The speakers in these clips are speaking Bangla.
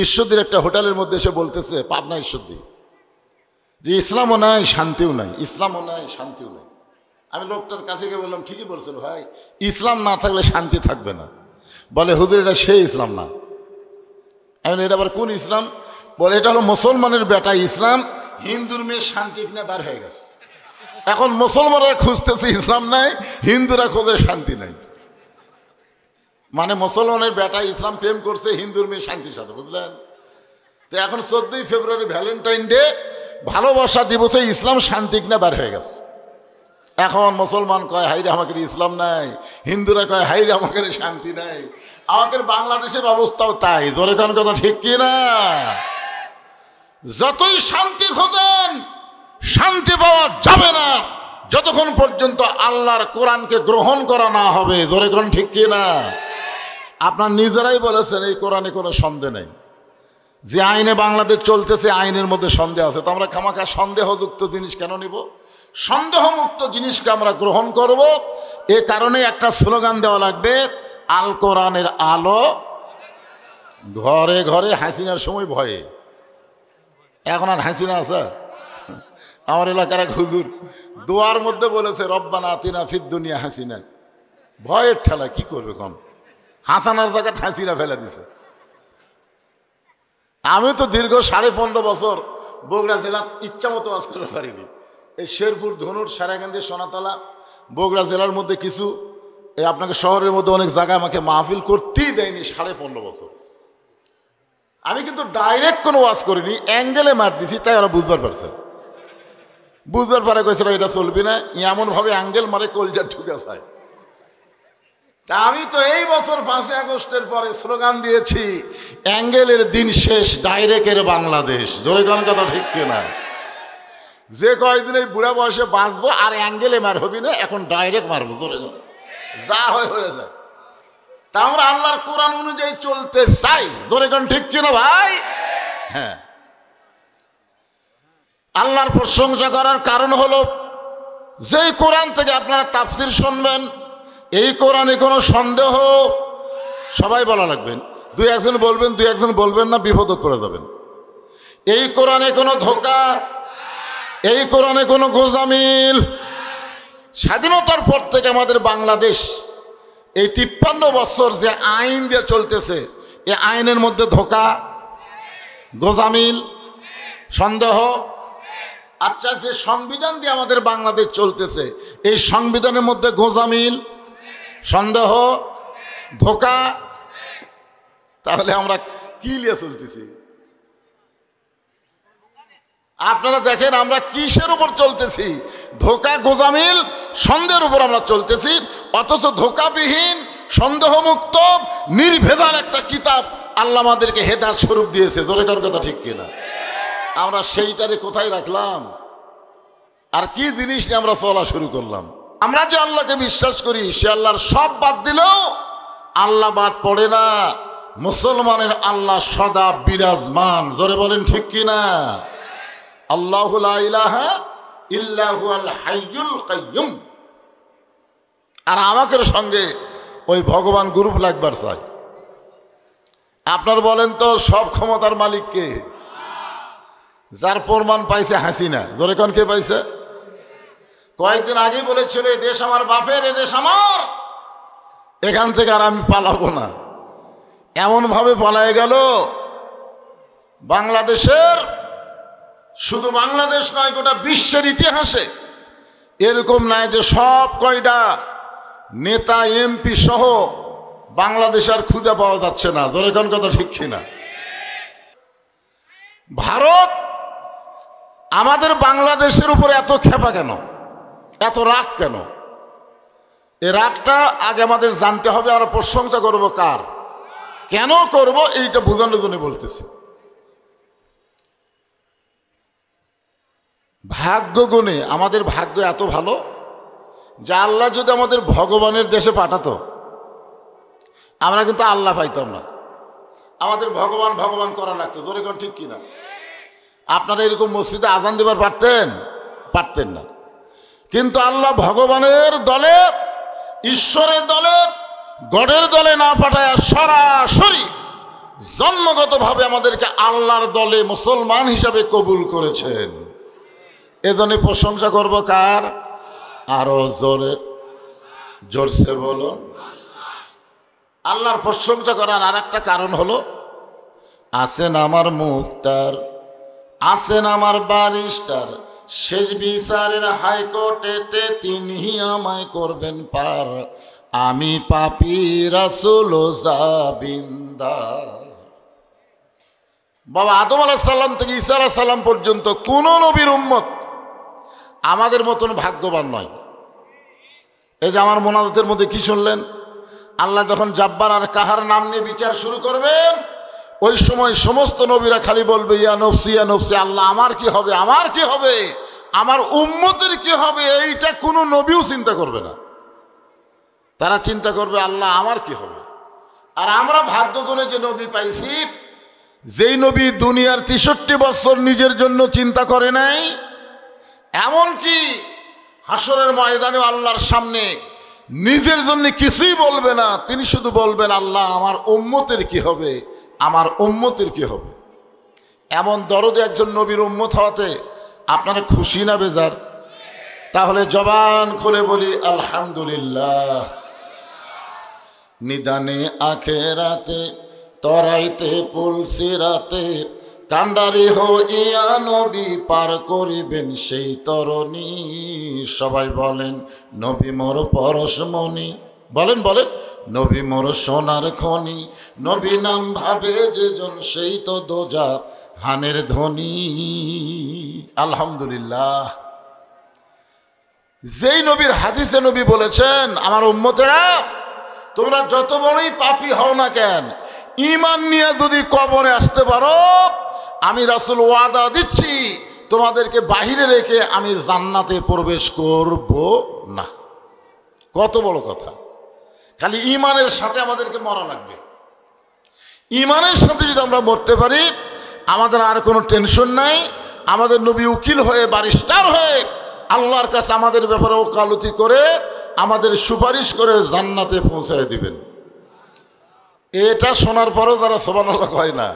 ঈশ্বরদীর একটা হোটেলের মধ্যে এসে বলতেছে, পাবনা ঈশ্বরদী, যে ইসলামও নাই শান্তিও নাই, ইসলামও নাই শান্তিও নাই। আমি লোকটার কাছে গিয়ে বললাম, ঠিকই বলছেন ভাই, ইসলাম না থাকলে শান্তি থাকবে না। বলে হুজুর এটা সেই ইসলাম না। আমি এটা আবার কোন ইসলাম? বলে এটা হলো মুসলমানের বেটা ইসলাম, হিন্দুর মেয়ে শান্তি এখানে বার হয়ে গেছে। এখন মুসলমানরা খুঁজতেছে ইসলাম নাই, হিন্দুরা খোঁজে শান্তি নাই। মানে মুসলমানের বেটা ইসলাম প্রেম করছে হিন্দুর মেয়ে শান্তির সাথে, বুঝলেন? তো এখন 14ই ফেব্রুয়ারি ভ্যালেন্টাইন ডে, ভালোবাসা দিবসে ইসলাম শান্তি কিনা বার হয়ে গেছে। এখন মুসলমান কয় হাইরে আমাদের ইসলাম নাই, হিন্দুরা কয় হাইরে আমাদের শান্তি নাই। আমাদের বাংলাদেশের অবস্থাও তাই। জোরে কোন কথা ঠিক কি না? যতই শান্তি খোঁজেন, শান্তি পাওয়া যাবে না যতক্ষণ পর্যন্ত আল্লাহর কোরআনকে গ্রহণ করা না হবে। জোরে কোন ঠিক কি না? আপনার নিজেরাই বলেছেন এই কোরআনে কোনো সন্দেহ নেই। যে আইনে বাংলাদেশ চলতেছে আইনের মধ্যে সন্দেহ আছে, তো আমরা খামাখা সন্দেহযুক্ত জিনিস কেন নিব? সন্দেহমুক্ত জিনিসকে আমরা গ্রহণ করব। এ কারণে একটা স্লোগান দেওয়া লাগবে, আল কোরআনের আলো ঘরে ঘরে, হাসিনার সময় ভয়ে। এখন আর হাসিনা আছে? আমার এলাকার এক হুজুর দোয়ার মধ্যে বলেছে, রব্বানা আতিনা ফিদ দুনিয়া হাসিনা। ভয়ের ঠেলা কি করবে? কোন হাসানার জায়গায় হাসিনা ফেলে দিছে। আমি তো দীর্ঘ 15.5 বছর বগুড়া জেলা ইচ্ছা মতো ওয়াজ করতে পারিনি। এই শেরপুর, ধনুর, সারাকান্দি, সোনাতলা, বগুড়া জেলার মধ্যে কিছু, এই আপনাকে শহরের মধ্যে অনেক জায়গায় আমাকে মাহফিল করতেই দেয়নি 15.5 বছর। আমি কিন্তু ডাইরেক্ট কোনো ওয়াজ করিনি, অ্যাঙ্গেলে মার দিছি, তাই ওরা বুঝবার পারছে। বুঝবার পারে কইছিল এটা চলবি না, এমনভাবে অ্যাঙ্গেল মারে কলজা ঢুকে যায়। তা আমি তো এই বছর 5 আগস্টের পরে স্লোগান দিয়েছি, অ্যাঙ্গেলের দিন শেষ, ডাইরেক্টের বাংলাদেশ। জোরে কোন কথা ঠিক কিনা? যে কয়েকদিন এই বুড়া বয়সে বাঁচবো আর অ্যাঙ্গেলে মার হবি না, এখন ডাইরেক্ট মারবো। জোরে জোরে যা হয়ে যায়। তা আমরা আল্লাহর কোরআন অনুযায়ী চলতে চাই। জোরে কোন ঠিক কিনা ভাই? হ্যাঁ, আল্লাহর প্রশংসা করার কারণ হলো, যেই কোরআন থেকে আপনারা তাফসির শুনবেন, এই কোরআনে কোনো সন্দেহ, সবাই বলা লাগবেন, 2-1 বলবেন, 2-1 বলবেন না, বিপদ করে যাবেন। এই কোরআনে কোনো ধোঁকা, এই কোরআনে কোনো গোজামিল। স্বাধীনতার পর থেকে আমাদের বাংলাদেশ এই 53 বছর যে আইন দিয়ে চলতেছে, এই আইনের মধ্যে ধোঁকা, গোজামিল, সন্দেহ। আচ্ছা, যে সংবিধান দিয়ে আমাদের বাংলাদেশ চলতেছে, এই সংবিধানের মধ্যে গোজামিল, সন্দেহ, ধোঁকা, তাহলে আমরা কি নিয়ে চলতেছি? আপনারা দেখেন আমরা কিসের উপর চলতেছি? ধোঁকা, গোজামিল, সন্দেহের উপর আমরা চলতেছি। অথচ ধোঁকাবিহীন, সন্দেহমুক্ত, নির্ভেজাল একটা কিতাব আল্লাহ আমাদেরকে হেদায়েত স্বরূপ দিয়েছে। জোরে কার কথা ঠিক কিনা? আমরা সেইটারে কোথায় রাখলাম? আর কি জিনিস নিয়ে আমরা চলা শুরু করলাম? আমরা যে আল্লাহকে বিশ্বাস করি, সে আল্লাহর সব বাদ দিলেও আল্লাহ বাদ পড়ে না। মুসলমানের আল্লাহ সদা বিরাজমান। জোরে বলেন ঠিক কিনা? আল্লাহু লা ইলাহা ইল্লা হুয়াল হাইয়ুল কাইয়ুম। আর আমাদের সঙ্গে ওই ভগবান গ্রুপ লাগবার চাই। আপনার বলেন তো, সব ক্ষমতার মালিক কে? যার প্রমাণ পাইছে হাসিনা। জোরে কোন কে পাইছে? কয়েকদিন আগেই বলেছিল, এই দেশ আমার বাপের, এ দেশ আমার, এখান থেকে আর আমি পালাবো না। এমনভাবে পালায় গেল। বাংলাদেশের, শুধু বাংলাদেশ নয়, গোটা বিশ্বের ইতিহাসে এরকম নাই যে সব কয়টা নেতা, এমপি সহ বাংলাদেশ আর খুঁজে পাওয়া যাচ্ছে না। জোরে কোন কথা ঠিক কিনা? ভারত আমাদের বাংলাদেশের উপরে এত ক্ষেপা কেন, এত রাগ কেন? এই রাগটা আগে আমাদের জানতে হবে। আমরা প্রশংসা করব কার, কেন করব, এইটা বোঝানোর জন্য বলতেছি। ভাগ্য গুণে আমাদের ভাগ্য এত ভালো যে আল্লাহ যদি আমাদের ভগবানের দেশে পাঠাতো, আমরা কিন্তু আল্লাহ পাইতাম না। আমাদের ভগবান ভগবান করা লাগতো। জোরে কোন ঠিক কিনা? আপনারা এরকম মসজিদে আজান দেবার পারতেন? পারতেন না। কিন্তু আল্লাহ ভগবানের দলে, ঈশ্বরের দলে, গডের দলে না পাঠায় সরাসরি জন্মগতভাবে আমাদেরকে আল্লাহর দলে মুসলমান হিসাবে কবুল করেছেন। এজন্য প্রশংসা করব কার? আরো জোরে জোরসে বলো। আল্লাহর প্রশংসা করার আর একটা কারণ হলো, আছেন আমার মুক্তার, আছেন আমার বারিস্টার, শেষ বিচারের হাইকোর্টেতে তিনি আমায় করবেন পার, আমি পাপী রাসূল জাবিন্দার। বাবা আদম আলাইহিস সালাম থেকে ঈসা আলাইহিস সালাম পর্যন্ত কোন নবীর উম্মত আমাদের মতন ভাগ্যবান নয়। এই যে আমার মোনাজাতের মধ্যে কি শুনলেন? আল্লাহ যখন জাব্বার আর কাহার নাম নিয়ে বিচার শুরু করবেন, ওই সময় সমস্ত নবীরা খালি বলবে ইয়া নফসি ইয়া নফসি, আল্লাহ আমার কি হবে, আমার কি হবে, আমার উম্মতের কি হবে। এইটা কোনো নবীও চিন্তা করবে না। তারা চিন্তা করবে আল্লাহ আমার কি হবে। আর আমরা ভাগ্য গুণে যে নবী পাইছি, যেই নবী দুনিয়ার ৬৩ বছর নিজের জন্য চিন্তা করে নাই, এমনকি হাসরের ময়দানে আল্লাহর সামনে নিজের জন্য কিছুই বলবে না, তিনি শুধু বলবেন আল্লাহ আমার উম্মতের কি হবে, আমার উম্মতের কি হবে। এমন দরদে একজন নবীর উম্মত হওয়াতে আপনারা খুশি না বেজার? তাহলে জবান খুলে বলি আলহামদুলিল্লাহ। নিদানে আখেরাতে তরাইতে পুলসিরাতে কান্ডারি হইয়া নবী পার করিবেন সেই তরণী। সবাই বলেন নবী মোর পরশমণি, বলেন বলেন নবী মোর সোনার খনি, নবী নাম ভাবে যেজন সেই তো দোজা হানের ধ্বনি। আলহামদুলিল্লাহ। যেই নবীর হাদিসে নবী বলেছেন আমার উম্মতেরা তোমরা যত বড়ই পাপী হও না কেন, ঈমান নিয়ে যদি কবরে আসতে পারো, আমি রাসূল ওয়াদা দিচ্ছি তোমাদেরকে বাহিরে রেখে আমি জান্নাতে প্রবেশ করব না। কত বড় কথা! খালি ঈমানের সাথে আমাদেরকে মরা লাগবে। ঈমানের সাথে যদি আমরা মরতে পারি, আমাদের আর কোনো টেনশন নাই। আমাদের নবী উকিল হয়ে বারিস্টার হয়ে আল্লাহর কাছে আমাদের ব্যাপারে ওকালতি করে আমাদের সুপারিশ করে জান্নাতে পৌঁছায় দিবেন। এটা শোনার পরেও যারা সুবহানাল্লাহ কয় না,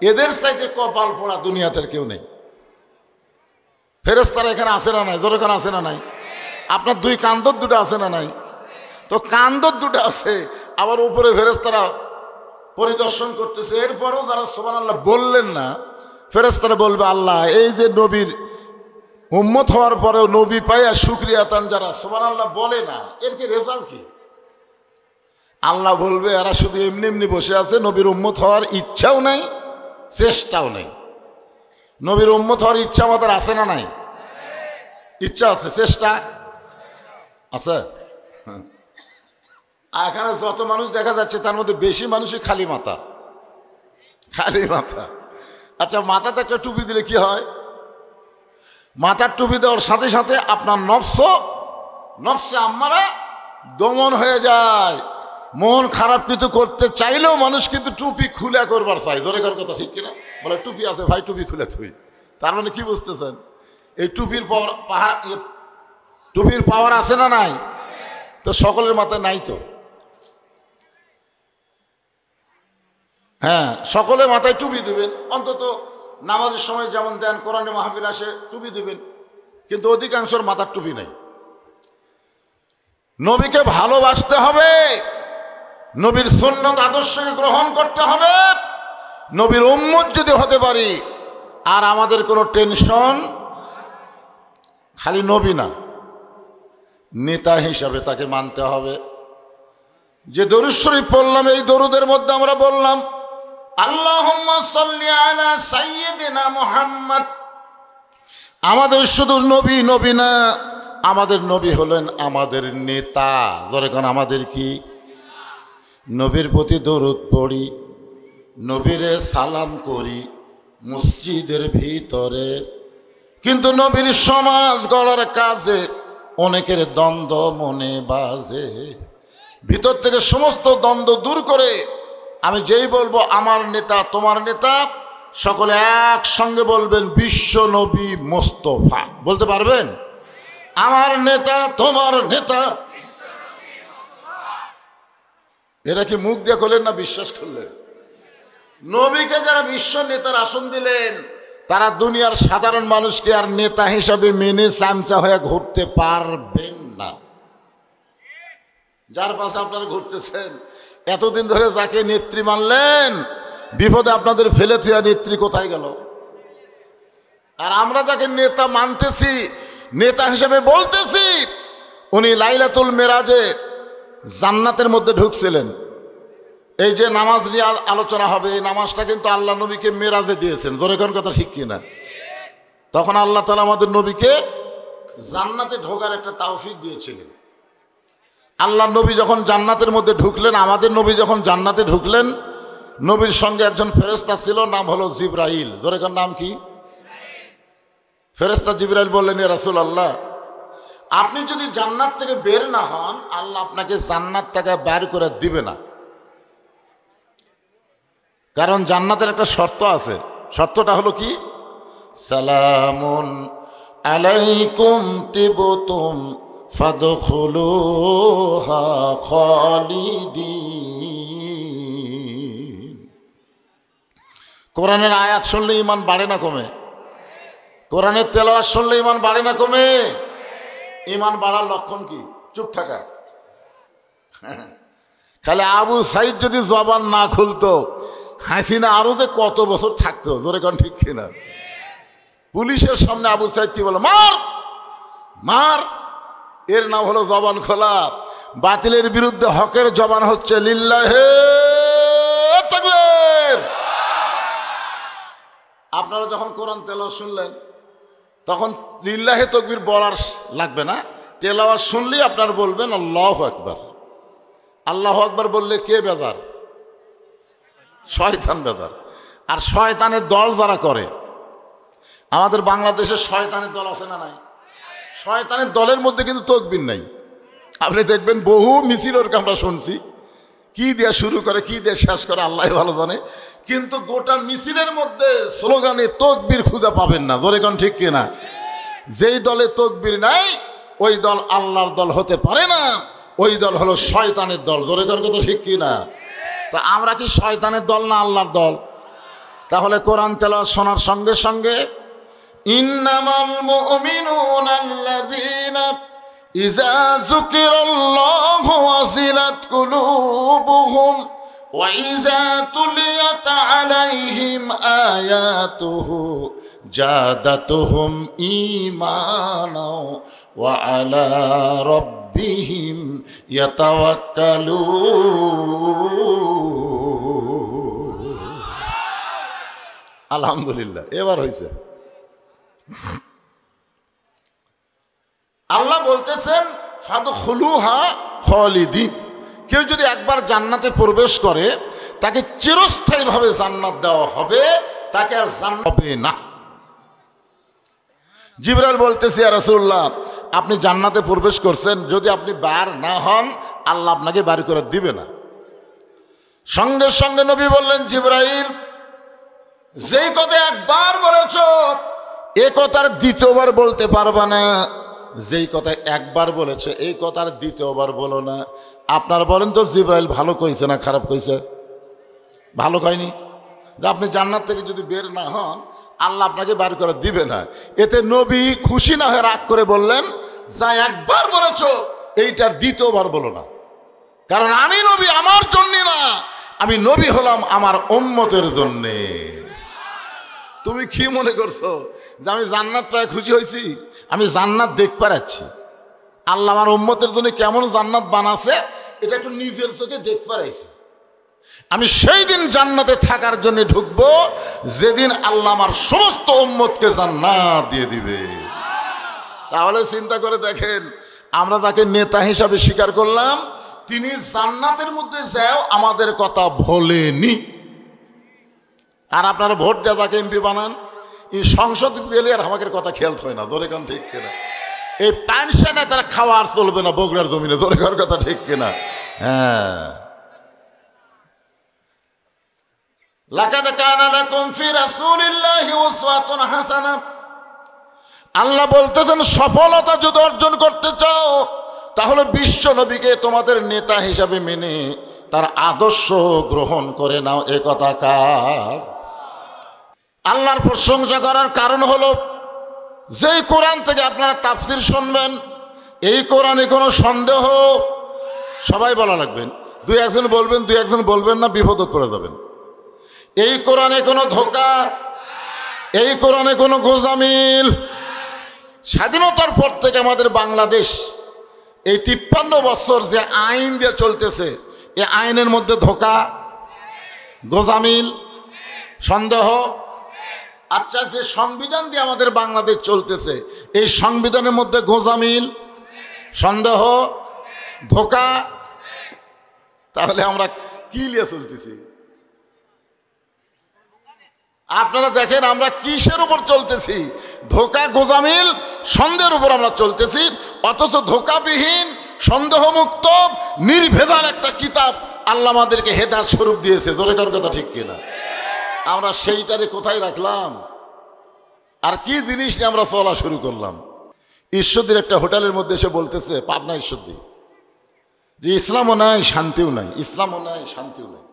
এদের চাইতে কপাল পোড়া দুনিয়াতে কেউ নেই। ফেরেশতারা এখানে আসে না নাই? জোরে এখানে আসে না নাই? আপনার দুই কান্দর দুটো আছে না নাই? তো কান্দর দুটো আছে, আবার উপরে ফেরেশতারা পরিদর্শন করতেছে। এরপরেও যারা সুবহানাল্লাহ বললেন না, ফেরেশতারা বলবে আল্লাহ এই যে নবীর উম্মত হওয়ার পরেও নবী পাইয়া শুকরিয়া তান যারা সুবহানাল্লাহ বলে না, এর কি রেজাল্ট কি? আল্লাহ বলবে এরা শুধু এমনি এমনি বসে আছে, নবীর উম্মত হওয়ার ইচ্ছাও নাই, চেষ্টাও নেই। নবীর উম্মত হওয়ার ইচ্ছা আমাদের আছে না নাই? ইচ্ছা আছে, চেষ্টা আছে। আর এখানে যত মানুষ দেখা যাচ্ছে তার মধ্যে বেশি মানুষই খালি মাথা, খালি মাথা। আচ্ছা, মাথাতে একটা টুপি দিলে কি হয়? মাথার টুপি দেওয়ার সাথে সাথে আপনার নফসে আম্মারা দমন হয়ে যায়। মন খারাপ কিছু করতে চাইলেও মানুষ কিন্তু টুপি খুলে করবার চাই। জোরে কর কথা, ঠিক কিনা? বলে টুপি আছে ভাই, টুপি খুলে থুই। তার মানে কি বুঝতেছেন? এই টুপির পাওয়ার আছে না নাই? তো সকলের মাথায় নাই তো। হ্যাঁ, সকলে মাথায় টুপি দেবেন, অন্তত নামাজের সময় যেমন দেন, কোরআনে মাহফিল আসে টুপি দেবেন, কিন্তু অধিকাংশের মাথার টুপি নাই। নবীকে ভালোবাসতে হবে, নবীর সুন্নত আদর্শকে গ্রহণ করতে হবে, নবীর উম্মত যদি হতে পারি আর আমাদের কোনো টেনশন। খালি নবী না, নেতা হিসাবে তাকে মানতে হবে। যে দরুদ শরীফ পড়লাম, এই দরুদের মধ্যে আমরা বললাম আল্লাহুম্মা সাল্লি আলা সাইয়্যিদিনা মুহাম্মদ। আমাদের শুধু নবী না, আমাদের নবী হলেন আমাদের নেতা। ধরে কারণ আমাদের কি? নবীর প্রতি দরুদ পড়ি, নবীরে সালাম করি মসজিদের ভিতরে, কিন্তু নবীর সমাজ গড়ার কাজে অনেকের দ্বন্দ্ব মনে বাজে। ভিতর থেকে সমস্ত দ্বন্দ্ব দূর করে আমি যেই বলবো আমার নেতা তোমার নেতা, সকলে একসঙ্গে বলবেন বিশ্ব নবী মোস্তফা। বলতে পারবেন? আমার নেতা তোমার নেতা। এরা কি মুখ দিয়ে করলেন না বিশ্বাস করলেন? নবীকে যারা বিশ্ব নেতার আসন দিলেন তারা দুনিয়ার সাধারণ মানুষকে আর নেতা হিসাবে মেনে চামচা হয়ে ঘুরতে পারবেন না। যার পাশে আপনারা ঘুরতেছেন, এতদিন ধরে যাকে নেত্রী মানলেন, বিপদে আপনাদের ফেলে থুয়া নেত্রী কোথায় গেল? আর আমরা যাকে নেতা মানতেছি, নেতা হিসেবে বলতেছি, উনি লাইলাতুল মেরাজে জান্নাতের মধ্যে ঢুকছিলেন। এই যে নামাজ নিয়ে আলোচনা হবে, এই নামাজটা কিন্তু আল্লাহ নবীকে মেরাজে দিয়েছেন। জোরে কোন কথা ঠিক কিনা? তখন আল্লাহ তাআলা আমাদের নবীকে জান্নাতে ঢোকার একটা তাওফিক দিয়েছিলেন। আল্লাহ নবী যখন জান্নাতের মধ্যে ঢুকলেন, আমাদের নবী যখন জান্নাতে ঢুকলেন, নবীর সঙ্গে একজন ফেরেশতা ছিল, নাম হলো জিবরাইল। জোরে কোন নাম কি? ফেরেশতা জিবরাইল বললেন, ইয়া রাসূলুল্লাহ, আপনি যদি জান্নাত থেকে বের না হন, আল্লাহ আপনাকে জান্নাত থেকে বের করে দিবে না। কারণ জান্নাতের একটা শর্ত আছে। শর্তটা হলো কি? সালামুন আলাইকুম তিবতুম ফাদখুলুহা খালিদিন। কোরআনের আয়াত শুনলে ঈমান বাড়ে না কমে? কোরআনের তেলাওয়াত শুনলে ঈমান বাড়ে না কমে? ঈমান বাড়ার লক্ষণ কি? চুপ থাকা। খালি আবু সাইদ যদি জবান না খুলতো, হাসিনা আরো যে কত বছর থাকতো। জোরে কোন ঠিক কিনা? পুলিশের সামনে আবু সাইদ কি বলে? মার মার। এর নাম হলো জবান খোলা। বাতিলের বিরুদ্ধে হকের জবান হচ্ছে লিল্লাহে তাকবীর। আপনারা যখন কোরআন তেলাওয়াত শুনলেন, তখন লিল্লাহে তাকবীর বলার লাগবে না। তেলাওয়াত শুনলেই আপনারা বলবেন আল্লাহু আকবার। আল্লাহু আকবার বললে কে বেজার? শয়তান বেজার। আর শয়তানের দল যারা করে, আমাদের বাংলাদেশে শয়তানের দল আছে না নাই? শয়তানের দলের মধ্যে কিন্তু তাকবীর নাই। আপনি দেখবেন বহু মিছিল ওরকম আমরা শুনছি, কি দিয়ে শুরু করে কি দিয়ে শেষ করে আল্লাহ ভালো জানে, কিন্তু গোটা মিছিলের মধ্যে স্লোগানে তাকবীর খুঁজে পাবেন না। জোরে কোন ঠিক কিনা? যেই দলে তাকবীর নাই ওই দল আল্লাহর দল হতে পারে না, ওই দল হলো শয়তানের দল। জোরে কোন কথা ঠিক কিনা? তা আমরা কি শয়তানের দল না আল্লাহর দল? তাহলে কোরআন তেলাওয়াত শোনার সঙ্গে সঙ্গে ইন্নামাল মুমিনুনা আল্লাযীনা ইযা যুকিরাল্লাহু ওয়াজিলাত কুলুবুহুম ওয়া ইযা তুলিয়াত আলাইহিম আয়াতুহু জাদাতুহুম ঈমানা ওয়া আলা রাব্বিহিম ইয়াতাওয়াক্কালুন। আলহামদুলিল্লাহ, এবার হয়েছে। আল্লাহ বলতেছেন ফাদখুলুহা খালিদিন। কেউ যদি একবার জান্নাতে প্রবেশ করে, তাকে চিরস্থায়ীভাবে জান্নাত দেওয়া হবে, তাকে আর জান্নাত হবে না। জিবরাইল বলতেছে, ইয়া রাসূলুল্লাহ, আপনি জান্নাতে প্রবেশ করছেন, যদি আপনি বার না হন আল্লাহ আপনাকে বার করে দিবে না। সঙ্গে সঙ্গে নবী বললেন, জিবরাইল, যেই কথা একবার বলেছ এ কথার দ্বিতীয়বার বলতে পারবা না। যেই কথা একবার বলেছে এই কথার দ্বিতীয়বার বলো না। আপনার বলেন তো জিবরাইল ভালো কইছে না খারাপ কইছে? ভালো কয়নি? যে আপনি জান্নাত থেকে যদি বের না হন আল্লাহ আপনাকে বার করে দিবে না। এতে নবী খুশি না হয়ে রাগ করে বললেন, যা একবার বলেছ এইটার দ্বিতীয়বার বলো না। কারণ আমি নবী আমার জন্য না, আমি নবী হলাম আমার উম্মতের জন্যে। তুমি কি মনে করছো যে আমি জান্নাত পায় খুশি হয়েছি? আমি জান্নাত দেখতে পাচ্ছি। আল্লাহ আমার উম্মতের জন্য কেমন জান্নাত বানাছে এটা একটু নিজের চোখে দেখতে পাচ্ছি। আমি সেই দিন জান্নাতে থাকার জন্য ঢুকবো যেদিন আল্লাহ আমার সমস্ত উম্মতকে জান্নাত দিয়ে দিবে। তাহলে চিন্তা করে দেখেন, আমরা যাকে নেতা হিসাবে স্বীকার করলাম, তিনি জান্নাতের মধ্যে যাও আমাদের কথা বলেনি। আর আপনারা ভোট দেওয়া যাকে এমপি বানান, এই সংসদ দিলে আর আমাদের কথা খেয়াল হয় না। ধরে কারণ ঠিক কিনা? এই পেনশনে তারা খাওয়া আর চলবে না বগুড়ার জমিনে। ধরে কার কথা ঠিক কিনা? হ্যাঁ। লাকাদ কানা লাকুম ফি রাসূলিল্লাহি উসওয়াতুন হাসানাহ। আল্লাহ বলতেছেন, সফলতা যদি অর্জন করতে চাও তাহলে বিশ্ব নবীকে তোমাদের নেতা হিসাবে মেনে তার আদর্শ গ্রহণ করে নাও, এ কথা কার? আল্লাহর প্রশংসা করার কারণ হলো যেই কোরআন থেকে আপনারা তাফসির শুনবেন, এই কোরআনে কোনো সন্দেহ, সবাই বলা লাগবেন, দুই একজন বলবেন, দুই একজন বলবেন না, বিপদে পড়ে যাবেন। এই কোরআনে কোনো ধোঁকা, এই কোরআনে কোনো গোজামিল। স্বাধীনতার পর থেকে আমাদের বাংলাদেশ এই 53 বছর যে আইন দিয়ে চলতেছে, এই আইনের মধ্যে ধোঁকা, গোজামিল, সন্দেহ। আচ্ছা, যে সংবিধান দিয়ে আমাদের বাংলাদেশ চলতেছে, এই সংবিধানের মধ্যে গোজামিল, সন্দেহ, ধোঁকা, তাহলে আমরা কি নিয়ে চলতেছি? আপনারা দেখেন আমরা কিসের উপর চলতেছি? ধোঁকা, গোজামিল, সন্দেহের উপর আমরা চলতেছি। অথচ ধোঁকাবিহীন, সন্দেহমুক্ত, নির্ভেজাল একটা কিতাব আল্লাহ আমাদেরকে হেদায়েত স্বরূপ দিয়েছে। জোরে কার কথা ঠিক কিনা? আমরা সেইটারে কোথায় রাখলাম? আর কি জিনিস নিয়ে আমরা চলা শুরু করলাম? ঈশ্বরদীর একটা হোটেলের মধ্যে এসে বলতেছে, পাবনা ঈশ্বরদী, যে ইসলামও নাই, শান্তিও নাই, ইসলামও নাই, শান্তিও নাই।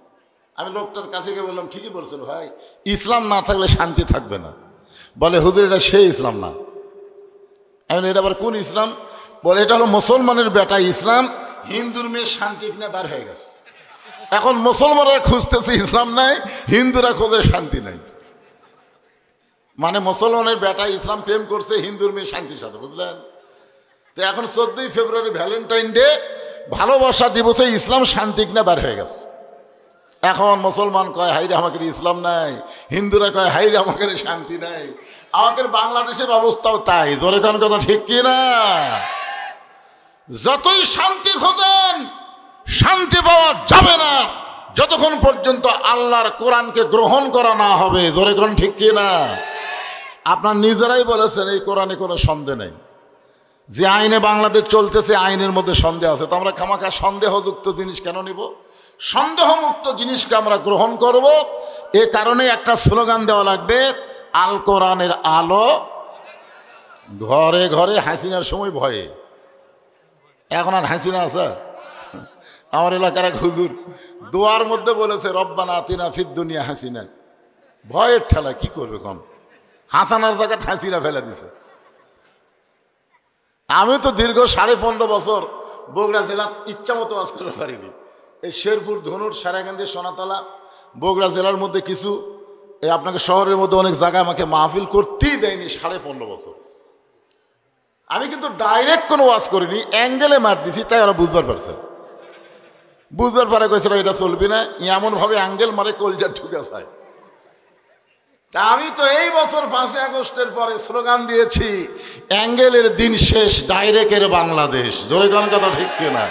আমি লোকটার কাছে গিয়ে বললাম, ঠিকই বলছেন ভাই, ইসলাম না থাকলে শান্তি থাকবে না। বলে, হুজুর এটা সেই ইসলাম না। আমি এটা আবার কোন ইসলাম? বলে, এটা হলো মুসলমানের বেটা ইসলাম, হিন্দুর মেয়ে শান্তি কিনে বার হয়ে গেছে। এখন মুসলমানরা খুঁজতেছে ইসলাম নাই, হিন্দুরা খোঁজে শান্তি নাই। মানে মুসলমানের বেটা ইসলাম প্রেম করছে হিন্দুর মেয়ে শান্তির সাথে, বুঝলেন? তো এখন 14ই ফেব্রুয়ারি ভ্যালেন্টাইন ডে, ভালোবাসা দিবসে ইসলাম শান্তি কিনা বার হয়ে গেছে। এখন মুসলমান কয় হাইরে আমাদের ইসলাম নাই, হিন্দুরা কয় হাইরে আমাদের শান্তি নাই। আমাদের বাংলাদেশের অবস্থাও তাই। জোরে কোন কথা ঠিক কিনা? যতই শান্তি খোঁজেন, শান্তি পাওয়া যাবে না যতক্ষণ পর্যন্ত আল্লাহর কোরআনকে গ্রহণ করা না হবে। জোরে কোন ঠিক কিনা? আপনার নিজেরাই বলেছেন এই কোরআনে কোনো সন্দেহ নেই। যে আইনে বাংলাদেশ চলতেছে, আইনের মধ্যে সন্দেহ আছে। তো আমরা খামাখা সন্দেহযুক্ত জিনিস কেন নিব? সন্দেহমুক্ত জিনিসকে আমরা গ্রহণ করব। এ কারণে একটা স্লোগান দেওয়া লাগবে, আল কোরআনের আলো ঘরে ঘরে। হাসিনার সময় ভয়ে, এখন আর হাসিনা আছে? আমার এলাকার এক হুজুর দোয়ার মধ্যে বলেছে, রব্বানা আতিনা ফিদ দুনিয়া হাসিনা। ভয়ের ঠেলা কি করবে? কোন হাসানার জায়গায় হাসিনা ফেলে দিছে। আমি তো দীর্ঘ 15.5 বছর বগুড়া জেলার ইচ্ছা মতো ওয়াজ করতে পারিনি। এই শেরপুর, ধনুর, সারাকান্দি, সোনাতলা, বগুড়া জেলার মধ্যে কিছু, এই আপনাকে শহরের মধ্যে অনেক জায়গায় আমাকে মাহফিল করতেই দেয়নি 15.5 বছর। আমি কিন্তু ডাইরেক্ট কোনো ওয়াজ করিনি, অ্যাঙ্গেলে মার দিছি, তাই ওরা বুঝবার পারছে। বুঝবার পারে কইছিল এটা চলবি না, এমনভাবে অ্যাঙ্গেল মারে কলজা ঢুকে যায়। তা আমি তো এই বছর 5ই আগস্টের পরে স্লোগান দিয়েছি, অ্যাঙ্গেলের দিন শেষ, ডাইরেক্টের বাংলাদেশ। জোরে কোন কথা ঠিক কিনা?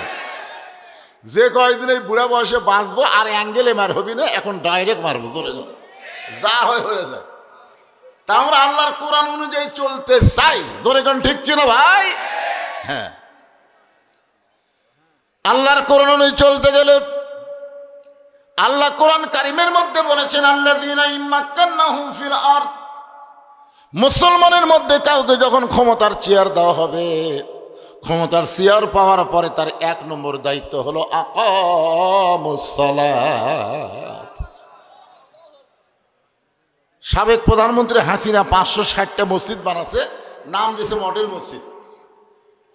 যে কয়েকদিন এই বুড়া বয়সে বাঁচবো আর অ্যাঙ্গেলে মার হবি না, এখন ডাইরেক্ট মারবো। জোরে যা হয়ে যায়। তা আমরা আল্লাহর কোরআন অনুযায়ী চলতে চাই। জোরে কোন ঠিক কিনা ভাই? হ্যাঁ, আল্লাহর কোরআন অনুযায়ী চলতে গেলে আল্লাহ কোরআন কারিমের মধ্যে বলেছেন, আল্লাযীনা ইম্মাক্কান্নাহুম ফিল আরদ, মুসলমানের মধ্যে কাউকে যখন ক্ষমতার চেয়ার দেওয়া হবে, ক্ষমতার চেয়ার পাওয়ার পরে তার 1 নম্বর দায়িত্ব হলো আকামুস সালাত। সাবেক প্রধানমন্ত্রী হাসিনা 560টা মসজিদ বানাচ্ছে, নাম দিয়েছে মডেল মসজিদ।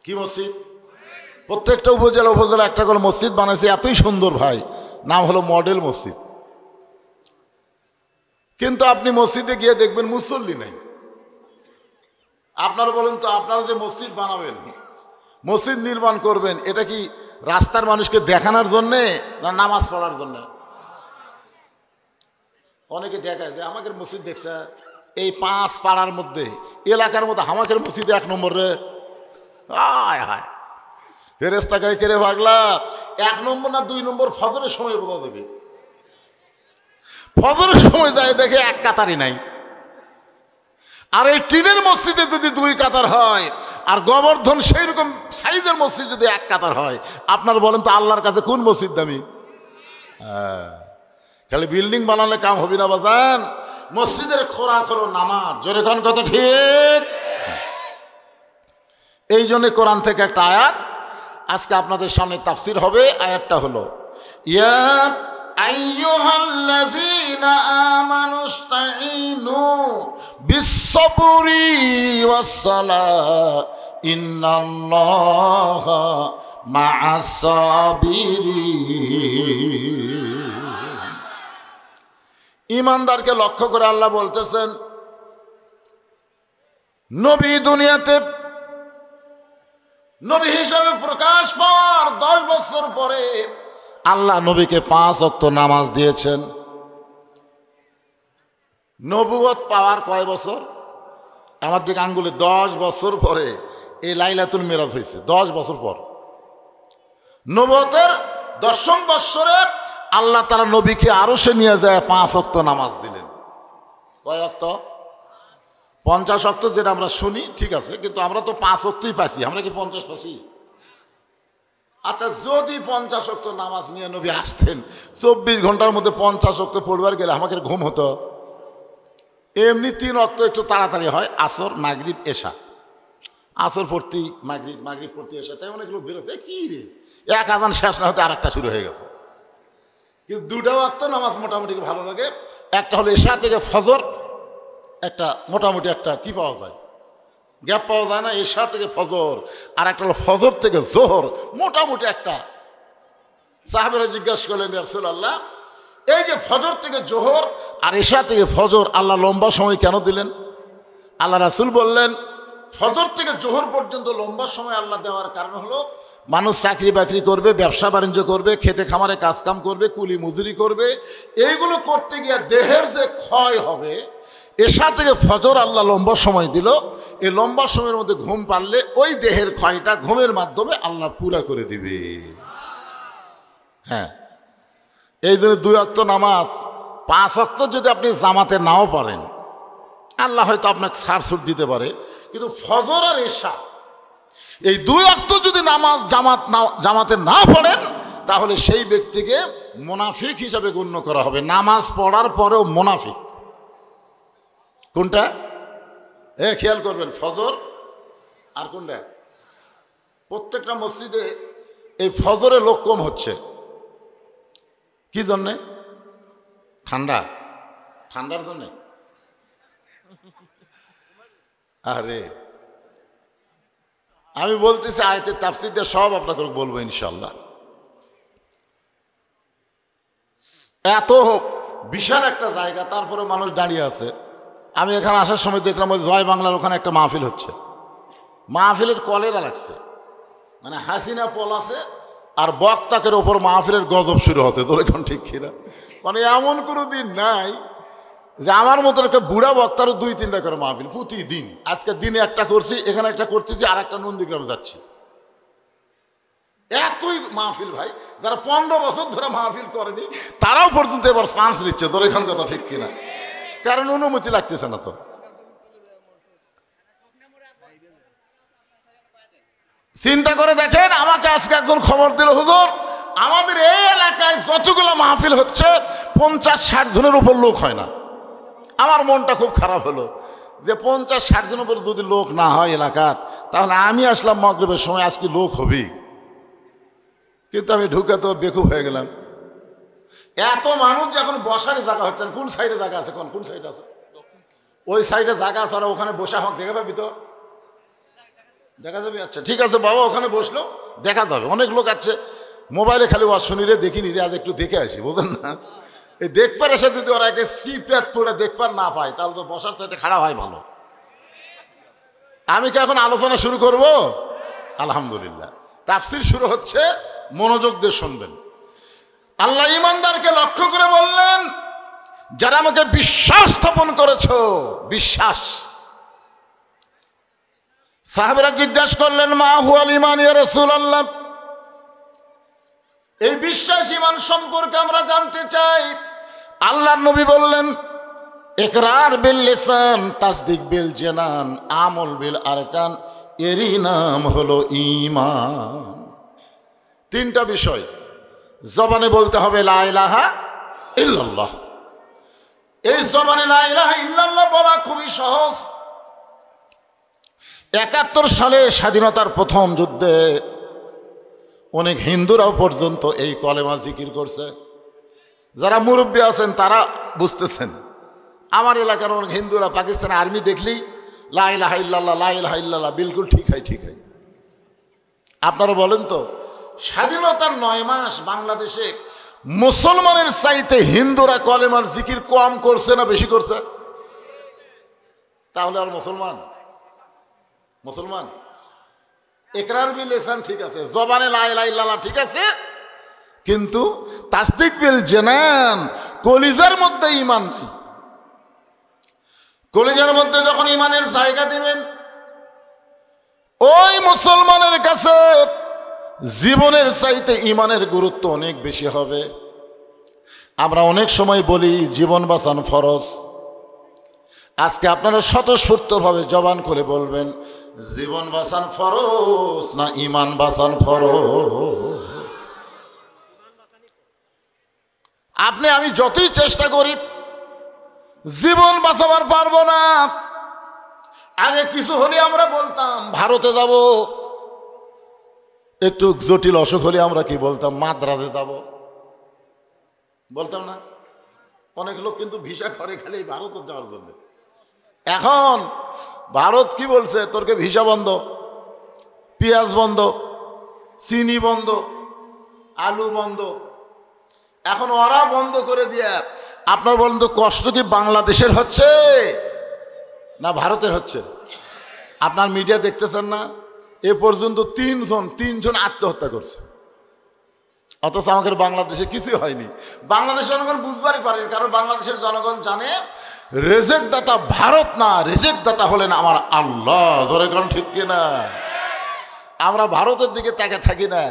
কি মসজিদ? প্রত্যেকটা উপজেলা একটা করে মসজিদ বানাইছে, এতই সুন্দর ভাই, নাম হলো মডেল মসজিদ। কিন্তু আপনি মসজিদে গিয়ে দেখবেন মুসল্লি নাই। আপনারা বলেন তো, আপনারা যে মসজিদ বানাবেন, মসজিদ নির্মাণ করবেন, এটা কি রাস্তার মানুষকে দেখানোর জন্যে না নামাজ পড়ার জন্য? অনেকে দেখায় যে আমাদের মসজিদ দেখছে, এই 5 পাড়ার মধ্যে, এলাকার মধ্যে আমাদের মসজিদ 1 নম্বর রে। হায় হায়, ফেরেশতা গায়ে কেড়ে ভাগলা, 1 নম্বর না 2 নম্বর ফজরের সময় বোঝা দেবে। ফজরের সময় যায় দেখে 1 কাতারই নাই। আর এই টিনের মসজিদে যদি 2 কাতার হয়, আর গোবর্ধন সেই রকম সাইজের মসজিদ যদি 1 কাতার হয়, আপনার বলেন তো আল্লাহর কাছে কোন মসজিদ দামি? খালি বিল্ডিং বানালে কাম হবে না বাজান, মসজিদের খোরাক হলো নামাজ। জোরে কোন কথা ঠিক? এই জন্য কোরআন থেকে একটা আয়াত আজকে আপনাদের সামনে তাফসির হবে। আয়াতটা হলো, ইয়া আইয়ুহাল্লাযীনা আমানুস্তাঈনু বিস-সাবরি ওয়াস-সালাহ ইন্নাল্লাহা মা'আস-সাবিরিন। ঈমানদারকে লক্ষ্য করে আল্লাহ বলতেছেন, নবী দুনিয়াতে নবী হিসাবে প্রকাশ পাওয়ার 10 বছর পরে আল্লাহ নবীকে 5 ওয়াক্ত নামাজ দিয়েছেন। নবুয়ত পাওয়ার কয় বছর? আমার দিকে আঙ্গুলে 10 বছর পরে এই লাইলাতুল মিরাজ হয়েছে। 10 বছর পর নবুয়তের 10ম বৎসরে আল্লাহ তাআলা নবীকে আরশে নিয়ে যায় 5 ওয়াক্ত নামাজ দিলেন। কয় ওয়াক্ত? 50 ওয়াক্ত যেটা আমরা শুনি, ঠিক আছে, কিন্তু আমরা তো 5 ওয়াক্তই পাইছি। আমরা কি 50 পাইছি? আচ্ছা, যদি 50 ওয়াক্ত নামাজ নিয়ে নবী আসতেন, 24 ঘন্টার মধ্যে 50 ওয়াক্ত পড়বার গেলে আমাকে ঘুম হতো। এমনি 3 ওয়াক্ত একটু তাড়াতাড়ি হয়, আসর, মাগরিব, এশা। আসর পড়তি মাগরিব, মাগরিব পড়তি এশা, তাই অনেক লোক বেরোতে কি রে, এক আজান শেষ না হতে আরেকটা শুরু হয়ে গেছে। কিন্তু 2টা ওয়াক্ত নামাজ মোটামুটি ভালো লাগে। একটা হলো এশা থেকে ফজর, একটা মোটামুটি একটা কি পাওয়া যায়, গ্যাপ পাওয়া যায় না, এশা থেকে ফজর। আর একটা হলো ফজর থেকে জোহর, মোটামুটি একটা। সাহাবেরা জিজ্ঞাসা করলেন, ইয়া রাসূলুল্লাহ, এই যে ফজর থেকে জোহর আর এশা থেকে ফজর আল্লাহ লম্বা সময় কেন দিলেন? আল্লাহ রাসূল বললেন, ফজর থেকে জোহর পর্যন্ত লম্বা সময় আল্লাহ দেওয়ার কারণ হলো মানুষ চাকরি বাকরি করবে, ব্যবসা বাণিজ্য করবে, খেতে খামারে কাজকাম করবে, কুলি মজুরি করবে। এইগুলো করতে গিয়ে দেহের যে ক্ষয় হবে, এশা থেকে ফজর আল্লাহ লম্বা সময় দিল। এই লম্বা সময়ের মধ্যে ঘুম পারলে ওই দেহের ক্ষয়টা ঘুমের মাধ্যমে আল্লাহ পুরা করে দিবে। হ্যাঁ, এই জন্য 2 ওয়াক্ত নামাজ, 5 ওয়াক্ত যদি আপনি জামাতে নাও পারেন, আল্লাহ হয়তো আপনাকে ছাড়ছুট দিতে পারে, কিন্তু ফজর আর এশা এই 2 ওয়াক্ত যদি নামাজ জামাতে না পড়েন, তাহলে সেই ব্যক্তিকে মুনাফিক হিসাবে গণ্য করা হবে। নামাজ পড়ার পরেও মুনাফিক। কোনটা? খেয়াল করবেন, ফজর আর কোনটা? প্রত্যেকটা মসজিদে এই ফজরে লোক কম হচ্ছে। কি জন্যে? ঠান্ডার জন্যে। আরে আমি বলতেছি, আয়াতের তাফসীর দিয়ে সব আপনাকে বলবো ইনশাআল্লাহ। এত বিশাল একটা জায়গা, তারপরে মানুষ দাঁড়িয়ে আছে। আমি এখানে আসার সময় দেখলাম ওই জয় বাংলার ওখানে একটা মাহফিল হচ্ছে। মাহফিলের কলেরা লাগছে, মানে হাসিনা পল আছে আর বক্তাকের ওপর মাহফিলের গজব শুরু হচ্ছে। তোর এখন ঠিক কিনা? মানে এমন কোনো দিন নাই যে আমার মতন একটা বুড়া বক্তারও 2-3টা করে মাহফিল প্রতিদিন। আজকে দিনে একটা করছি, এখানে একটা করতেছি, আর একটা নন্দীগ্রামে যাচ্ছি। এতই মাহফিল ভাই, যারা 15 বছর ধরে মাহফিল করেনি তারাও পর্যন্ত এবার চান্স নিচ্ছে। তোর এখন কথা ঠিক কিনা? কারণ অনুমতি লাগতেছে না। তো চিন্তা করে দেখেন, আমাকে আজকে একজন খবর দিল, হুজুর আমাদের এই এলাকায় যতগুলো মাহফিল হচ্ছে 50-60 জনের উপর লোক হয় না। আমার মনটা খুব খারাপ হলো যে 50-60 জনের উপর যদি লোক না হয় এলাকার, তাহলে আমি আসলাম মাগরিবের সময়, আজকে লোক হবেই। কিন্তু আমি ঢুকে তো বেকুব হয়ে গেলাম। এত মানুষ যখন বসার জায়গা হচ্ছে, কোন সাইডে জায়গা আছে? কোন সাইডে আছে? ওই সাইডে জায়গা আছে, আর ওখানে বসে আমাকে দেখে পাবি তো? দেখা যাবে? আচ্ছা ঠিক আছে বাবা, ওখানে বসলো দেখা যাবে। অনেক লোক আছে মোবাইলে খালি ওয়াজ শুনি রে, দেখিনি রে, আজ একটু দেখে আসি, বোঝেন না? এই দেখবার এসে যদি ওরা একে সিপ্যাট পড়ে দেখবার না পায়, তাহলে তো বসার চাইতে খারাপ হয় ভালো। আমি কি এখন আলোচনা শুরু করব? আলহামদুলিল্লাহ, তাফসীর শুরু হচ্ছে, মনোযোগ দিয়ে শুনবেন। আল্লাহ ঈমানদারকে লক্ষ্য করে বললেন, যারা আমাকে বিশ্বাস স্থাপন করেছো, বিশ্বাস। সাহাবারা জিজ্ঞাসা করলেন, মা হুয়াল ঈমান ইয়া রাসূলুল্লাহ, এই বিশ্বাস ঈমান সম্পর্কে আমরা জানতে চাই। আল্লাহর নবী বললেন, ইকরার বিল লিসান, তাসদিক বিল জানান, আমল বিল আরকান, এরই নাম হলো ঈমান। 3টা বিষয় জবানে বলতে হবে, লা ইলাহা ইল্লাল্লাহ। এই জবানে লা ইলাহা ইল্লাল্লাহ বলা খুবই সহজ। 71 সালে স্বাধীনতার প্রথম যুদ্ধে অনেক হিন্দুরাও পর্যন্ত এই কলেমা জিকির করছে। যারা মুরব্বী আছেন তারা বুঝতেছেন। আমার এলাকার অনেক হিন্দুরা পাকিস্তান আর্মি দেখলেই লা ইলাহা ইল্লাল্লাহ, লা ইলাহা ইল্লাল্লাহ, বিলকুল ঠিক হয়, ঠিক হয়। আপনারা বলেন তো, স্বাধীনতার 9 মাস বাংলাদেশে মুসলমানের চাইতে হিন্দুরা কলেমার জিকির কম করছে না বেশি করছে? তাহলে আর মুসলমান ইকরার বিল লিসান ঠিক আছে, জবানে লা ইলাহা ইল্লাল্লাহ ঠিক আছে, কিন্তু তাসদিক বিল জানান, কলিজার মধ্যে ঈমান নাই। কলিজার মধ্যে যখন ঈমানের জায়গা দিবেন, ওই মুসলমানের কাছে জীবনের চাইতে ঈমানের গুরুত্ব অনেক বেশি হবে। আমরা অনেক সময় বলি জীবন বাঁচান ফরজ। আজকে আপনারা স্বতঃস্ফূর্তভাবে জবান খুলে বলবেন, জীবন বাঁচান ফরজ না ঈমান বাঁচান ফরজ? আপনি আমি যতই চেষ্টা করি জীবন বাঁচাবার পারবো না। আগে কিছু হলে আমরা বলতাম ভারতে যাব, একটু জটিল অসুখ হলে আমরা কি বলতাম, মাদ্রাজে যাব বলতাম না? অনেক লোক কিন্তু ভিসা করে খালি ভারতে যাওয়ার জন্য। এখন ভারত কি বলছে, তোরকে ভিসা বন্ধ, পেঁয়াজ বন্ধ, চিনি বন্ধ, আলু বন্ধ। এখন ওরা বন্ধ করে দিয়ে আপনার বলেন তো, কষ্ট কি বাংলাদেশের হচ্ছে না ভারতের হচ্ছে? আপনার মিডিয়া দেখতেছেন না, এ পর্যন্ত তিনজন আত্মহত্যা করছে, অথচ আমাদের বাংলাদেশে কিছুই হয়নি। বাংলাদেশের জনগণ বুঝবারই পারেন, কারণ বাংলাদেশের জনগণ জানে রেজেক দাতা ভারত না, রেজেক দাতা হলেন আমার আল্লাহ। ধরে কোন ঠিক কিনা? আমরা ভারতের দিকে তাকায় থাকি না,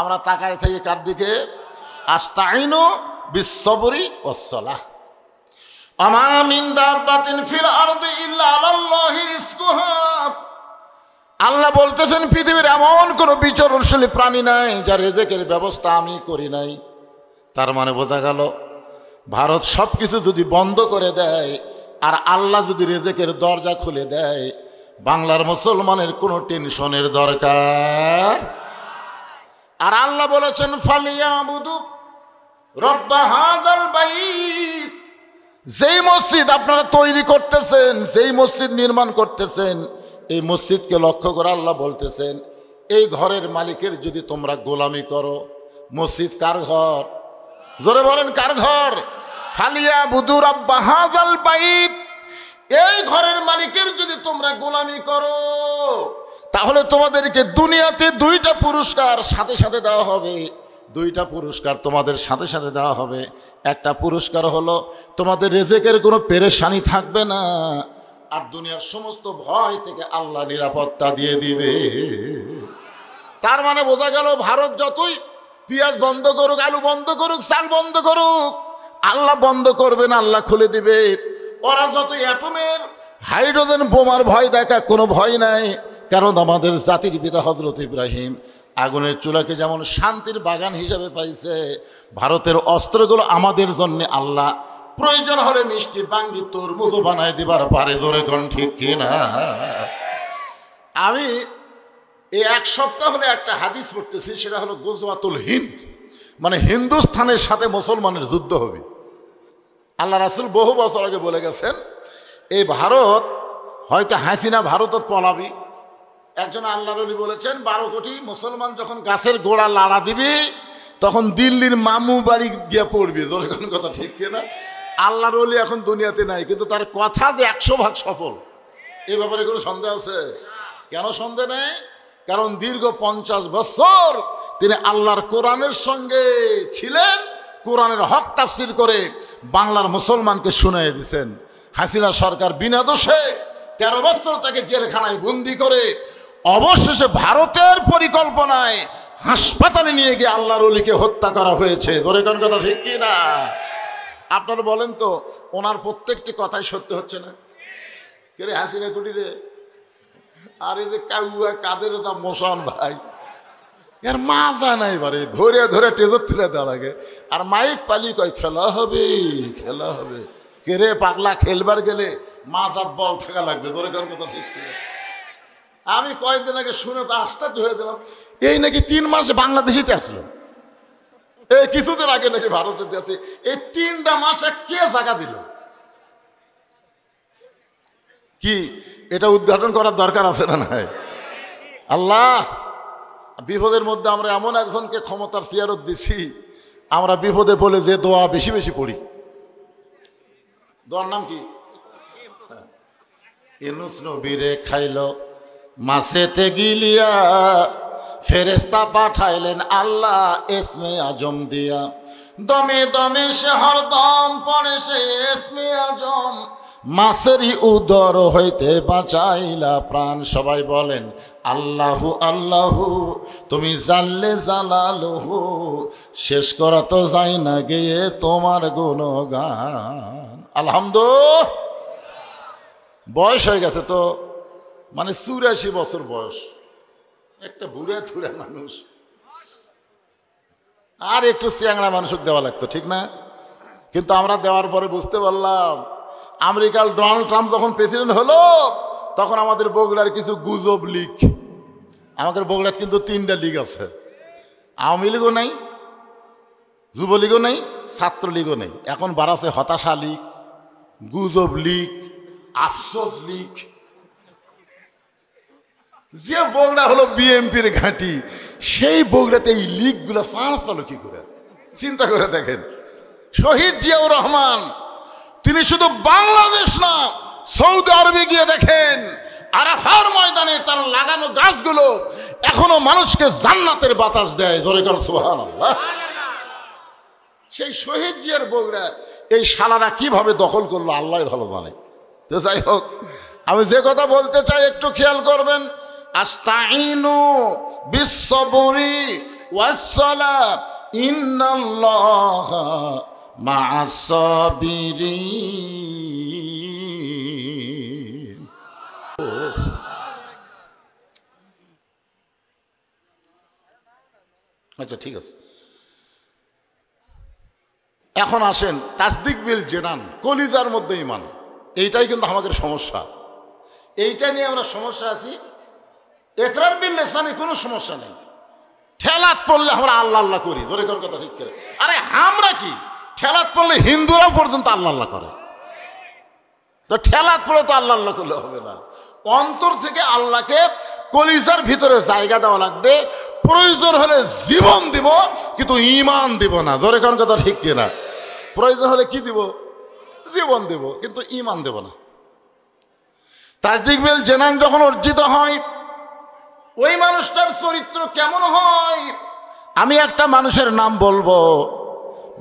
আমরা তাকায় থাকি কার দিকে? আস্তাইনু বিসসবরি ওয়াসসালাহ। আমা মিন দাব্বাতিন ফিল আরদি ইল্লা আলাল্লাহি রিজকুহা। আল্লাহ বলতেছেন পৃথিবীর এমন কোনো বিচরণশীল প্রাণী নাই যার রেজেকের ব্যবস্থা আমি করি নাই। তার মানে বোঝা গেল, ভারত সব কিছু যদি বন্ধ করে দেয় আর আল্লাহ যদি রেজেকের দরজা খুলে দেয়, বাংলার মুসলমানের কোনো টেনশনের দরকার। আর আল্লাহ বলেছেন ফালিয়াবুদু রব্ব হাযাল বাইত। যেই মসজিদ আপনারা তৈরি করতেছেন, যেই মসজিদ নির্মাণ করতেছেন, এই মসজিদকে লক্ষ্য করে আল্লাহ বলতেছেন, এই ঘরের মালিকের যদি তোমরা গোলামি করো, মসজিদ কার ঘর? জোরে বলেন, কার ঘর? ফালিয়াবুদু রব্ব হাযাল বাইত। এই ঘরের মালিকের যদি তোমরা গোলামি করো, তাহলে তোমাদেরকে দুনিয়াতে 2টা পুরস্কার সাথে সাথে দেওয়া হবে। 2টা পুরস্কার তোমাদের সাথে সাথে দেওয়া হবে। একটা পুরস্কার হলো তোমাদের রেজেকের কোনো পেরেশানি থাকবে না, আর দুনিয়ার সমস্ত ভয় থেকে আল্লাহ নিরাপত্তা দিয়ে দিবে। তার মানে বোঝা গেল, ভারত যতই পেঁয়াজ বন্ধ করুক, আলু বন্ধ করুক, চাল বন্ধ করুক, আল্লাহ বন্ধ করবে না, আল্লাহ খুলে দিবে। ওরা যত অ্যাটমের হাইড্রোজেন বোমার ভয় দেখা, কোনো ভয় নাই। কারণ আমাদের জাতির পিতা হযরত ইব্রাহিম আগুনের চুলাকে যেমন শান্তির বাগান হিসাবে পাইছে, ভারতের অস্ত্রগুলো আমাদের জন্য আল্লাহ প্রয়োজন হলে মিষ্টি বাঙ্গি তরমুজও বানায় দিবার পারে। জোরে কোন ঠিক কিনা? আমি এই 1 সপ্তাহ হলে একটা হাদিস পড়তেছি, সেটা হলো গজওয়াতুল হিন্দ, মানে হিন্দুস্থানের সাথে মুসলমানের যুদ্ধ হবে। আল্লাহ রাসূল বহু বছর আগে বলে গেছেন, এই ভারত হয়তো হাসিনা ভারতত পলাবি। একজন আল্লাহর ওলি বলেছেন, 12 কোটি মুসলমান যখন গাছের গোড়া লাড়া দিবি, তখন দিল্লির মামু বাড়ি গিয়ে পড়বি। যখন কথা ঠিক কিনা? আল্লাহর ওলি এখন দুনিয়াতে নাই, কিন্তু তার কথা যে 100 ভাগ সফল, এ ব্যাপারে কোনো সন্দেহ আছে? কেন সন্দেহ নেই? কারণ দীর্ঘ 50 বছর তিনি আল্লাহর কোরআনের সঙ্গে ছিলেন, কোরআনের হক তাফসির করে বাংলার মুসলমানকে শুনিয়ে দিয়েছেন। হাসিনা সরকার বিনা দোষে 13 বছর তাকে জেলখানায় বন্দি করে অবশেষে ভারতের পরিকল্পনায় হাসপাতালে নিয়ে গিয়ে আল্লাহর ওলিকে হত্যা করা হয়েছে। জোরে কোন কথা ঠিক কি না? আপনারা বলেন তো, ওনার প্রত্যেকটি কথাই সত্য হচ্ছে না? কে রে হাসিনা কুটিরে? আর এই যে কাউয়া কাদের মোশন ভাই, এর মাজা নাই বারে, ধরে ধরে টেজর তুলে দেওয়া লাগে। আর মাইক পালি কয় খেলা হবে, খেলা হবে। কে রে পাগলা, খেলবার গেলে মাজা বল থাকা লাগবে। ধরে কোন কথা ঠিক কি? আমি কয়েকদিন আগে শুনে তো আশ্চর্য হয়ে দিলাম, এই নাকি 3 মাসে বাংলাদেশিতে আসলো, এই কিছুদিন আগে নাকি ভারতে আছে। এই 3টা মাসে কে জায়গা দিল? কি এটা উদ্ঘাটন করার দরকার আছে না নাই? আল্লাহ, বিপদের মধ্যে আমরা এমন একজনকে ক্ষমতার সিয়ারত দিছি, আমরা বিপদে বলে যে দোয়া বেশি বেশি পড়ি। দোয়ার নাম কি? ইউনূস নবীরে খাইল মাছেতে গিলিয়া, ফেরেশতা পাঠাইলেন আল্লাহ ইসমে আজম দিয়া। দমে দমে সে হরদম পড়ে সে ইসমে আজম, মাছেরই উদর হইতে বাঁচাইলা প্রাণ। সবাই বলেন আল্লাহু আল্লাহু, তুমি জানলে জালালহু, শেষ করা তো যাই না গিয়ে তোমার গুণগান। আলহামদুলিল্লাহ। বয়স হয়ে গেছে তো, মানে 84 বছর বয়স, একটা বুড়ে থুড়ে মানুষ, আর একটু চ্যাংড়া মানুষকে দেওয়া লাগতো, ঠিক না? কিন্তু আমরা দেওয়ার পরে বুঝতে পারলাম, আমেরিকার ডোনাল্ড ট্রাম্প যখন প্রেসিডেন্ট হলো তখন আমাদের বগুড়ার কিছু গুজব লীগ, আমাদের বগুড়ার কিন্তু 3টা লীগ আছে, আওয়ামী লীগও নেই, যুবলীগও নেই, ছাত্রলীগও নেই। এখন বাড়াছে হতাশা লীগ, গুজব লীগ, আফসোস লীগ। যে বগুড়া হলো বিএনপির ঘাঁটি, সেই বগুড়াতে এই লীগগুলো চান্স পেল কি করে? চিন্তা করে দেখেন। শহীদ জিয়াউর রহমান তিনি শুধু বাংলাদেশ না, সৌদি আরবে গিয়ে দেখেন আরাফার ময়দানে তার লাগানো গাছগুলো এখনো মানুষকে জান্নাতের বাতাস দেয়। জোরে কান সুবহানাল্লাহ। সেই শহীদ জিয়ার বগুড়া এই শালারা কিভাবে দখল করলো আল্লাহ ভালো জানে। তো যাই হোক, আমি যে কথা বলতে চাই একটু খেয়াল করবেন। আস্তাইনু বিসসবরি ওয়াসসালাহ ইন্নাল্লাহা মা'আস সাবিরিন। আচ্ছা ঠিক আছে, এখন আসেন তাসদিক বিল জেনান, কলিজার মধ্যে ঈমান। এইটাই কিন্তু আমাদের সমস্যা, এইটা নিয়ে আমরা সমস্যা আছি। ইকরার বিল লিসানে কোনো সমস্যা নেই, ঠেলাত পড়লে আমরা আল্লাহ আল্লাহ করি। ধরে কোন কথা ঠিক করে, আরে আমরা কি ঠেলাত পড়লে হিন্দুরাও পর্যন্ত আল্লাহ আল্লাহ করে, তো ঠেলাত পড়ে তো আল্লাহ আল্লাহ করলে হবে না। অন্তর থেকে আল্লাহকে কলিজার ভিতরে জায়গা দেওয়া লাগবে। প্রয়োজন হলে জীবন দিব, কিন্তু ঈমান দিব না। ধরে কোন কথা ঠিক কিনা? প্রয়োজন হলে কি দিব? জীবন দেব, কিন্তু ঈমান দেব না। তাসদিক বিল জেনান যখন অর্জিত হয়, ওই মানুষটার চরিত্র কেমন হয়? আমি একটা মানুষের নাম বলবো,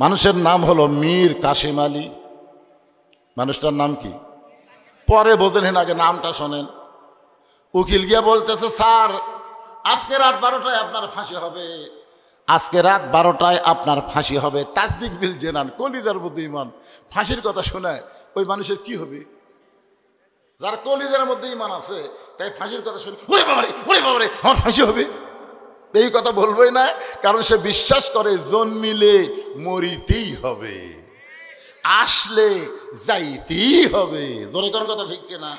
মানুষের নাম হলো মীর কাসেম আলী। মানুষটার নাম কি? পরে বোঝেন, আগে নামটা শোনেন। উকিল গিয়া বলতেছে, স্যার আজকে রাত 12টায় আপনার ফাঁসি হবে, আজকে রাত 12টায় আপনার ফাঁসি হবে। তাসদিক বিল জেনান, কলিজার মধ্যে ঈমান। ফাঁসির কথা শোনায় ওই মানুষের কি হবে? যার কলিজার মধ্যে ঈমান আছে, তাই ফাঁসির কথা শুনে ওরে বাবারে ওরে বাবারে আমার ফাঁসি হবে, এই কথা বলবোই না। কারণ সে বিশ্বাস করে জন্মিলে মরিতেই হবে, আসলে যাইতেই হবে। জোরে কোন কথা ঠিক কিনা?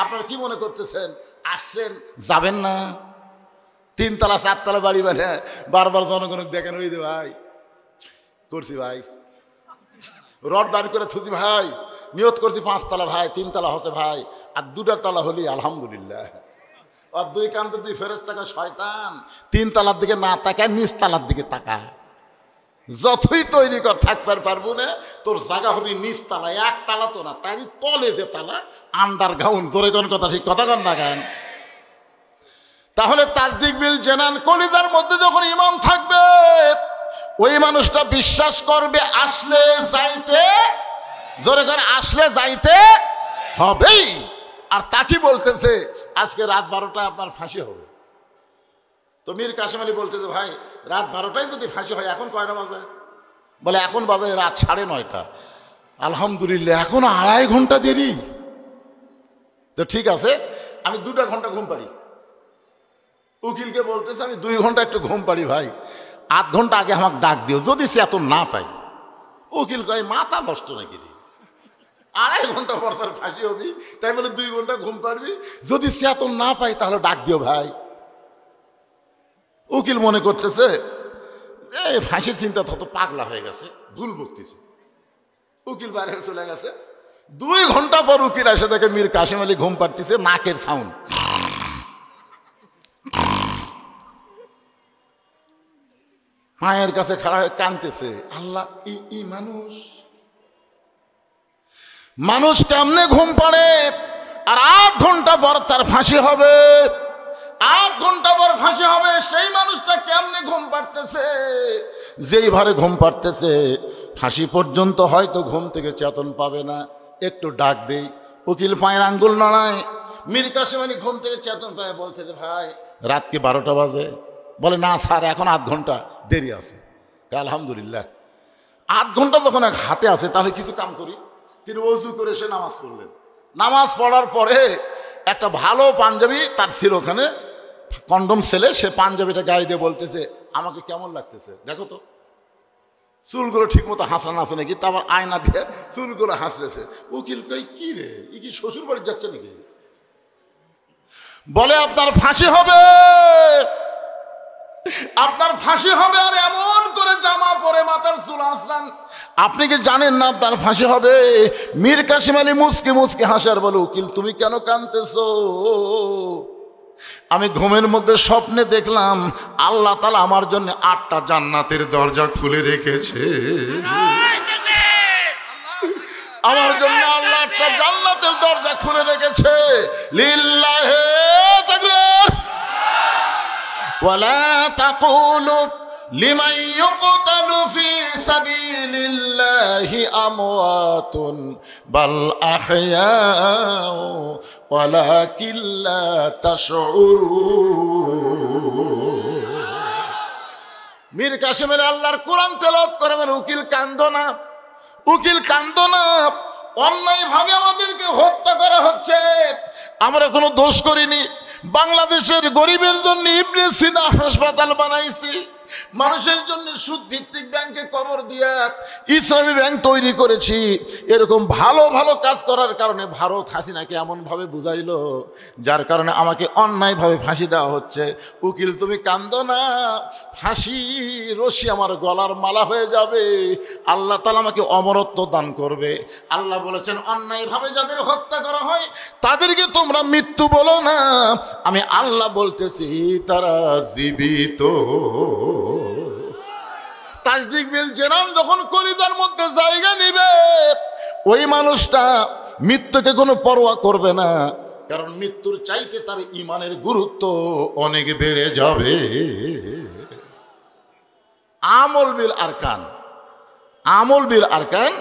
আপনারা কি মনে করতেছেন আসছেন যাবেন না? 3 তলা 4 তলা বাড়ি বানিয়ে বারবার জনগণকে দেখেন, ওই দে ভাই করছি ভাই, রড বাড়ি করে থুজি ভাই, নিয়ত করছি 5 তলা ভাই, 3 তলা হচ্ছে ভাই, আর 2টা তলা হলি আলহামদুলিল্লাহ। আর 2 কান্তে 2 ফেরেশতা শয়তান 3 তলার দিকে না তাকায়, নিচ তলার দিকে তাকা। যতই তৈরি কর থাকবার পারবো না, তোর জায়গা হবে নিচ তালা, 1 তালা তো না, তারই তলে যে তালা, আন্ডারগ্রাউন্ড। তোরে কোন কথা ঠিক কথা কন না কেন? তাহলে তাসদিক বিল জেনান, কলিজার মধ্যে যখন ঈমান থাকবে, ওই মানুষটা বিশ্বাস করবে আসলে যাইতে, জোরে করে আসলে যাইতে হবেই। আর তাকে বলতেছে আজকে রাত 12টায় আপনার ফাঁসি হবে। তো মীর কাসেম আলী বলতেছে, ভাই রাত 12টায় যদি ফাঁসি হয়, এখন কয়টা বাজে? বলে এখন বাজে রাত 9:30। আলহামদুলিল্লাহ, এখন 2.5 ঘন্টা দেরি। তো ঠিক আছে, আমি 2টা ঘন্টা ঘুম পারি। উকিলকে বলতেছে আমি 2 ঘন্টা একটু ঘুম পারি ভাই, 8 ঘন্টা আগে আমাকে ডাক দিও যদি সে এত না পাই। উকিল কয় মাথা নষ্ট নাকি রে, 2.5 ঘন্টা পর তার ফাঁসি হবি, তাই বলে 2 ঘন্টা ঘুম পাড়বি? যদি চেতন না পাই তাহলে ডাক দিও ভাই। উকিল মনে করতেছে ফাঁসির চিন্তা তত পাগলা হয়ে গেছে, ভুল বকতেছে। উকিল বাইরে চলে গেছে। 2 ঘন্টা পর উকিল এসে দেখে মীর কাসেম আলী ঘুম পাড়তেছে, নাকের সাউন্ড। মায়ের কাছে খাড়া হয়ে কাঁদতেছে, আল্লাহ ই মানুষ, মানুষ কেমনে ঘুম পাড়ে? আর 8 ঘন্টা পর তার ফাঁসি হবে, 8 ঘন্টা পর ফাঁসি হবে। সেই মানুষটা কেমনে ঘুম পাড়তেছে? যেই ভারে ঘুম পাড়তেছে ফাঁসি পর্যন্ত হয়তো ঘুম থেকে চেতন পাবে না। একটু ডাক দেই। উকিল পায়ের আঙ্গুল নড়ায়। মীর কাসেম আলী ঘুম থেকে চেতন পায়, বলতেছে ভাই রাত কি 12টা বাজে? বলে না স্যার, এখন 8 ঘন্টা দেরি আছে। আলহামদুলিল্লাহ, 8 ঘন্টা যখন এক হাতে আছে তাহলে কিছু কাম করি। তিনি ওযু করে এসে নামাজ পড়লেন। নামাজ পড়ার পরে একটা ভালো পাঞ্জাবি তার ছিল, ওখানে কন্ডম ছেলে, সে পাঞ্জাবিটা গায়ে দিয়ে বলতেছে আমাকে কেমন লাগতেছে দেখো তো, চুলগুলো ঠিক মতো হাসলান আছে নাকি? তারপর আয়না দিয়ে চুলগুলো হাসলেছে। উকিল কই কি রে, ই কি শ্বশুর বাড়ি যাচ্ছে নাকি? বলে আপনার ফাঁসি হবে, আপনার ফাঁসি হবে। আর এমন করে জামা পরে মাথার চুল আসলান। আপনি কি জানেন না আপনার ফাঁসি হবে? মীর কাসেম আলী মুচকে মুচকে হাসার বলে, উকিল তুমি কেন কাঁদতেছো? আমি ঘুমের মধ্যে স্বপ্নে দেখলাম আল্লাহ তাআলা আমার জন্য 8টা জান্নাতের দরজা খুলে রেখেছে। আমার জন্য আল্লাহ 8টা জান্নাতের দরজা খুলে রেখেছে। লিল্লাহি তাকবীর। ওয়ালা তাকুলু লিমান ইউকতালু ফি সাবিলিল্লাহি আমওয়াতুন বাল আহইয়াউ ওয়ালাকিন লা তাশউরুন। মীর কাসেমের আল্লাহর কোরআন তেলাওয়াত করে মানে উকিল কান্দো না, উকিল কান্দো না। অন্যায়ভাবে আমাদেরকে হত্যা করা হচ্ছে, আমরা কোনো দোষ করিনি। বাংলাদেশের গরিবের জন্য ইবনে সিনা হাসপাতাল বানাইছি, মানুষের জন্য সুদ ভিত্তিক ব্যাংকে কবর দিয়া ইসলামী ব্যাংক তৈরি করেছি। এরকম ভালো ভালো কাজ করার কারণে ভারত হাসিনাকে এমনভাবে বুঝাইলো, যার কারণে আমাকে অন্যায়ভাবে ফাঁসি দেওয়া হচ্ছে। উকিল তুমি কান্দো না, ফাঁসি রশি আমার গলার মালা হয়ে যাবে, আল্লাহ তাআলা আমাকে অমরত্ব দান করবে। আল্লাহ বলেছেন অন্যায়ভাবে যাদের হত্যা করা হয় তাদেরকে তোমরা মৃত্যু বলো না, আমি আল্লাহ বলতেছি তারা জীবিত। তাসদিক বিল জেনান যখন কলিজার মধ্যে জায়গা নিবে, ওই মানুষটা মৃত্যুকে কোনো পরোয়া করবে না, কারণ মৃত্যুর চাইতে তার ঈমানের গুরুত্ব অনেক বেড়ে যাবে। আমল বিল আরকান, আমল বিল আরকান,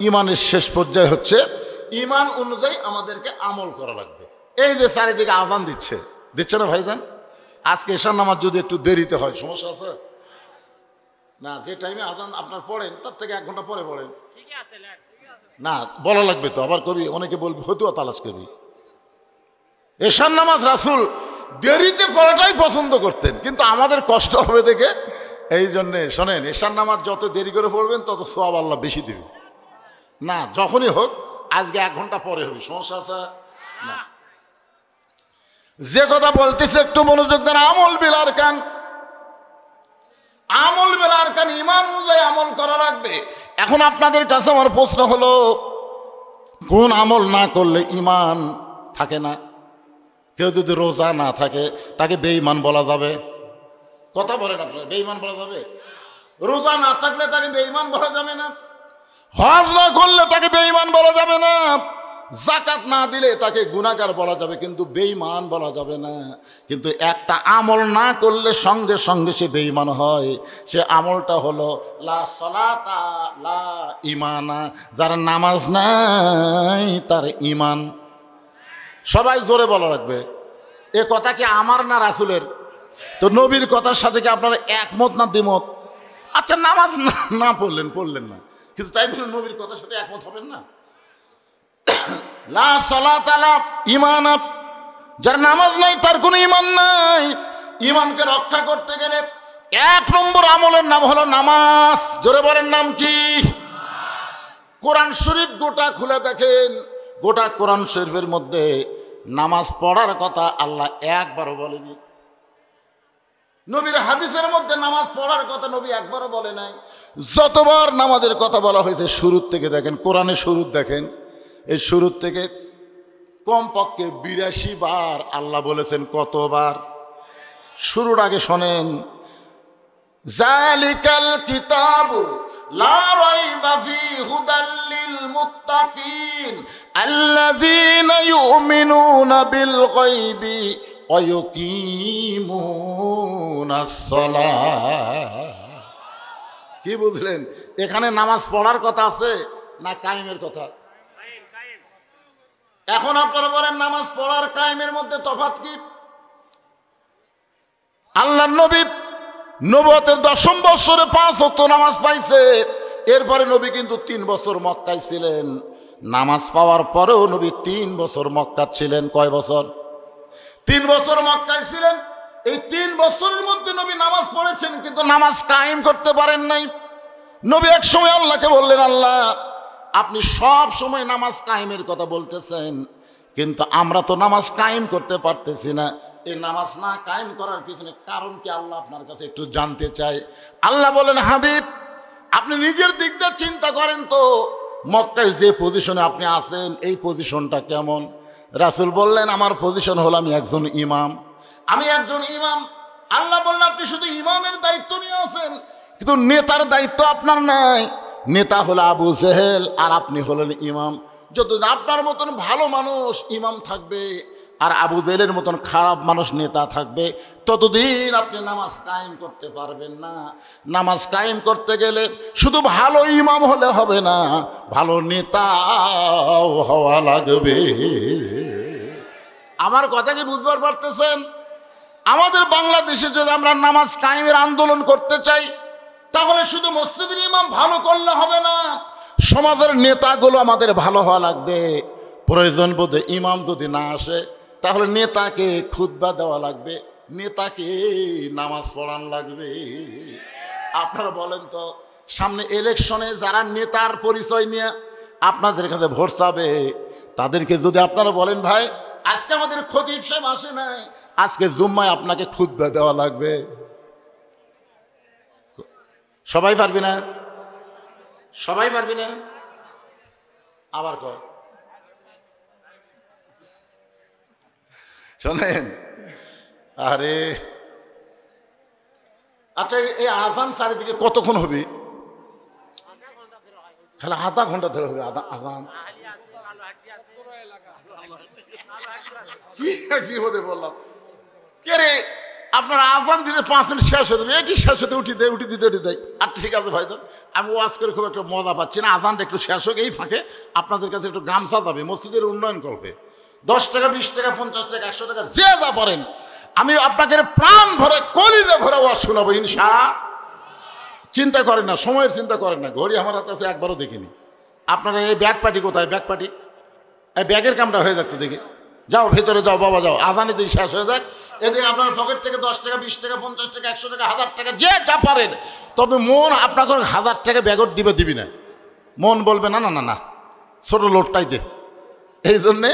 ঈমানের শেষ পর্যায়ে হচ্ছে ঈমান অনুযায়ী আমাদেরকে আমল করা লাগবে। এই যে চারিদিকে আজান দিচ্ছে না ভাইজান, আজকে এশার নামাজ যদি একটু দেরিতে হয় সমস্যা আছে না? যে টাইমে আজান আপনার পড়েন তার থেকে 1 ঘন্টা পরে পড়েন না, বলা লাগবে তো, আবার করবি, অনেকে বলবি ফতুয়া তালাশ করবি। এশার নামাজ রাসূল দেরিতে পড়াটাই পছন্দ করতেন, কিন্তু আমাদের কষ্ট হবে দেখে এই জন্যে শোনেন, এশার নামাজ যত দেরি করে পড়বেন তত সওয়াব আল্লাহ বেশি দেবে। না যখনই হোক, আজকে 1 ঘন্টা পরে হবে, সমস্যা আছে না। যে কথা বলতেছে একটু মনোযোগ দেন। আমল বিল আরকান, আমল বিল আরকান, ঈমান অনুযায়ী আমল করা লাগবে। এখন আপনাদের কাছে আমার প্রশ্ন হলো, কোন আমল না করলে ঈমান থাকে না? কেউ যদি রোজা না থাকে তাকে বেঈমান বলা যাবে? কথা বলেন আপনারা, বেঈমান বলা যাবে? রোজা না থাকলে তাকে বেঈমান বলা যাবে না। হজ না করলে তাকে বেঈমান বলা যাবে না। যাকাত না দিলে তাকে গুনাহগার বলা যাবে, কিন্তু বেঈমান বলা যাবে না। কিন্তু একটা আমল না করলে সঙ্গে সঙ্গে সে বেঈমান হয়, সে আমলটা হলো লা সালাতা লা ঈমানা। যার নামাজ নাই তার ঈমান। সবাই জোরে বলা লাগবে। এ কথা কি আমার না রাসূলের? তো নবীর কথার সাথে কি আপনারা একমত না দ্বিমত? আচ্ছা নামাজ না পড়লেন না, কিন্তু তাই বলে নবীর কথার সাথে একমত হবেন না? লা সালাতা লা ঈমান, যার নামাজ নাই তার কোনো ঈমান নাই। ঈমানকে রক্ষা করতে গেলে 1 নম্বর আমলের নাম হলো নামাজ। জোরে বলেন নাম কি? কোরআন শরীফ গোটা খুলে দেখেন, গোটা কোরআন শরীফের মধ্যে নামাজ পড়ার কথা আল্লাহ একবারও বলেনি। নবীর হাদিসের মধ্যে নামাজ পড়ার কথা নবী একবারও বলে নাই। যতবার নামাজের কথা বলা হয়েছে শুরুর থেকে দেখেন, কোরআনে শুরু দেখেন, এই শুরুর থেকে কমপক্ষে 82 বার আল্লাহ বলেছেন। কতবার? শুরুর আগে শোনেন, জালিকাল কিতাবু লা রাইবা ফীহি হুদাল লিল মুত্তাকিন আল্লাযীনা ইউমিনুনা বিল গায়বি ওয়া ইউকিমুনাস সালাহ। কি বুঝলেন? এখানে নামাজ পড়ার কথা আছে না কায়েমের কথা? এখন আপনারা বলেন নামাজ পড়ার কায়েমের মধ্যে তফাৎ কি? আল্লাহর নবী নবুয়তের 10ম বছরে 5 ওয়াক্ত নামাজ পাইছে। এরপরে নবী কিন্তু 3 বছর মক্কায় ছিলেন। নামাজ পাওয়ার পরেও নবী 3 বছর মক্কা ছিলেন। কয় বছর? 3 বছর মক্কায় ছিলেন। এই 3 বছরের মধ্যে নবী নামাজ পড়েছেন, কিন্তু নামাজ কায়েম করতে পারেন নাই। নবী এক সময় আল্লাহকে বললেন, আল্লাহ আপনি সব সময় নামাজ কায়েমের কথা বলতেছেন, কিন্তু আমরা তো নামাজ কায়েম করতে পারতেছি না। এই নামাজ না কায়েম করার পিছনে কারণ কি আল্লাহ আপনার কাছে একটু জানতে চাই। আল্লাহ বলেন, হাবিব আপনি নিজের দিকটা চিন্তা করেন তো, মক্কায় যে পজিশনে আপনি আছেন এই পজিশনটা কেমন? রাসূল বললেন, আমার পজিশন হলো আমি একজন ইমাম। আমি একজন ইমাম। আল্লাহ বললেন, আপনি শুধু ইমামের দায়িত্ব নিয়ে আছেন, কিন্তু নেতার দায়িত্ব আপনার নাই। নেতা হলো আবু জেহেল আর আপনি হলেন ইমাম। যতদিন আপনার মতন ভালো মানুষ ইমাম থাকবে আর আবু জেহেলের মতন খারাপ মানুষ নেতা থাকবে, ততদিন আপনি নামাজ কায়েম করতে পারবেন না। নামাজ কায়েম করতে গেলে শুধু ভালো ইমাম হলে হবে না, ভালো নেতাও হওয়া লাগবে। আমার কথা কি বুঝবার পারতেছেন? আমাদের বাংলাদেশে যদি আমরা নামাজ কায়েমের আন্দোলন করতে চাই, তাহলে শুধু মসজিদের ইমাম ভালো করলে হবে না, সমাজের নেতাগুলো আমাদের ভালো হওয়া লাগবে। প্রয়োজন বোধে ইমাম যদি না আসে, তাহলে নেতাকে খুতবা দেওয়া লাগবে, নেতাকে নামাজ পড়ান লাগবে। আপনারা বলেন তো, সামনে ইলেকশনে যারা নেতার পরিচয় নিয়ে আপনাদের কাছে ভোট চাবে, তাদেরকে যদি আপনারা বলেন, ভাই আজকে আমাদের খতিব সাহেব আসে নাই, আজকে জুম্মায় আপনাকে খুতবা দেওয়া লাগবে, সবাই পারবি না? সবাই পারবি না? আবার কর। শোনেন, আরে আচ্ছা, এই আজান চারিদিকে কতক্ষণ হবে? খালি আধা ঘন্টা ধরে হবে আজান। কি হতে বললাম কে রে? আপনার আজান দিতে 5 মিনিট শেষ হয়ে যাবে, এটি শেষ হতে উঠি দিতে দেয়। আর ঠিক আছে ভাই, আমি ওয়াজ করে খুব একটা মজা পাচ্ছি না। আজানটা একটু শেষ হোক, এই ফাঁকে আপনাদের কাছে একটু গামছা যাবে মসজিদের উন্নয়ন করবে। 10 টাকা 20 টাকা 50 টাকা 100 টাকা যে যা পারেন, আমি আপনাকে প্রাণ ভরে কলিজা ভরে ওয়াজ শোনাবো ইনশাআল্লাহ। চিন্তা করেন না, সময়ের চিন্তা করেন না। ঘড়ি আমার হাতে আছে, একবারও দেখিনি। আপনারা এই ব্যাগ পার্টি কোথায়? ব্যাগ পার্টি এই ব্যাগের কামটা হয়ে যাচ্ছে দেখি। যাও ভেতরে যাও বাবা, যাও, আজানে দিন শেষ হয়ে যাক। এদিকে আপনার পকেট থেকে 10 টাকা 20 টাকা 50 টাকা 100 টাকা 1000 টাকা যে যা পারেন, তবে মন আপনাকে 1000 টাকা ব্যাগত দিবি না। মন বলবে না না না না, ছোট লোটটাই দে। এই জন্যে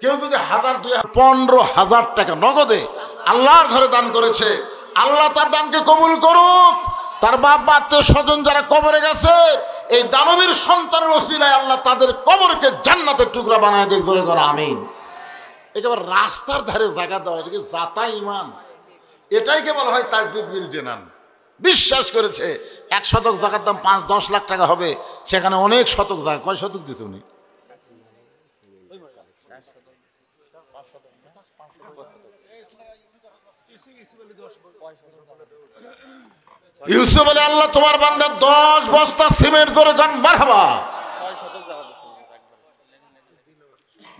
কেউ যদি 1000 2000 15,000 টাকা নগদে আল্লাহর ঘরে দান করেছে, আল্লাহ তার দানকে কবুল করুক। তার বাপ মা আত্মীয় স্বজন যারা কবরে গেছে, এই দানবীর সন্তানের ওসিলায় আল্লাহ তাদের কবরকে জান্নাতের টুকরা বানায় দেখ। জোরে করে আমিন। একেবারে রাস্তার ধারে জায়গা দেওয়া, এটাকে জাতা ইমান, এটাইকে বলা হয় তাজদিদ বিল জেনান। বিশ্বাস করেছে 1 শতক জায়গার দাম 5-10 লাখ টাকা হবে, সেখানে অনেক শতক জায়গা। কয় শতক দিছে উনি? ইউসুফ বলে, আল্লাহ তোমার বান্দা 10 বস্তা সিমেন্ট ধরে গান মারহাবা।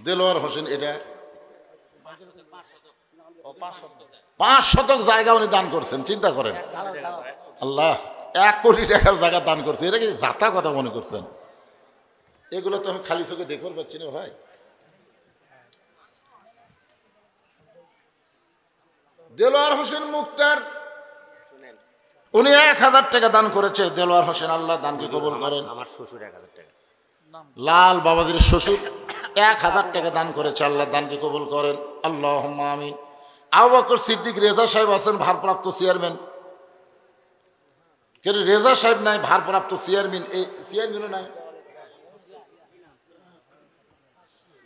দেলোয়ার হোসেন এটা 5 শতক জায়গা উনি দান করছেন। চিন্তা করেন, আল্লাহ 1 কোটি টাকার জায়গা দান করছে। এটা কি জাতা কথা মনে করছেন? এগুলো তো আমি খালি চোখে দেখতে পাচ্ছি না ভাই। দেলোয়ার হোসেন মুক্তার উনি 1000 টাকা দান করেছে। দেলোয়ার হোসেন, আল্লাহ দানকে কবুল করেন। আমার শ্বশুর 1000 টাকা। লাল বাবাজির শ্বশুর 1000 টাকা দান করেছে, আল্লাহ দানকে কবুল করেন, আল্লাহুম্মা আমিন। আবু বকর সিদ্দিক রেজা সাহেব আছেন ভারপ্রাপ্ত চেয়ারম্যান, কেন রেজা সাহেব নাই ভারপ্রাপ্ত চেয়ারম্যান, এই চেয়ারম্যানও নাই।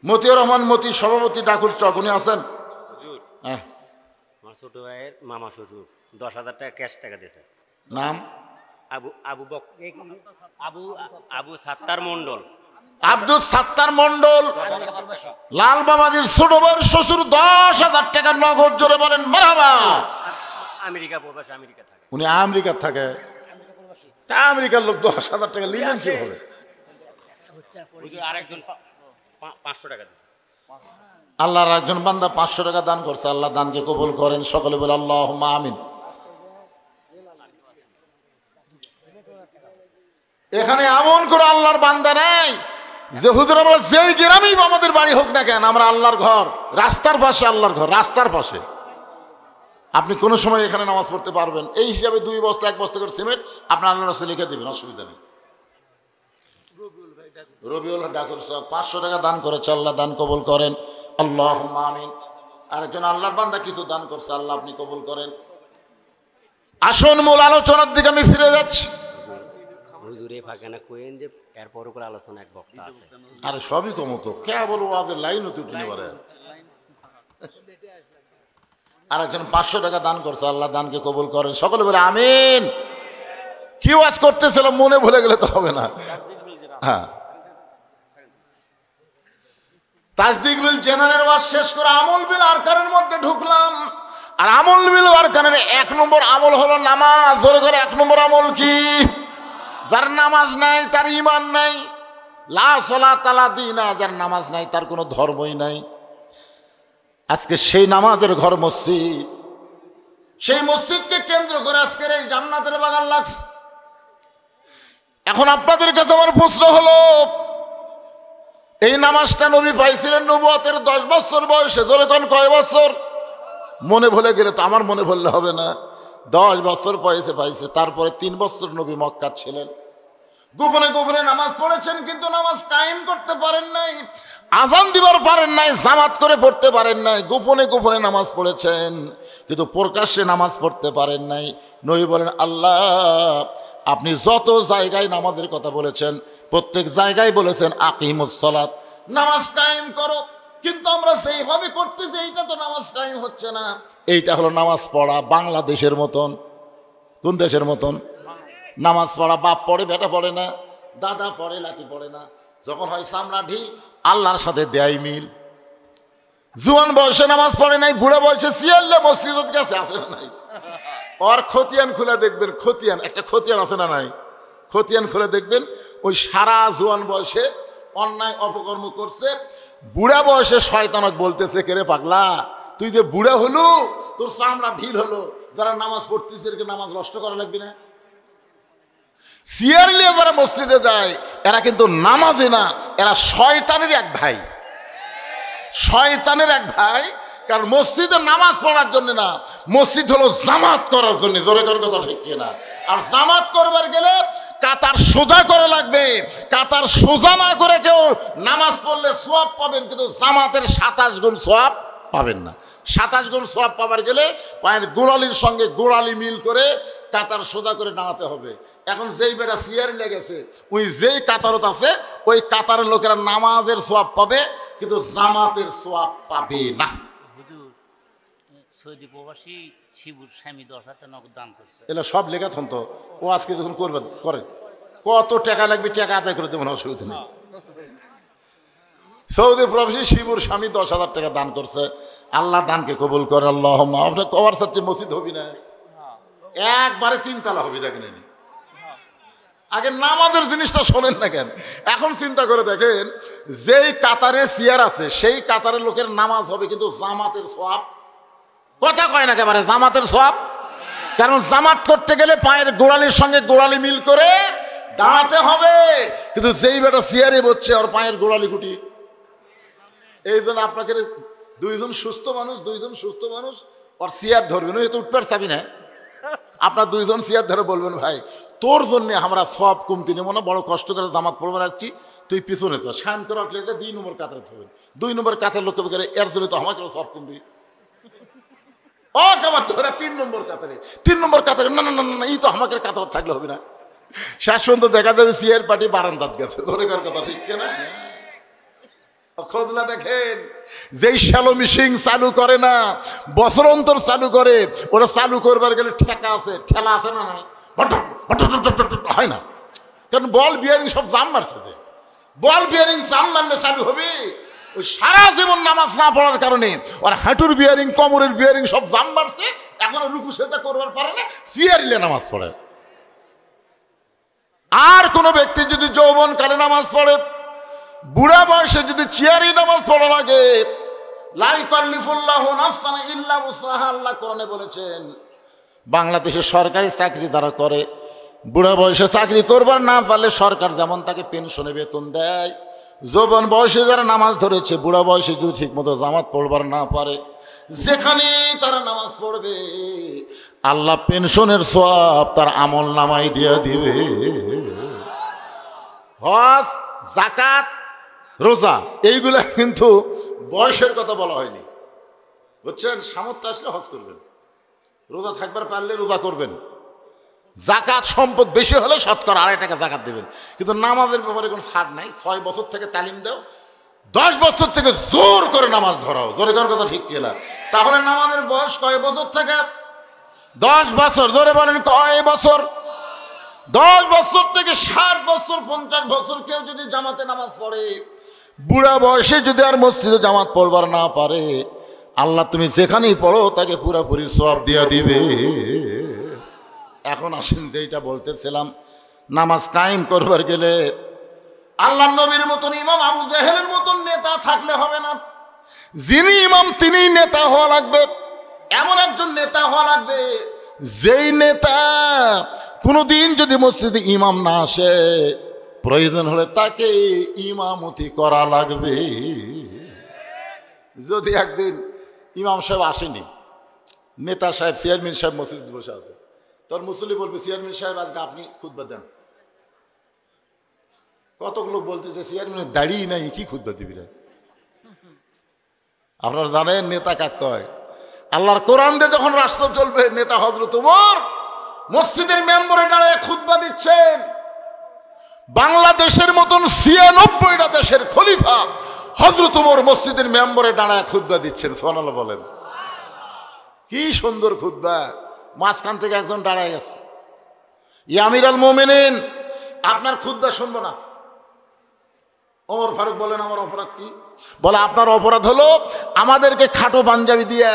মতিউর রহমান মতি সভাপতি ডাকুর চক, উনি আছেন? হ্যাঁ, আমার ছোট ভাইয়ের মামা শ্বশুর 10,000 টাকা ক্যাশ টাকা দিয়েছে। নাম আবু আবু বক আবু আবু সাত্তার মন্ডল। আব্দুল সাত্তার মন্ডল লাল বাবাজির ছোট ভাইয়ের শ্বশুর 10,000 টাকা নগদ, জোরে বলেন মারহাবা। আমেরিকা প্রবাসী, আমেরিকা থাকে। উনি আমেরিকা থাকে, তা আমেরিকার লোক 10,000 টাকা নিলেন কিভাবে? আরেকজন 500 টাকা দিয়েছে। আল্লাহর একজন বান্দা 500 টাকা দান করছে, আল্লাহ দানকে কবুল করেন, সকলে বলে আল্লাহুম্মা আমিন। এখানে এমন করে আল্লাহর বান্দা নাই যে হুজুর আমরা যেই গ্রামেই আমাদের বাড়ি হোক না কেন, আমরা আল্লাহর ঘর, রাস্তার পাশে আল্লাহর ঘর, রাস্তার পাশে আপনি কোনো সময় এখানে নামাজ পড়তে পারবেন। এই হিসাবে 2 বস্তা 1 বস্তা করে সিমেন্ট আপনার আল্লাহর রাস্তায় লিখে দেবেন, অসুবিধা নেই। রবিউল ডাকুর 500 টাকা দান করেছে, আল্লাহ দান কবুল করেন, আল্লাহুম্মা আমিন। আরেকজন আল্লাহর বান্দা কিছু দান করছে, আল্লাহ আপনি কবুল করেন। আসুন মূল আলোচনার দিকে আমি ফিরে যাচ্ছি। হুজুরে ফাঁকানা কইেন যে এরপর উপর আলোচনা এক বক্তা আছে। আরে সবই কমতো, কে বলবো ওয়াজের লাইন হতে উঠে পারে। আরেকজন 500 টাকা দান করছে, আল্লাহ দানকে কবুল করেন, সকলে বলে আমিন। কি ওয়াজ করতেছিল মনে ভুলে গেলে তো হবে না। হ্যাঁ, তাসদিক বিল জেনারেল ওয়াজ শেষ করে আমল বিল আরকানের মধ্যে ঢুকলাম। আর আমল বিল আরকানের 1 নম্বর আমল হলো নামাজ। জোরে করে 1 নম্বর আমল কি? যার নামাজ নাই তার ঈমান নাই, লা সালাতা লা দীনা, যার নামাজ নাই তার কোনো ধর্মই নাই। আজকে সেই নামাজের ঘর মসজিদ, সেই মসজিদকে কেন্দ্র করে আজকের এই জান্নাতের বাগান লাগছে। এখন আপনাদের কাছে আমার প্রশ্ন হলো, এই নামাজটা নবী পাইছিলেন নবুয়তের 10 বছর বয়সে। জোরে কোন কয় বছর? মনে ভুলে গেলে তো আমার মনে ভুললে হবে না। 10 বছর পাইছে। তারপরে 3 বছর নবী মক্কা ছিলেন, গোপনে গোপনে নামাজ পড়েছেন, কিন্তু নামাজ কায়েম করতে পারেন নাই, আজান দিবার পারেন নাই, জামাত করে পড়তে পারেন নাই। গোপনে গোপনে নামাজ পড়েছেন, কিন্তু প্রকাশ্যে নামাজ পড়তে পারেন নাই। নবী বলেন, আল্লাহ আপনি যত জায়গায় নামাজের কথা বলেছেন প্রত্যেক জায়গায় বলেছেন আকিমুস সালাত, নামাজ কায়েম করো, কিন্তু আমরা সেইভাবে করতেছি, এইটা তো নামাজ কায়েম হচ্ছে না। এইটা হলো নামাজ পড়া বাংলাদেশের মতন। কোন দেশের মতন? নামাজ পড়া বাপ পড়ে, বেটা পড়ে না, দাদা পড়ে, লাঠি পড়ে না। যখন হয় সামনা ঢিল, আল্লাহর সাথে দেয় মিল। জুয়ান বয়সে নামাজ পড়ে নাই, বুড়া বয়সে সিয়াল্লে মসজিদ গেছে, আছে না নাই? আর খতিয়ান খুলে দেখবেন, খতিয়ান একটা খতিয়ান আছে না নাই? খতিয়ান খুলে দেখবেন, ওই সারা জুয়ান বয়সে অন্যায় অপকর্ম করছে, বুড়া বয়সে শয়তানক বলতেছে, কেরে পাগলা তুই যে বুড়া হলো, তোর চামড়া ঢিল হলো, যারা নামাজ পড়তেছে এরকে নামাজ নষ্ট করা লাগবে না। সিয়ার নিয়ে যারা মসজিদে যায় এরা কিন্তু নামাজে না, এরা শয়তানের এক ভাই, শয়তানের এক ভাই। কারণ মসজিদে নামাজ পড়ার জন্য না, মসজিদ হলো জামাত করার জন্য। জোরে করে কথা ঠিক কিনা? আর জামাত করবার গেলে কাতার সোজা করা লাগবে। কাতার সোজা না করে কেউ নামাজ পড়লে সওয়াব পাবেন, কিন্তু জামাতের 27 গুণ সওয়াব পাবেন না। 27 গুণ সওয়াব পাবার গেলে পায়ের গোড়ালির সঙ্গে গোড়ালি মিল করে কাতার সোজা করে দাঁড়াতে হবে। এখন যেই বেটা সিয়ার লেগেছে, ওই যেই কাতারত আছে ওই কাতারের লোকেরা নামাজের সওয়াব পাবে, কিন্তু জামাতের সওয়াব পাবে না। সৌদি প্রবাসী শিবুর স্বামী 10,000 টাকা নগদ দান করছে। এগুলো সব লেখা থন তো, ও আজকে যখন করবে করে কত টাকা লাগবে, টাকা আদায় করে দেবেন, অসুবিধা নেই। সৌদি প্রবাসী শিবুর স্বামী 10,000 টাকা দান করছে, আল্লাহ দানকে কবুল করে। আল্লাহ আপনার কবার চাচ্ছে মসজিদ হবি না, একবারে 3 তালা হবি। দেখেন আগে নামাজের জিনিসটা শোনেন না কেন? এখন চিন্তা করে দেখেন, যেই কাতারে চেয়ার আছে সেই কাতারের লোকের নামাজ হবে, কিন্তু জামাতের সওয়াব কথা কয় না একেবারে, জামাতের সওয়াব। কারণ জামাত করতে গেলে পায়ের গোড়ালির সঙ্গে গোড়ালি মিল করে দাঁড়াতে হবে, কিন্তু যেই বেটা চেয়ারে বসছে ওর পায়ের গোড়ালি কুটি। এই জন্য আপনাকে 2 জন সুস্থ মানুষ ওর চেয়ার ধরবেন, ওই তো উঠবার চাবি না, আপনার দুইজন চেয়ার ধরে বলবেন ভাই তোর জন্যে আমরা সব কমতি নেবো না, বড় কষ্ট করে জামাত পড়বে আসছি, তুই পিছনে চা শান্ত রাখলে 2 নম্বর কাতারে থাকবেন। 2 নম্বর কাতার লোক করে এর জন্য তো আমাকে সব কমবি ও কাবার ধরে 3 নম্বর কাতারে 3 নম্বর কাতারে না না না না এই তো আমাকে কাতার থাকলে হবে না। শেষ পর্যন্ত দেখা যাবে সিয়ার পার্টি বারান্দাত গেছে, ধরে কার কথা ঠিক না? খোঁজলা দেখেন যেই শ্যালো মিশিং চালু করে না বছর অন্তর চালু করে, ওরা চালু করবার গেলে ঠেকা আছে, ঠেলা আছে না নাই, হয় না, কারণ বল বিয়ারিং সব জাম মারছে। যে বল বিয়ারিং জাম মারলে চালু হবে, ওই সারা জীবন নামাজ না পড়ার কারণে ওর হাঁটুর বিয়ারিং কোমরের বিয়ারিং সব জাম মারছে, এখনো রুকু সেটা করবার পারে না, সিয়ারিলে নামাজ পড়ে। আর কোন ব্যক্তি যদি যৌবনকালে নামাজ পড়ে, বুড়া বয়সে যদি চিয়ারি নামাজ পড়া লাগে, লা ইউকাল্লিফুল্লাহু নাফসান ইল্লা উসআহা, আল্লাহ কোরআনে বলেছেন বাংলাদেশে সরকারি চাকরি যারা করে, বুড়া বয়সে চাকরি করবার না পারলে সরকার যেমন তাকে পেনশনে বেতন দেয়, যৌবন বয়সে যারা নামাজ ধরেছে বুড়া বয়সে যদি ঠিক মতো জামাত পড়বার না পারে, যেখানে তারা নামাজ পড়বে আল্লাহ পেনশনের সওয়াব তার আমল নামায় দিয়ে দিবে। হজ, যাকাত, রোজা এইগুলা কিন্তু বয়সের কথা বলা হয়নি, বুঝছেন? সামর্থ্য আসলে হজ করবেন, রোজা থাকবার পারলে রোজা করবেন, যাকাত সম্পদ বেশি হলে শতকরা 2.5 টাকা যাকাত দেবেন। কিন্তু নামাজের ব্যাপারে কোনো ছাড় নাই। 6 বছর থেকে তালিম দাও, 10 বছর থেকে জোর করে নামাজ ধরাও, জোরে করার কথা ঠিক কিনা? তাহলে নামাজের বয়স কয় বছর থেকে? 10 বছর। জোরে বলেন কয় বছর? 10 বছর থেকে 60 বছর 50 বছর কেউ যদি জামাতে নামাজ পড়ে, বুড়া বয়সে যদি আর মসজিদে জামাত পড়বার না পারে, আল্লাহ তুমি যেখানেই পড়ো তাকে পুরোপুরি সওয়াব দিয়ে দিবে। এখন আসেন যেটা বলতেছিলাম, নামাজ কায়েম করবার গেলে আল্লাহ নবীর মতন ইমাম আবু জেহেলের মতন নেতা থাকলে হবে না। যিনি ইমাম তিনি নেতা হওয়া লাগবে, এমন একজন নেতা হওয়া লাগবে যেই নেতা কোনোদিন যদি মসজিদে ইমাম না আসে, প্রয়োজন হলে তাকে ইমামতি করা লাগবে। যদি একদিন ইমাম সাহেব আসেনি, নেতা সাহেব চেয়ারম্যান সাহেব মসজিদে বসে আছে, তোর মুসল্লি বলবে চেয়ারম্যান সাহেব আজকে আপনি খুতবা দেন। কতক লোক বলতেছে চেয়ারম্যানের দাঁড়িয়ে নাই, কি খুতবা দিবি রে? আপনারা জানেন নেতা কাক কয়? আল্লাহর কোরআন দিয়ে যখন রাষ্ট্র চলবে, নেতা হযরত ওমর মসজিদের মেম্বরে দাঁড়ায় খুতবা দিচ্ছেন। বাংলাদেশের মতন 96টা দেশের খলিফা হযরত ওমর মসজিদের মেম্বরে দাঁড়ায় খুতবা দিচ্ছেন। সুবহানাল্লাহ বলেন। কি সুন্দর খুতবা! মাঝখান থেকে একজন দাঁড়ায় গেছে, ইয়া আমিরুল মুমিনিন, আপনার খুতবা শুনবো না। ওমর ফারুক বলেন আমার অপরাধ কি? বলে আপনার অপরাধ হলো আমাদেরকে খাটো পাঞ্জাবি দিয়ে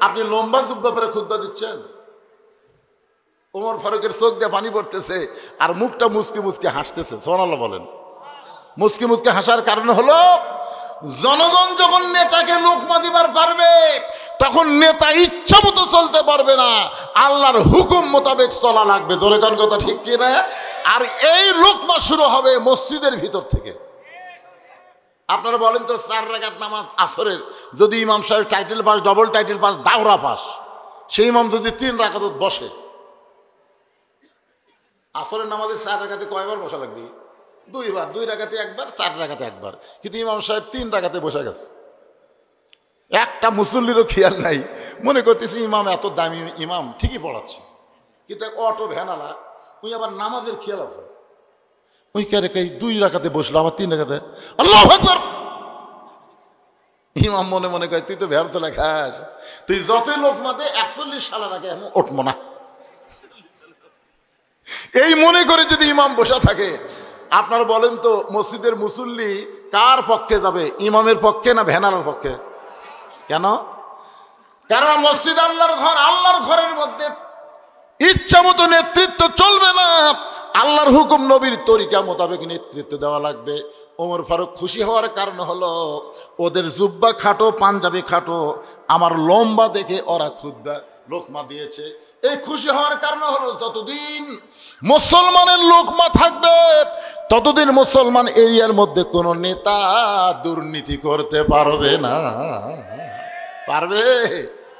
আপনি লম্বা জুব্বা পরে খুতবা দিচ্ছেন। ওমর ফারুকের চোখ দিয়ে পানি পড়তেছে আর মুখটা মুচকি মুচকি হাসতেছে। সুবহানাল্লাহ বলেন। মুচকি মুচকি হাসার কারণ হলো জনগণ যখন নেতাকে লোকমা দিবার পারবে, তখন নেতা ইচ্ছা মতো চলতে পারবে না, আল্লাহর হুকুম মোতাবেক চলা লাগবে। জোরে কোন কথা ঠিক কিনা? আর এই লোকমা শুরু হবে মসজিদের ভিতর থেকে। আপনারা বলেন তো 4 রাকাত নামাজ আসরের যদি ইমাম সাহেব title pass, double title pass, দাওরা পাস, সেই ইমাম যদি 3 রাকাত বসে, আসরের নামাজের 4 রাকাতে কয়বার বসা লাগবে? 2 বার। 2 রাকাতে একবার, 4 রাকাতে একবার। কিন্তু ইমাম সাহেব 3 রাকাতে বসে গেছে। একটা মুসল্লিরও খেয়াল নাই, মনে করতেছি ইমাম এত দামি ইমাম, ঠিকই পড়াচ্ছে, কিন্তু অটো ভ্যানালা ওই আবার নামাজের খেয়াল আছে। ওই কারে 2 রাকাতে বসলো, আবার 3 রাকাতে আল্লাহু আকবার। ইমাম মনে মনে কয় তুই তো ভ্যার চলে খাস, তুই যতই লোক মাদে 41 সালের আগে আমি উঠবো না। এই মনে করে যদি ইমাম বসা থাকে, আপনারা বলেন তো মসজিদের মুসল্লি কার পক্ষে যাবে? ইমামের পক্ষে না ভ্যানালার পক্ষে? কেন? কারণ মসজিদ আল্লাহর ঘর, আল্লাহর ঘরের মধ্যে ইচ্ছা মতো নেতৃত্ব চলবে না, আল্লাহর হুকুম নবীর তরিকা মোতাবেক নেতৃত্ব দেওয়া লাগবে। ওমর ফারুক খুশি হওয়ার কারণ হলো ওদের জুব্বা খাটো, পাঞ্জাবি খাটো, আমার লম্বা দেখে ওরা খুতবা লোকমা দিয়েছে। এই খুশি হওয়ার কারণ হলো যতদিন মুসলমানের লোকমা থাকবে ততদিন মুসলমান এরিয়ার মধ্যে কোনো নেতা দুর্নীতি করতে পারবে না। পারবে?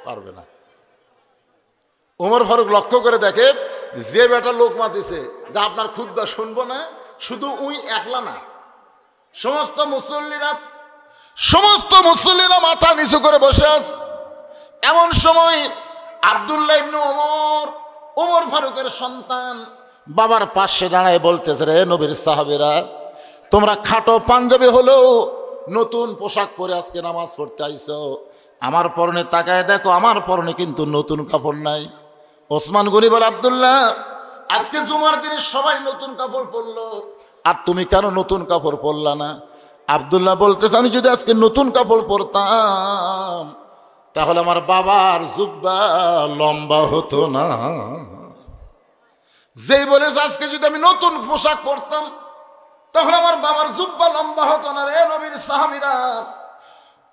পারবে না। ওমর ফারুক লক্ষ্য করে দেখে যে বেটা লোকমা দিছে যে আপনার খুতবা শুনবো না, শুধু উই একলা না, সমস্ত মুসল্লিরা মাথা নিচু করে বসে আছে। এমন সময় আব্দুল্লাহ ইবনে ওমর ফারুকের সন্তান বাবার পাশে দাঁড়ায় বলতেছে, রে নবীর সাহাবীরা, তোমরা খাটো পাঞ্জাবি হলেও নতুন পোশাক পরে আজকে নামাজ পড়তে আইছো, আমার পরনে তাকায় দেখো, আমার পরনে কিন্তু নতুন কাপড় নাই। ওসমান গনি বলে, আব্দুল্লাহ, আজকে জুমার দিনে সবাই নতুন কাপড় পরলো, আর তুমি কেন নতুন কাপড় পরলা না? আব্দুল্লাহ বলতেছে, আমি যদি আজকে নতুন কাপড় পরতাম তাহলে আমার বাবার জুব্বা লম্বা হতো না। যেই বলেছে আজকে যদি আমি নতুন পোশাক পরতাম তাহলে আমার বাবার জুব্বা লম্বা হতো না। রে নবীর সাহাবীরা,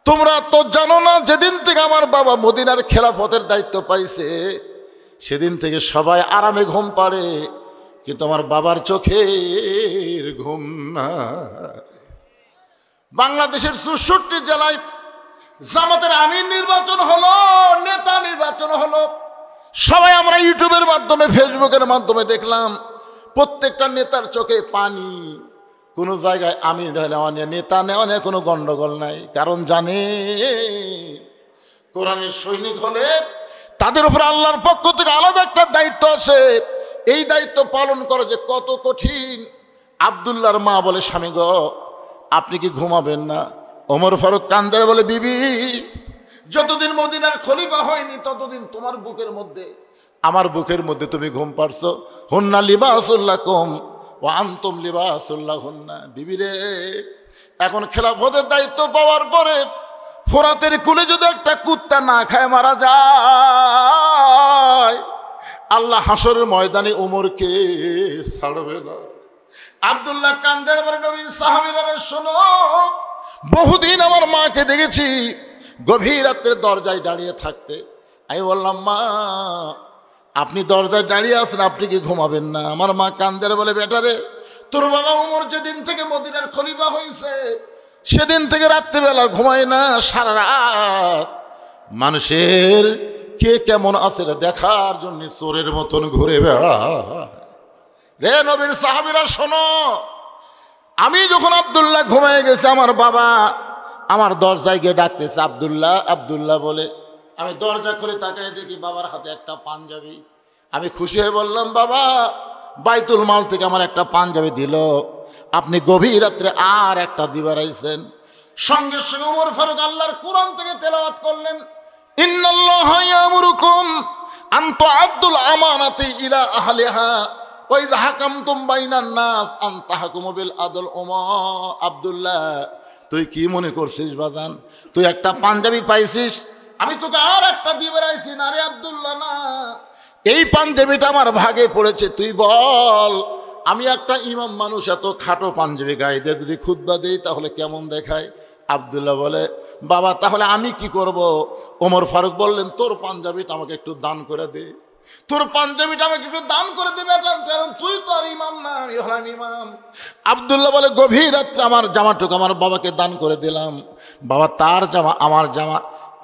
তোমরা তো জানো না, যেদিন থেকে আমার বাবা মদিনার খেলাফতের দায়িত্ব পাইছে সেদিন থেকে সবাই আরামে ঘুম পাড়ে, কিন্তু আমার বাবার চোখের ঘুম না। বাংলাদেশের 64 জেলায় জামাতের আমির নির্বাচন হলো, নেতা নির্বাচন হলো, সবাই আমরা ইউটিউবের মাধ্যমে, ফেসবুকের মাধ্যমে দেখলাম প্রত্যেকটা নেতার চোখে পানি। কোনো জায়গায় আমির নেওয়া নিয়ে, নেতা নেওয়া নিয়ে কোনো গন্ডগোল নাই, কারণ জানে কোরআনের সৈনিক হলে তাদের উপর আল্লাহর পক্ষ থেকে আলাদা একটা দায়িত্ব আছে। এই দায়িত্ব পালন করা যে কত কঠিন। আব্দুল্লাহর মা বলে, স্বামী গো, আপনি কি ঘুমাবেন না? ওমর ফারুক কান্দারে বলে, বিবি, যতদিন মদিনার খলিফা হয়নি ততদিন তোমার বুকের মধ্যে, আমার বুকের মধ্যে তুমি ঘুম পাড়ছো। হুন্না লিবাসুল্লাকুম ওয়া আনতুম লিবাসুল্লাহুন্না। বিবি রে, এখন খেলাফতের দায়িত্ব পাওয়ার পরে ফোরাতের কুলে যদি একটা কুত্তা না খায় মারা যায়, আল্লাহ হাসরের ময়দানে ওমরকে ছাড়বে না। আব্দুল্লাহ কান্দের বলে, নবীর সাহাবীরা শোনো, বহুদিন আমার মাকে দেখেছি গভীর রাত্রে দরজায় দাঁড়িয়ে থাকতে। আমি বললাম, মা, আপনি দরজায় দাঁড়িয়ে আছেন, আপনি কি ঘুমাবেন না? আমার মা কান্দের বলে, বেটারে, তোর বাবা ওমর যেদিন থেকে মদিনার খলিফা হয়েছে সেদিন থেকে রাত্রিবেলা ঘুমায় না, সারা রাত মানুষের কে কেমন আছে দেখার জন্য চোরের মতন ঘুরে বেড়ায়। রে নবীর সাহাবীরা শোনো, আমি যখন আব্দুল্লাহ ঘুমায় গেছে, আমার বাবা আমার দরজায় গিয়ে ডাকতেছে, আব্দুল্লাহ, আব্দুল্লাহ বলে। আমি দরজা খুলে তাকায় দেখি বাবার হাতে একটা পাঞ্জাবি। আমি খুশি হয়ে বললাম, বাবা, বাইতুল মাল থেকে আমার একটা পাঞ্জাবি দিল, আপনি গভীর রাত্রে আর একটা দিবার আইছেন। সঙ্গে সঙ্গে ওমর ফারুক আল্লাহর কোরআন থেকে তেলাওয়াত করলেন, ইন্নাল্লাহা ইয়ামুরুকুম আন তুআদ্দুল আমানাতি ইলা আহলিহা ওয়া ইযা হাকামতুম বাইনান নাস আন তাহকুমু বিল আদল। আব্দুল্লাহ, তুই কি মনে করছিস বাজান? তুই একটা পাঞ্জাবি পাইছিস, আমি তোকে আর একটা দিবার আইছি না? রে আব্দুল্লাহ, না, এই পাঞ্জাবিটা আমার ভাগে পড়েছে। তুই বল, আমি একটা ইমাম মানুষ এত খাটো পাঞ্জাবি গায়ে দিয়ে যদি খুতবা দেই তাহলে কেমন দেখায়? আব্দুল্লাহ বলে, বাবা, তাহলে আমি কি করব? ওমর ফারুক বললেন, তোর পাঞ্জাবিটা আমাকে একটু দান করে দে, তোর পাঞ্জাবিটা আমাকে একটু দান করে দেবে, কারণ তুই তো আর ইমাম না, আমি হলাম ইমাম। আব্দুল্লাহ বলে, গভীর রাত্রে আমার জামাটুকু আমার বাবাকে দান করে দিলাম। বাবা তার জামা আমার জামা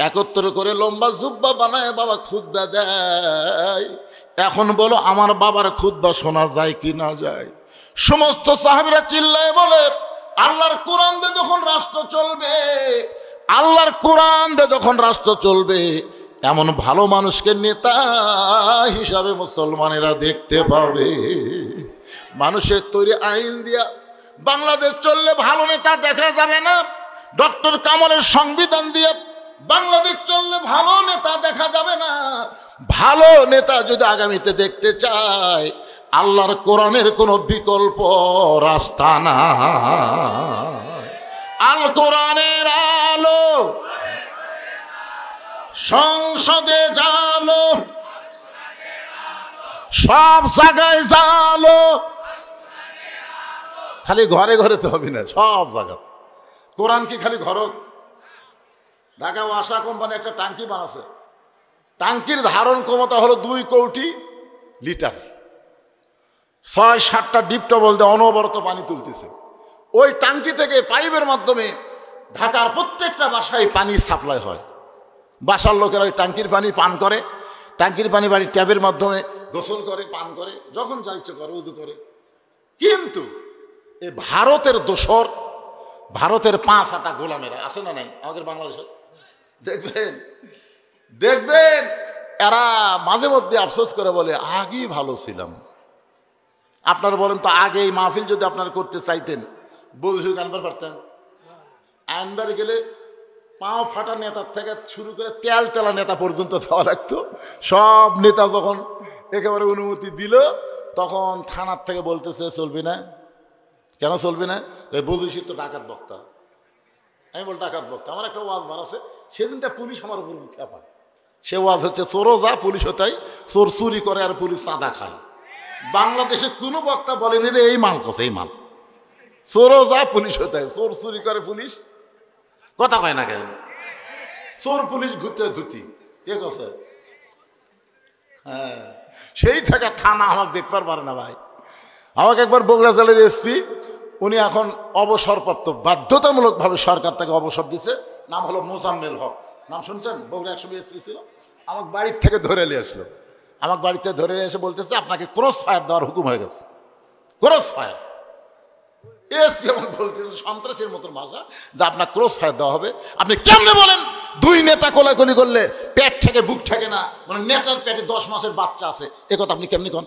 একত্র করে লম্বা জুব্বা বানায় বাবা খুতবা দেয়। এখন বলো, আমার বাবার খুতবা শোনা যায় কি না যায়? সমস্ত সাহাবীরা চিল্লায় বলে, আল্লাহর কোরআন দিয়ে যখন রাষ্ট্র চলবে, আল্লাহর কোরআন দিয়ে যখন রাষ্ট্র চলবে, এমন ভালো মানুষকে নেতা হিসাবে মুসলমানেরা দেখতে পাবে। মানুষের তৈরি আইন দিয়া বাংলাদেশ চললে ভালো নেতা দেখা যাবে না। ডক্টর কামালের সংবিধান দিয়ে বাংলাদেশ চললে ভালো নেতা দেখা যাবে না। ভালো নেতা যদি আগামীতে দেখতে চায়, আল্লাহর কোরআনের কোনো বিকল্প রাস্তা না। আল কোরআনের আলো সংসদে জালো, সব জায়গায় জালো, খালি ঘরে ঘরে তো হবে না, সব জায়গা। কোরআন কি খালি ঘর? ঢাকা ওয়াসা কোম্পানি একটা টাঙ্কি বানাচ্ছে, টাঙ্কির ধারণ ক্ষমতা হলো 2 কোটি লিটার। 6-7টা ডিপ টিউবওয়েল দিয়ে অনবরত পানি তুলতেছে। ওই টাঙ্কি থেকে পাইপের মাধ্যমে ঢাকার প্রত্যেকটা বাসায় পানি সাপ্লাই হয়। বাসার লোকেরা ওই টাঙ্কির পানি পান করে, টাঙ্কির পানি বাড়ির ট্যাবের মাধ্যমে গোসল করে, পান করে, যখন যা ইচ্ছে করে উজু করে। কিন্তু এই ভারতের দোসর, ভারতের 5 আটা গোলামেরা আছে না নাই আমাদের বাংলাদেশে, দেখবেন দেখবেন এরা মাঝে মধ্যে আফসোস করে বলে আগেই ভালো ছিলাম। আপনারা বলেন তো, আগে এই মাহফিল যদি আপনারা করতে চাইতেন বলছুক আনবার পারতেন? আনবার গেলে পাও ফাটা নেতার থেকে শুরু করে তেল তেলা নেতা পর্যন্ত দেওয়া লাগতো। সব নেতা যখন একেবারে অনুমতি দিল, তখন থানার থেকে বলতেছে চলবে না। কেন চলবে না? বলছি তো ডাকাত বক্তা। আমি বল ডাকাত বক্তা, আমার একটা ওয়াজ বার আছে, সেদিনটা পুলিশ আমার উপর খেপায়। সে ওয়াজ হচ্ছে চোরও যা পুলিশও তাই, চোর চুরি করে আর পুলিশ চাঁদা খায়। বাংলাদেশে কোনো বক্তা বলেনি রে এই মাল কছে, এই মাল চোরও যা পুলিশও তাই, চোর চুরি করে পুলিশ কথা কয় না কেন? চোর পুলিশ ঘুরতে ঘুরতি কে কছে? হ্যাঁ, সেই থেকে থানা আমাকে দেখবার পারে না ভাই। আমাকে একবার বগুড়া জেলার এসপি, উনি এখন অবসরপ্রাপ্ত, বাধ্যতামূলকভাবে সরকার তাকে অবসর দিচ্ছে, নাম হলো মোজাম্মেল হক। নাম শুনছেন? বগুড়া একসময় এসপি ছিল। আমার বাড়ির থেকে ধরে নিয়ে আসলো, আমার বাড়িতে ধরে নিয়ে এসে বলতেছে আপনাকে ক্রস ফায়ার দেওয়ার হুকুম হয়ে গেছে। ক্রস ফায়ার, এসপি আমাকে বলতেছে সন্ত্রাসের মতন ভাষা, যে আপনার ক্রস ফায়ার দেওয়া হবে। আপনি কেমনে বলেন? 2 নেতা কোলাকুলি করলে পেট থেকে বুক থাকে না, মানে নেতার পেটে 10 মাসের বাচ্চা আছে, এ কথা আপনি কেমনি কন?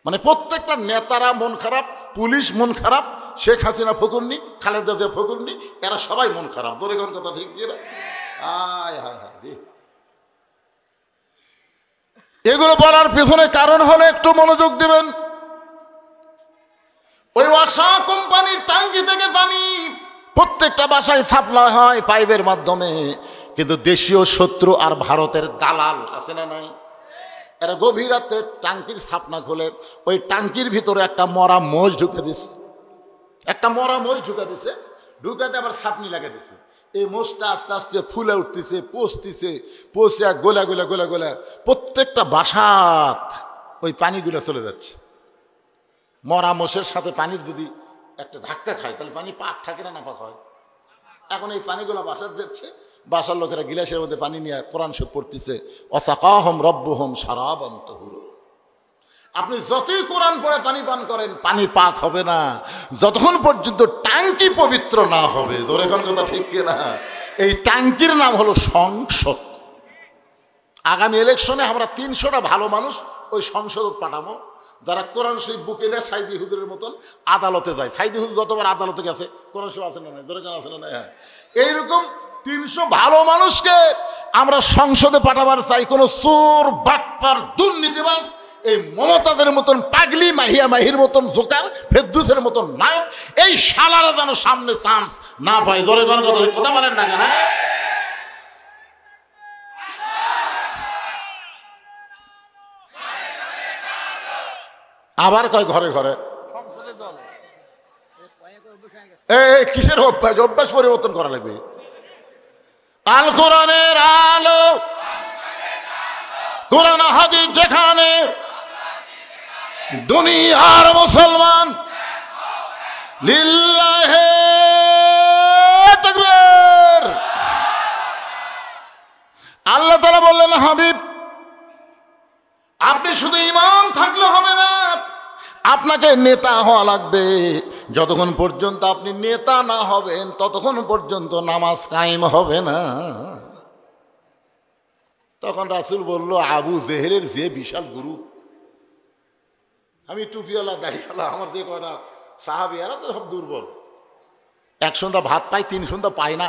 মানে প্রত্যেকটা নেতারা মন খারাপ, পুলিশ মন খারাপ, শেখ হাসিনা ফকুরনি, খালেদা জিয়া ফকুরনি, এরা সবাই মন খারাপ। ধরে কোন কথা ঠিক কি না? আয় হায় হায় রে। এগুলো বলার পেছনে কারণ হলো, একটু মনোযোগ দিবেন। ওই ওয়াসা কোম্পানির ট্যাঙ্কি থেকে পানি প্রত্যেকটা বাসায় সাপ্লাই হয় পাইপের মাধ্যমে, কিন্তু দেশীয় শত্রু আর ভারতের দালাল আছে না নাই, এরা গভীর রাত্রে ট্যাঙ্কির ছাপনা খোলে, ওই ট্যাঙ্কির ভিতরে একটা মরা মোষ ঢুকে দিচ্ছে, একটা মরা মোষ ঢুকে দিছে, ঢুকাতে আবার ছাপনি লাগা দিছে। এই মোষটা আস্তে আস্তে ফুলে উঠতেছে, পচতেছে, পচে গোলা গোলা গোলা গোলা প্রত্যেকটা বাসাত ওই পানিগুলো চলে যাচ্ছে। মরা মোষের সাথে পানির যদি একটা ধাক্কা খায় তাহলে পানি পাক থাকে না, নাপাক হয়। এখন এই পানিগুলো বাসার যাচ্ছে, বাসার লোকেরা গিলাসের মধ্যে পানি নিয়ে কোরআন শরীফ পড়তেছে, ওয়াসাকাহুম রাব্বুহুম শারাবান তাহুরা। আপনি যতই কোরআন পড়ে পানি পান করেন, পানি পাক হবে না যতক্ষণ পর্যন্ত ট্যাঙ্কি পবিত্র না হবে। ধরে কোন কথা ঠিক কিনা? এই ট্যাঙ্কির নাম হলো সংসদ। আগামী ইলেকশনে আমরা 300টা ভালো মানুষ ওই সংসদ পাঠাবো, যারা কোরআন শরীফ বুকে নেয় সাইদি হুজুরের মতন আদালতে যায়। সাইদি হুজুর যতবার আদালতে গেছে কোরআন শরীফ আছে না নাই? ধরে কেন আছে না নাই? হ্যাঁ, এইরকম 300 ভালো মানুষকে আমরা সংসদে পাঠাবার চাই। কোনো চোর, বাটপার, দুর্নীতিবাজ, এই মমতাজের মতন পাগলি, মাহিয়া মাহির মতন জোকার, ফেরদৌসের মতন নায়ক, এই শালারা যেন সামনে চান্স না পায়। ধরে কোন কথা বলেন না কেন? আবার কয় ঘরে ঘরে এই কিসের অভ্যাস? অভ্যাস পরিবর্তন করা লাগবে। আল কোরআনের আলো, কোরআন হাদিস যেখানে, দুনিয়ার মুসলমান লিল্লাহে তাকবীর। আল্লাহ তাআলা বললেন, হাবিব আপনি শুধু ইমাম থাকলে হবে না, আপনাকে নেতা হওয়া লাগবে। যতক্ষণ পর্যন্ত আপনি নেতা না হবেন ততক্ষণ পর্যন্ত নামাজ কায়েম হবে না। তখন রাসূল বলল, আবু জেহেলের যে বিশাল গুরু, আমি টুপিওয়ালা দাড়িওয়ালা, আমার যে কয়টা সাহাবী এরা তো সব দুর্বল, 1 সন্ধ্যা ভাত পাই, 3 সন্ধ্যা পাই না।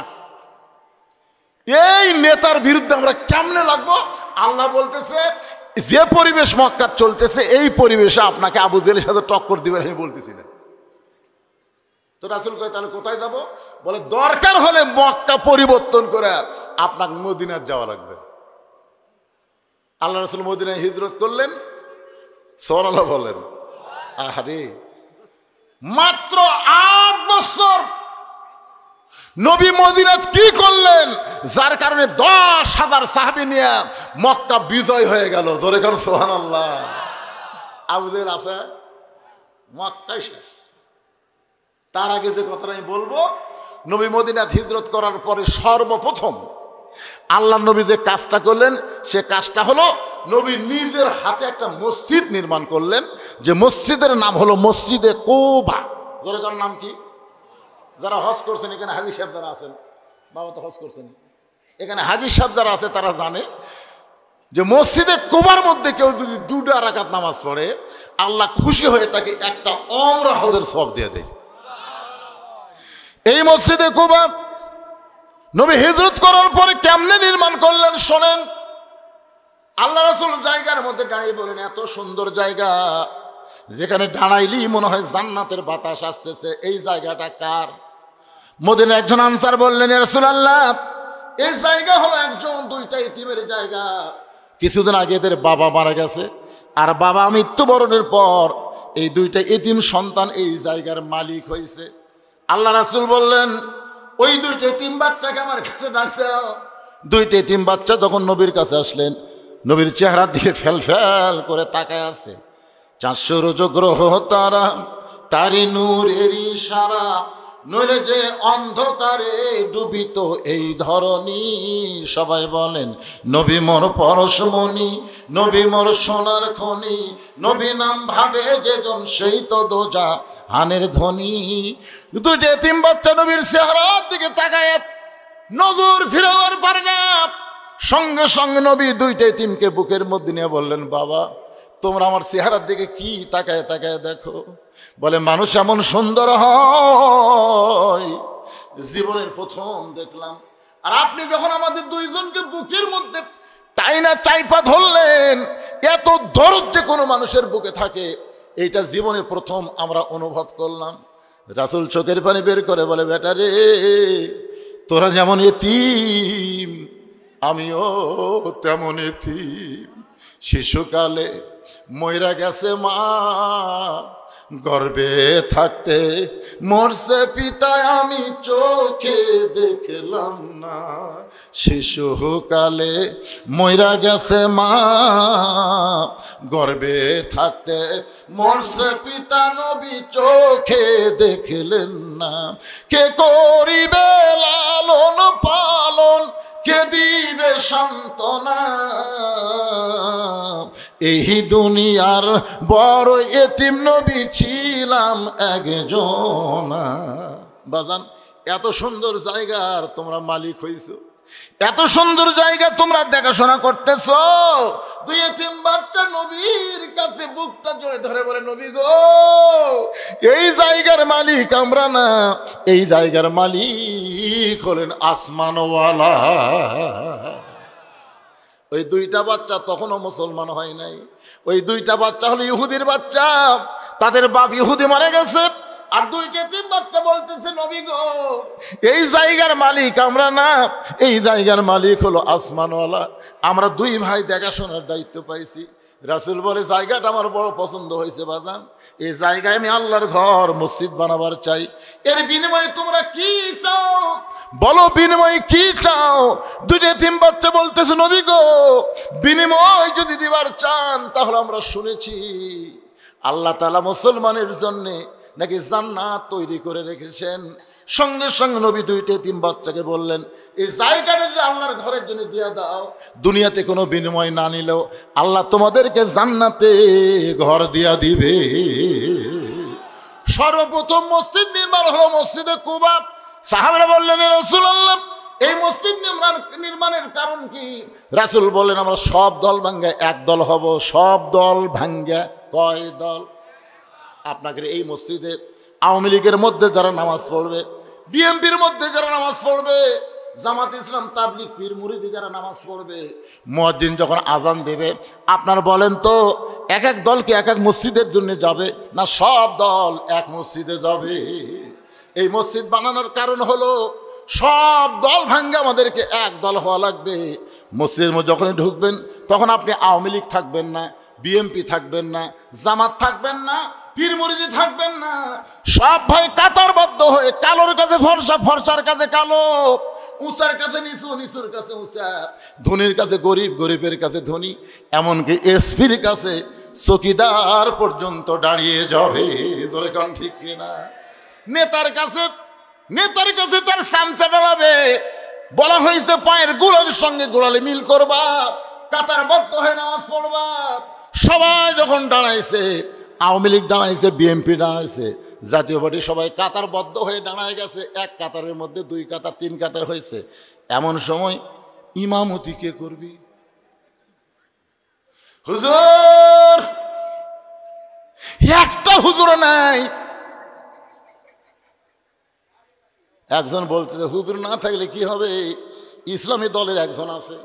এই নেতার বিরুদ্ধে আমরা কেমনে লাগবো? আল্লাহ বলতেছে, যে পরিবেশ মক্কা চলতেছে এই পরিবেশে আপনাকে আবু জেহেলের সাথে টক্কর দিবেন আমি বলতেছি না। তো রাসূল কয় তাহলে কোথায় যাব? বলে দরকার হলে মক্কা পরিবর্তন করে আপনাকে মদিনায় যাওয়া লাগবে। আল্লাহ রাসূল মদিনায় হিজরত করলেন। সুবহানাল্লাহ বলেন। আরে মাত্র 8 বছর নবী মদিনায় কি করলেন, যার কারণে 10,000 সাহাবী নিয়ে মক্কা বিজয় হয়ে গেল। ধরে কেন সুবহানাল্লাহ। আবু জেহেল আছে, মক্কাই শেষ। তার আগে যে কথাটা আমি বলবো, নবী মদিনায় হিজরত করার পরে সর্বপ্রথম আল্লাহ নবী যে কাজটা করলেন সে কাজটা হলো নবী নিজের হাতে একটা মসজিদ নির্মাণ করলেন, যে মসজিদের নাম হলো মসজিদে কুবা। যার নাম কি? যারা হজ করছেন এখানে, হাজী সাহেব যারা আছেন, বাবা তো হজ করছেন, এখানে হাজী সাহেব যারা আছে তারা জানে যে মসজিদে কুবার মধ্যে কেউ যদি 2 রাকাত নামাজ পড়ে আল্লাহ খুশি হয়ে তাকে একটা ওমরা হজের সওয়াব দিয়ে দেয়। এই মসজিদে কুবা নবী হিজরত করার পরে কেমনে নির্মাণ করলেন শোনেন। আল্লাহ রাসূল জায়গার মধ্যে দাঁড়িয়ে বলেন, এত সুন্দর জায়গা যেখানে দাঁড়াইলেই মনে হয় জান্নাতের বাতাস আসতেছে, এই জায়গাটা কার? মদিনার একজন আনসার বললেন, ইয়া রাসূলুল্লাহ, এই জায়গা হলো একজন 2টা ইতিমের জায়গা। কিছুদিন আগে এদের বাবা মারা গেছে, আর বাবা মৃত্যুবরণের পর এই 2টা ইতিম সন্তান এই জায়গার মালিক হয়েছে। আল্লাহ রাসূল বললেন, ওই 2টা ইতিম বাচ্চাকে আমার কাছে ডাকছে। 2টা ইতিম বাচ্চা যখন নবীর কাছে আসলেন, নবীর চেহারার দিকে ফেল ফেল করে তাকায় আছে। 400 রোজ গ্রহ তারা, তারি নূরের ইশারা, নইলে যে অন্ধকারে ডুবিত এই ধরনী। সবাই বলেন, নবী মোর পরশমণি, নবী মোর সোনার খনি, নবী নাম ভাবে যেজন সেই তো দোজা হানের ধ্বনি। 2টা এতিম বাচ্চা নবীর চেহারার দিকে তাকায় নজর ফিরাবার পারে না। সঙ্গে সঙ্গে নবী 2টা এতিমকে বুকের মধ্যে নিয়ে বললেন, বাবা তোমরা আমার চেহারার দিকে কি তাকায় তাকায় দেখো? বলে, মানুষ এমন সুন্দর হয় জীবনের প্রথম দেখলাম। আর আপনি যখন আমাদের 2জনকে বুকের মধ্যে টাইনা চাইপা ধরলেন, এত দরদ যে কোনো মানুষের বুকে থাকে এইটা জীবনে প্রথম আমরা অনুভব করলাম। রাসূল চোখের পানি বের করে বলে, বেটা রে, তোরা যেমন এতিম আমিও তেমন এতিম। শিশুকালে মইরা গেছে মা, গর্ভে থাকতে মরছে পিতা, আমি চোখে দেখলাম না। শিশুকালে মইরা গেছে মা, গর্ভে থাকতে মরছে পিতা, নবী চোখে দেখলেন না। কে করিবে লালন পালন, কে দিবে সান্ত্বনা? এই দুনিয়ার বড় এতিম নবী ছিলাম একজন। বাজান, এত সুন্দর জায়গার তোমরা মালিক হইছো, এত সুন্দর জায়গা তোমরা দেখাশোনা করতেছ। 2 এতিম বাচ্চা নবীর কাছে বুকটা জোরে ধরে বলে, নবী গো, এই জায়গার মালিক আমরা না, এই জায়গার মালিক হলেন আসমানওয়ালা। ওই 2টা বাচ্চা তখনও মুসলমান হয় নাই। ওই 2টা বাচ্চা হলো ইহুদির বাচ্চা, তাদের বাপ ইহুদি মারা গেছে। আর 2টা এতিম বাচ্চা বলতেছে, নবী গো, এই জায়গার মালিক আমরা না, এই জায়গার মালিক হলো আসমানওয়ালা। আমরা 2 ভাই দেখাশোনার দায়িত্ব পাইছি। রাসূল বলে, জায়গাটা আমার বড় পছন্দ হয়েছে বাজান, এই জায়গায় আমি আল্লাহর ঘর মসজিদ বানাবার চাই। এর বিনিময়ে তোমরা কি চাও বলো, বিনিময়ে কি চাও? 2টা এতিম বাচ্চা বলতেছে, নবী গো, বিনিময় যদি দিবার চান তাহলে আমরা শুনেছি আল্লাহ তাআলা মুসলমানের জন্য নাকি জান্নাত তৈরি করে রেখেছেন। সঙ্গে সঙ্গে নবী 2টা এতিম বাচ্চাকে বললেন, এই জায়গাটা যদি আল্লাহর ঘরের জন্য দিয়ে দাও, দুনিয়াতে কোনো বিনিময় না নিলেও আল্লাহ তোমাদেরকে জান্নাতে ঘর দিয়া দিবে। সর্বপ্রথম মসজিদ নির্মাণ হলো মসজিদে কুবা। সাহাবারা বললেন, রাসূলুল্লাহ, এই মসজিদ নির্মাণের কারণ কি? রাসূল বললেন, আমরা সব দল ভাঙ্গা এক দল হব। সব দল ভাঙ্গা কয় দল? আপনাকে এই মসজিদে আওয়ামী লীগের মধ্যে যারা নামাজ পড়বে, বিএনপির মধ্যে যারা নামাজ পড়বে, জামাত ইসলাম, তাবলিগ, পীর মুরিদি যারা নামাজ পড়বে, মুয়াজ্জিন যখন আজান দেবে, আপনার বলেন তো এক এক দল কি এক এক মসজিদের জন্য যাবে, না সব দল এক মসজিদে যাবে? এই মসজিদ বানানোর কারণ হলো সব দল ভাঙ্গে আমাদেরকে এক দল হওয়া লাগবে। মসজিদের মধ্যে যখনই ঢুকবেন তখন আপনি আওয়ামী লীগ থাকবেন না, বিএনপি থাকবেন না, জামাত থাকবেন না, পীর মুরিদি থাকবেন না। সব ভাই কাতারবদ্ধ হয়ে কালোর কাছে ফর্সা, ফর্সার কাছে কালো, উঁচার কাছে নিচু, নিচুর কাছে উঁচা, ধনীর কাছে গরিব, গরিবের কাছে ধনী, এমনকি এসপির কাছে চকিদার পর্যন্ত দাঁড়িয়ে যাবে। ধরে কোন ঠিক কিনা? নেতার কাছে তার সামচা দাঁড়াবে, বলা হয়েছে পায়ের গোড়ালির সঙ্গে গোড়ালি মিল করবা, কাতারবদ্ধ হয়ে নামাজ পড়বা। সবাই যখন দাঁড়াইছে, আওয়ামী লীগ দাঁড়াইছে, বিএনপি দাঁড়াইছে, জাতীয় পার্টি সবাই কাতারবদ্ধ হয়ে দাঁড়ায় গেছে। এক কাতারের মধ্যে 2 কাতার 3 কাতার হয়েছে। এমন সময় ইমামতি কে করবি? হুজুর, একটা হুজুর নাই। একজন বলতেছে হুজুর না থাকলে কি হবে, ইসলামী দলের একজন আছে।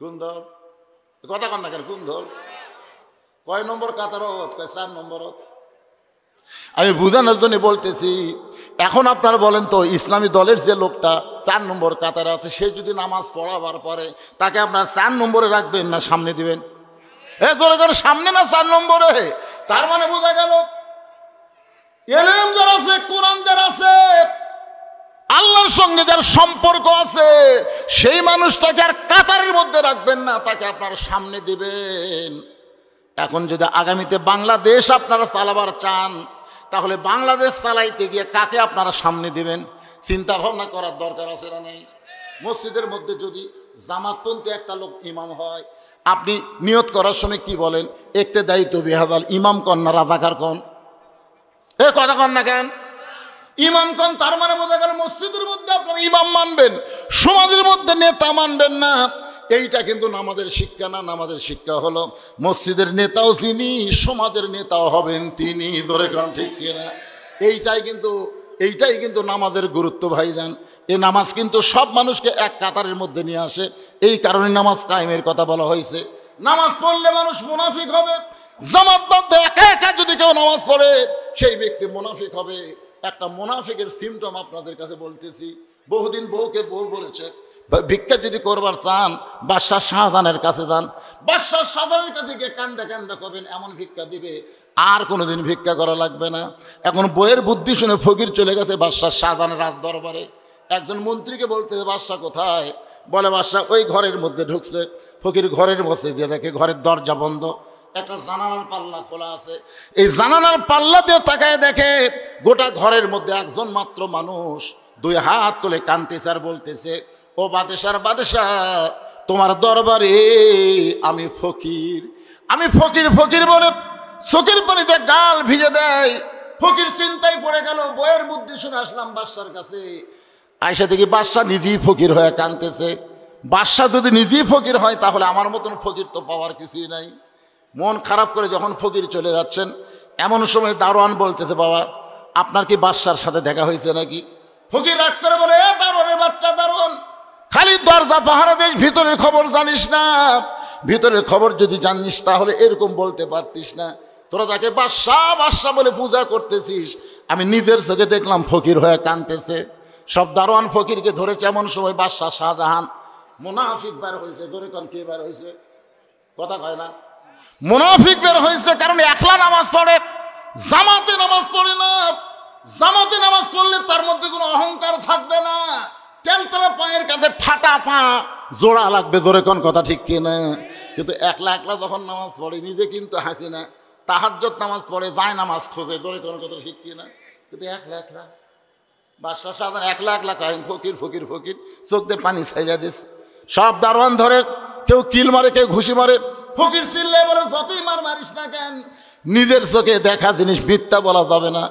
কোন দল? কথা কন না কেন, কোন দল? কয় নম্বর কাতারত? কয় 4 নম্বরত। আমি বুঝানোর জন্য বলতেছি, এখন আপনারা বলেন তো, ইসলামী দলের যে লোকটা 4 নম্বর কাতারে আছে, সে যদি নামাজ পড়াবার পরে তাকে আপনার 4 নম্বরে রাখবেন না সামনে দিবেন? জোরে করে সামনে না 4 নম্বরে? তার মানে বোঝা গেল এলেম যার আছে, কোরআন যার আছে, আল্লাহর সঙ্গে যার সম্পর্ক আছে, সেই মানুষটাকে আর কাতারের মধ্যে রাখবেন না, তাকে আপনার সামনে দিবেন। এখন যদি আগামীতে বাংলাদেশ আপনারা চালাবার চান, তাহলে বাংলাদেশ চালাইতে গিয়ে কাকে আপনারা সামনে দিবেন চিন্তা ভাবনা করার দরকার আছে না নাই? মসজিদের মধ্যে যদি জামাতপন্থী একটা লোক ইমাম হয়, আপনি নিয়ত করার সময় কি বলেন? ইক্তেদাই তো বিহাদাল, ইমাম কন না রাজাকার কন? কথা কন না কেন? ইমাম কন। তার মানে বোঝা গেল মসজিদের মধ্যে আপনারা ইমাম মানবেন, সমাজের মধ্যে নেতা মানবেন না। এইটা কিন্তু নামাজের শিক্ষা না। নামাজের শিক্ষা হলো মসজিদের নেতাও যিনি, সমাজের নেতাও হবেন তিনি। ধরে কারণ ঠিক কিনা? এইটাই কিন্তু নামাজের গুরুত্ব ভাইজান। এই নামাজ কিন্তু সব মানুষকে এক কাতারের মধ্যে নিয়ে আসে। এই কারণে নামাজ কায়েমের কথা বলা হয়েছে। নামাজ পড়লে মানুষ মুনাফিক হবে। জামাতবদ্ধ একা একা যদি কেউ নামাজ পড়ে, সেই ব্যক্তি মুনাফিক হবে। একটা মুনাফিকের সিমটম আপনাদের কাছে বলতেছি। বহুদিন বউকে বউ বলেছে, ভিক্ষা যদি করবার চান বাদশাহ শাহজাহানের কাছে যান। বাদশাহ শাহজাহানের কাছে গিয়ে কান্দা কান্দা করবেন, এমন ভিক্ষা দিবে আর কোনোদিন ভিক্ষা করা লাগবে না। এখন বইয়ের বুদ্ধি শুনে ফকির চলে গেছে বাদশাহ শাহজাহানের রাজ দরবারে। একজন মন্ত্রীকে বলতেছে বাদশাহ কোথায়? বলে বাদশাহ ওই ঘরের মধ্যে ঢুকছে। ফকির ঘরের মধ্যে দিয়ে দেখে ঘরের দরজা বন্ধ, একটা জানালার পাল্লা খোলা আছে। এই জানালার পাল্লা দিয়ে তাকায় দেখে গোটা ঘরের মধ্যে একজন মাত্র মানুষ 2 হাত তুলে কাঁদতেছে আর বলতেছে, ও বাদশার বাদশাহ, তোমার দরবারে আমি ফকির, আমি ফকির। ফকির বলে চোখের পানিতে গাল ভিজে দেয়। ফকির চিন্তায় পড়ে গেল, বইয়ের বুদ্ধি শুনে আসলাম বাদশার কাছে। আয়সা দেখি বাদশাহ নিজেই ফকির হয়ে কাঁদতেছে। বাদশাহ যদি নিজেই ফকির হয়, তাহলে আমার মতন ফকির তো পাওয়ার কিছুই নাই। মন খারাপ করে যখন ফকির চলে যাচ্ছেন, এমন সময় দারোয়ান বলতেছে, বাবা আপনার কি বাদশার সাথে দেখা হয়েছে নাকি? ফকির রাগ করে বলে, এ দারোয়ানের বাচ্চা দারোয়ান, খালি দরজা পাহারা দেশ, ভিতরের খবর জানিস না? ভিতরের খবর যদি জানিস তাহলে এরকম বলতে পারতিস না। তোরা যাকে বাদশাহ বাদশাহ বলে পূজা করতেছিস, আমি নিজের চোখে দেখলাম ফকির হয়ে কাঁদতেছে। সব দারোয়ান ফকিরকে ধরেছে। এমন সময় বাদশাহ শাহজাহান মুনাফিক বের হয়েছে। ধরে কান কে বের হয়েছে? কথা কয় না। মুনাফিক বের হয়েছে, কারণ একলা নামাজ পড়ে, জামাতে নামাজ পড়ে না। জামাতে নামাজ পড়লে তার মধ্যে কোনো অহংকার থাকবে না। তেলতলা পায়ের কাছে ফাটা পা জোড়া লাগবে। জোরে কোন কথা ঠিক কিনা? কিন্তু একলা একলা যখন নামাজ পড়ে, নিজে কিন্তু হাসি না, তাহাজ্জুদ নামাজ পড়ে, যায় নামাজ খোঁজে। জোরে কোন কথা ঠিক কিনা? কিন্তু একলা একলা বাদশাহ শাহজাহান একলা একলা কাহিন ফকির ফকির ফকির, চোখ দিয়ে পানি ছাইড়া দিস। সব দারোয়ান ধরে, কেউ কিল মারে, কেউ ঘুষি মারে। ফকির চিল্লে বলে, যতই মার মারিস না কেন, নিজের চোখে দেখা জিনিস মিথ্যা বলা যাবে না।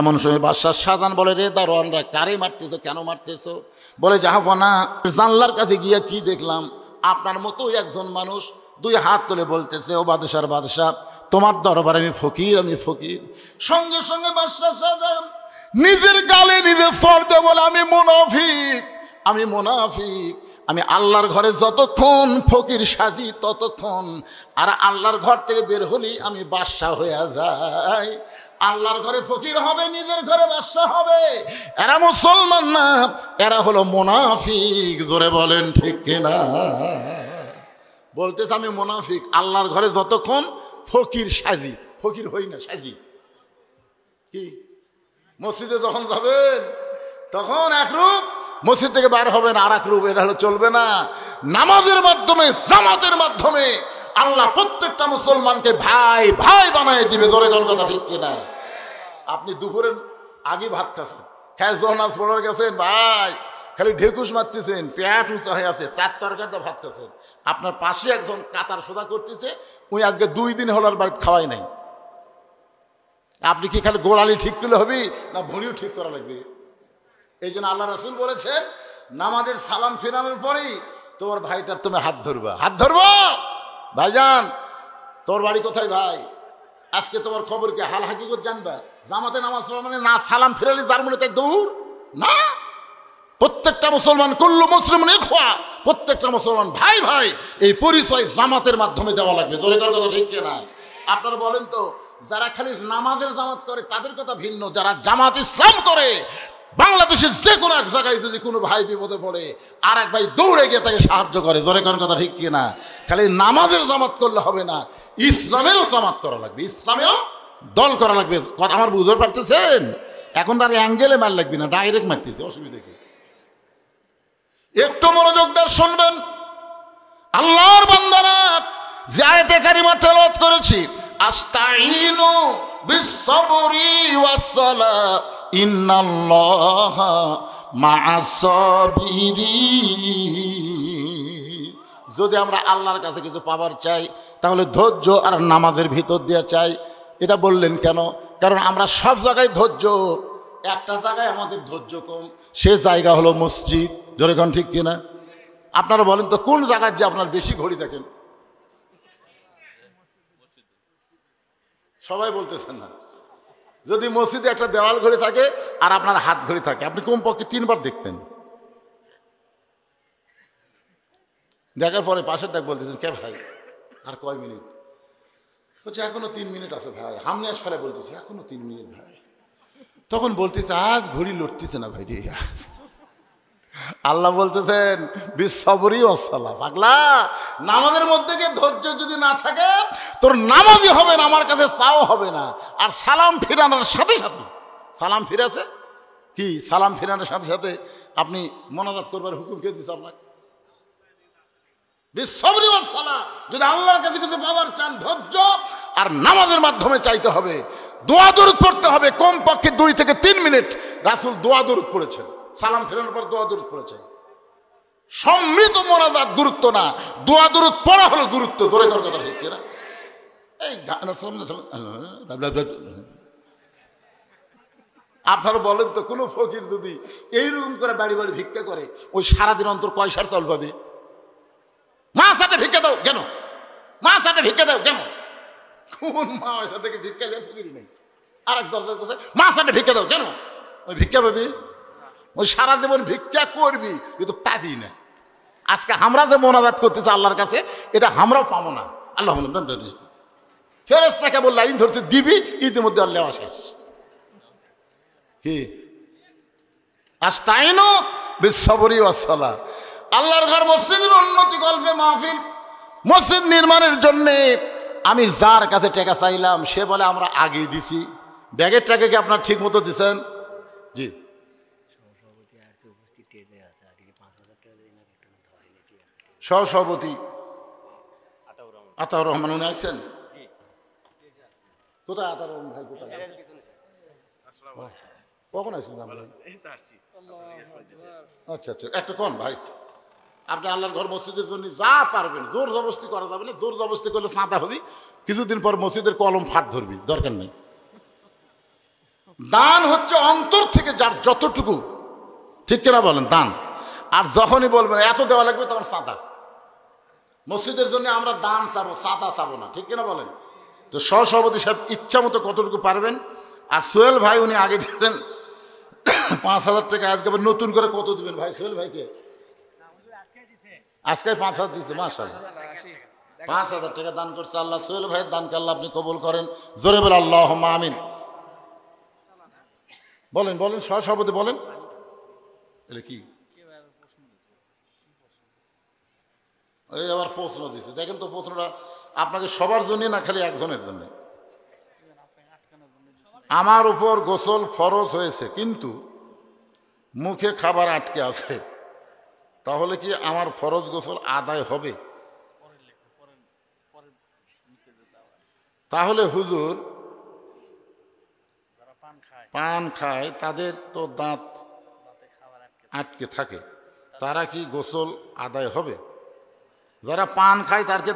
এমন সময় বাদশাহ শাহজাহান বলে, রে দারোয়ানরা, কারে মারতেছো, কেন মারতেছো? বলে, জাহাপনা, জানলার কাছে গিয়ে কি দেখলাম, আপনার মতোই একজন মানুষ 2 হাত তুলে বলতেছে, ও বাদশার বাদশাহ, তোমার দরবারে আমি ফকির, আমি ফকির। সঙ্গে সঙ্গে বাদশাহ শাহজাহান নিজের গালে নিজে ফর দিয়ে বলে, আমি মুনাফিক, আমি মুনাফিক। আমি আল্লাহর ঘরে যতক্ষণ ফকির সাজি ততক্ষণ, আর আল্লাহর ঘর থেকে বের হলেই আমি বাদশাহ হয়ে যাই। আল্লাহর ঘরে ফকির হবে, নিজের ঘরে বাদশাহ হবে। এরা মুসলমান না, এরা হলো মুনাফিক। জোরে বলেন ঠিক কিনা? বলতেছে আমি মুনাফিক, আল্লাহর ঘরে যতক্ষণ ফকির সাজি, ফকির হই না, সাজি। কি মসজিদে যখন যাবেন তখন এক রূপ, মসজিদ থেকে বার হবেন আর এক রূপ। এটা হলো চলবে না। নামাজের মাধ্যমে, জামাতের মাধ্যমে আল্লাহ প্রত্যেকটা মুসলমানকে ভাই ভাই বানায় দিবে। ধরে কোন কথা ঠিক কিনা? আপনি দুপুরের আগে ভাত খাচ্ছেন, খেয়ে নামাজ পড়ার গেছেন, ভাই খালি ঢেকুস মারতেছেন, পেট উঁচা হয়ে আছে, 4 তরকারিতে ভাত খাচ্ছেন। আপনার পাশে একজন কাতার সোজা করতেছে, ওই আজকে 2 দিন হলো আর বাড়িতে খাওয়াই নাই। আপনি কি খালি গোড়ালি ঠিক করলে হবে না ভুঁড়িও ঠিক করা লাগবে? এই জন্য আল্লাহ রাসূল বলেছেন, নামাজের সালাম ফেরানোর পরেই তোমার ভাইটার তুমি হাত ধরবা। হাত ধরবো ভাইজান, তোর বাড়ি কোথায় ভাই? আজকে তোমার খবর কি? হাল হাকিকত জানবা? জামাতে নামাজ পড়া মানে না সালাম ফেরালি যার মনে তাই দৌড় না। প্রত্যেকটা মুসলমান, কুল্লু মুসলিম ইখওয়া, প্রত্যেকটা মুসলমান ভাই ভাই, এই পরিচয় জামাতের মাধ্যমে দেওয়া লাগবে। জোরে কর কথা ঠিক কিনা? আপনারা বলেন তো, যারা খালি নামাজের জামাত করে তাদের কথা ভিন্ন, যারা জামাত ইসলাম করে বাংলাদেশের যে কোনো এক জায়গায় যদি কোনো ভাই বিপদে পড়ে আর এক ভাই দৌড়ে গিয়ে তাকে সাহায্য করে। জোরে কর কথা ঠিক কিনা? খালি নামাজের জামাত করলে হবে না, ইসলামেরও জামাত করা লাগবে, ইসলামেরও দল করা লাগবে। কথা আমার বুঝতে পারতেছেন? এখন তার অ্যাঙ্গেলে মার লাগবে না, ডাইরেক্ট মারতেছে, অসুবিধা কি? একটু মনোযোগ দিয়ে শুনবেন। আল্লাহর বান্দারা যে আয়াতে কারিমা তেলাওয়াত করেছি, আস্তাইনু বিস-সাবরি ওয়াস-সালাহ ইন্নাল্লাহা মা'আস-সাবিরিন। যদি আমরা আল্লাহর কাছে কিছু পাবার চাই তাহলে ধৈর্য আর নামাজের ভিতর দিয়ে চাই। এটা বললেন কেন? কারণ আমরা সব জায়গায় ধৈর্য, একটা জায়গায় আমাদের ধৈর্য কম, সে জায়গা হলো মসজিদ। জোরে কোন ঠিক কিনা? আপনারা বলেন তো, কোন জায়গায় যে আপনার বেশি ঘড়ি দেখেন? সবাই বলতেছেন না। যদি মসজিদে একটা দেওয়াল ঘড়ি থাকে আর আপনার হাত ঘড়ি থাকে, আপনি কমপক্ষে 3 বার দেখবেন। দেখার পরে পাশের ডাক বলতেছেন, কে ভাই আর কয় মিনিট? বলছে এখনো 3 মিনিট আছে ভাই। হামনে আস ফেলে বলতেছে এখনো 3 মিনিট ভাই। তখন বলতেছে আজ ঘড়ি লড়তেছে না ভাই রে। আল্লাহ বলতেছেন বিস-সাবরি ওয়াস-সালাহ। পাগলা, নামাজের মধ্যে গিয়ে ধৈর্য যদি না থাকে তোর নামাজই হবে না, আমার কাছে চাও হবে না। আর সালাম ফিরানোর সাথে সাথে, সালাম ফিরাছে কি, সালাম ফিরানোর সাথে সাথে আপনি মোনাজাত করবার হুকুম কে দিচ্ছে আপনাকে? বিস-সাবরি ওয়াস-সালাহ। যদি আল্লাহর কাছে কিছু পাওয়ার চান, ধৈর্য আর নামাজের মাধ্যমে চাইতে হবে। দোয়া দরুদ পড়তে হবে কমপক্ষে 2 থেকে 3 মিনিট। রাসূল দোয়া দরুদ পড়েছেন, সালাম ফেরানোর পর দোয়া দরুদ পড়েছেন। সম্মিলিত মোনাজাত গুরুত্ব না, দোয়া দরুদ পড়া হলো গুরুত্ব। ধরে কর কথা ঠিক কিনা? এই আপনারা বলেন তো, কোনো ফকির যদি এইরকম করে বাড়ি বাড়ি ভিক্ষা করে, ওই সারাদিন অন্তর কয় সার চাল পাবে? মা সাথে ভিক্ষা দাও কেন? মা সাথে ভিক্ষা দাও কেন? কোন মা সাথে ভিক্ষা দেয়? ফকিরই নেই। আর এক দরজার কথা, মা সাথে ভিক্ষা দাও কেন? ওই ভিক্ষা পাবি? ওই সারা জীবন ভিক্ষা করবি কিন্তু পাবি না। আজকে আমরা যে মোনাজাত করতেছি আল্লাহর কাছে, এটা আমরাও পাবো না। আল্লাহ ফেরেশতাকে বলল লাইন ধরছে দিবি, ইতিমধ্যে আর লেওয়া শেষ। কি আস্তাইনু বিস-সাবরি ওয়াস-সালাহ। আল্লাহর ঘর মসজিদের উন্নতি কল্পে মাহফিল, মসজিদ নির্মাণের জন্য আমি যার কাছে টাকা চাইলাম সে বলে আমরা আগেই দিছি। ব্যাগের টাকা কি আপনার ঠিক মতো দিচ্ছেন? জি। সহসভাপতি আতাউর রহমান উনি আসছেন? কোথায় আতাউর রহমান ভাই? কোথায়, কখন আসছেন? আচ্ছা আচ্ছা, একটা কোন ভাই, আপনি আল্লাহর ঘর মসজিদের জন্য যা পারবেন, জোর জবরদস্তি করা যাবে না। জোর জবরদস্তি করলে চাঁদা হবি, কিছুদিন পর মসজিদের কলম ফাট ধরবি, দরকার নেই। দান হচ্ছে অন্তর থেকে যার যতটুকু, ঠিক কিনা বলেন? দান। আর যখনই বলবেন এত দেওয়া লাগবে তখন চাঁদা। মসজিদের জন্য আমরা দান চাবো, চাঁদা চাবো না, ঠিক কিনা বলেন? তো সহসভাপতি সাহেব ইচ্ছা মতো কতটুকু পারবেন। আর সোহেল ভাই উনি আগে দিতেন 5,000 টাকা, আজকে আবার নতুন করে কত দিবেন ভাই? সোহেল ভাইকে আজকে 5,000 দিচ্ছে, মাশাআল্লাহ 5,000 টাকা দান করছে। আল্লাহ সোহেল ভাইয়ের দানকে আল্লাহ আপনি কবুল করেন। জোরে বলে আল্লাহুম্মা আমিন। বলেন বলেন সহসভাপতি বলেন। এলে কি এই আবার প্রশ্ন দিচ্ছে, দেখেন তো প্রশ্নটা আপনাকে সবার জন্য না খালি একজনের জন্য? আমার উপর গোসল ফরজ হয়েছে কিন্তু মুখে খাবার আটকে আছে, তাহলে কি আমার ফরজ গোসল আদায় হবে? তাহলে হুজুর পান খায় তাদের তো দাঁত আটকে থাকে, তারা কি গোসল আদায় হবে? যারা পান খায় তারকে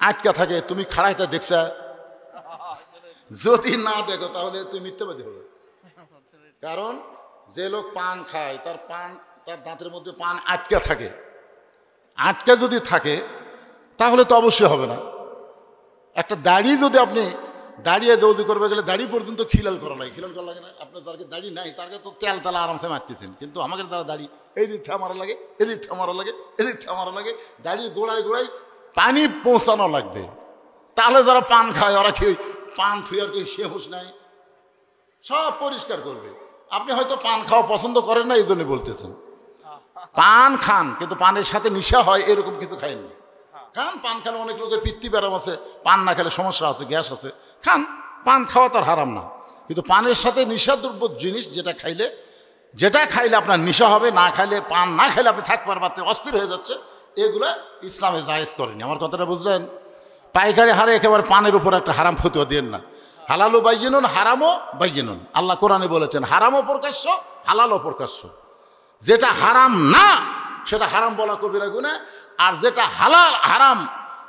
আটকে থাকে, তুমি খাড়াইতে দেখছা? যদি না দেখো তাহলে তুমি মিথ্যাবাদী হবে। কারণ যে লোক পান খায় তার দাঁতের মধ্যে পান আটকে থাকে, আটকে যদি থাকে তাহলে তো অবশ্যই হবে না। একটা দাড়ি যদি আপনি দাঁড়িয়ে দৌড়ি করবে গেলে দাড়ি পর্যন্ত খিলাল করা লাগে, খিলাল করা লাগে না? আপনার যারকে দাড়ি নাই তারকে তো তেল তালা আরামসে মারতেছেন, কিন্তু আমাকে তারা দাড়ি এই দিক থেকে মারা লাগে, এদিক থেকে মারা লাগে, এদিক থেকে মারা লাগে, দাড়ির গোড়ায় গোড়ায় পানি পৌঁছানো লাগবে। তাহলে যারা পান খায় ওরা কি পান থুয়ার কি সে হুঁশ নাই? সব পরিষ্কার করবে। আপনি হয়তো পান খাওয়া পছন্দ করেন না, এই জন্য বলতেছেন। পান খান, কিন্তু পানের সাথে নিশা হয় এরকম কিছু খাইনি। খান, পান খেলে অনেক লোকের পিত্তি ব্যারাম আছে, পান না খেলে সমস্যা আছে, গ্যাস আছে, খান। পান খাওয়া তার হারাম না, কিন্তু পানের সাথে নিশাদ্রব্য জিনিস যেটা খাইলে আপনার নিশা হবে, না খাইলে পান না খাইলে আপনি থাকবার পারতে অস্থির হয়ে যাচ্ছে, এগুলা ইসলামে জায়েজ করেনি। আমার কথাটা বুঝলেন? পাইকারি হারে একেবারে পানের উপর একটা হারাম ফতোয়া দিয়েন না। হালালও বাইয়িনুন, হারামও বাইয়িনুন। আল্লাহ কোরআনে বলেছেন হারামও প্রকাশ্য, হালালও প্রকাশ্য। যেটা হারাম না সেটা হারাম বলা কবিরা গুনাহ, আর যেটা হারাম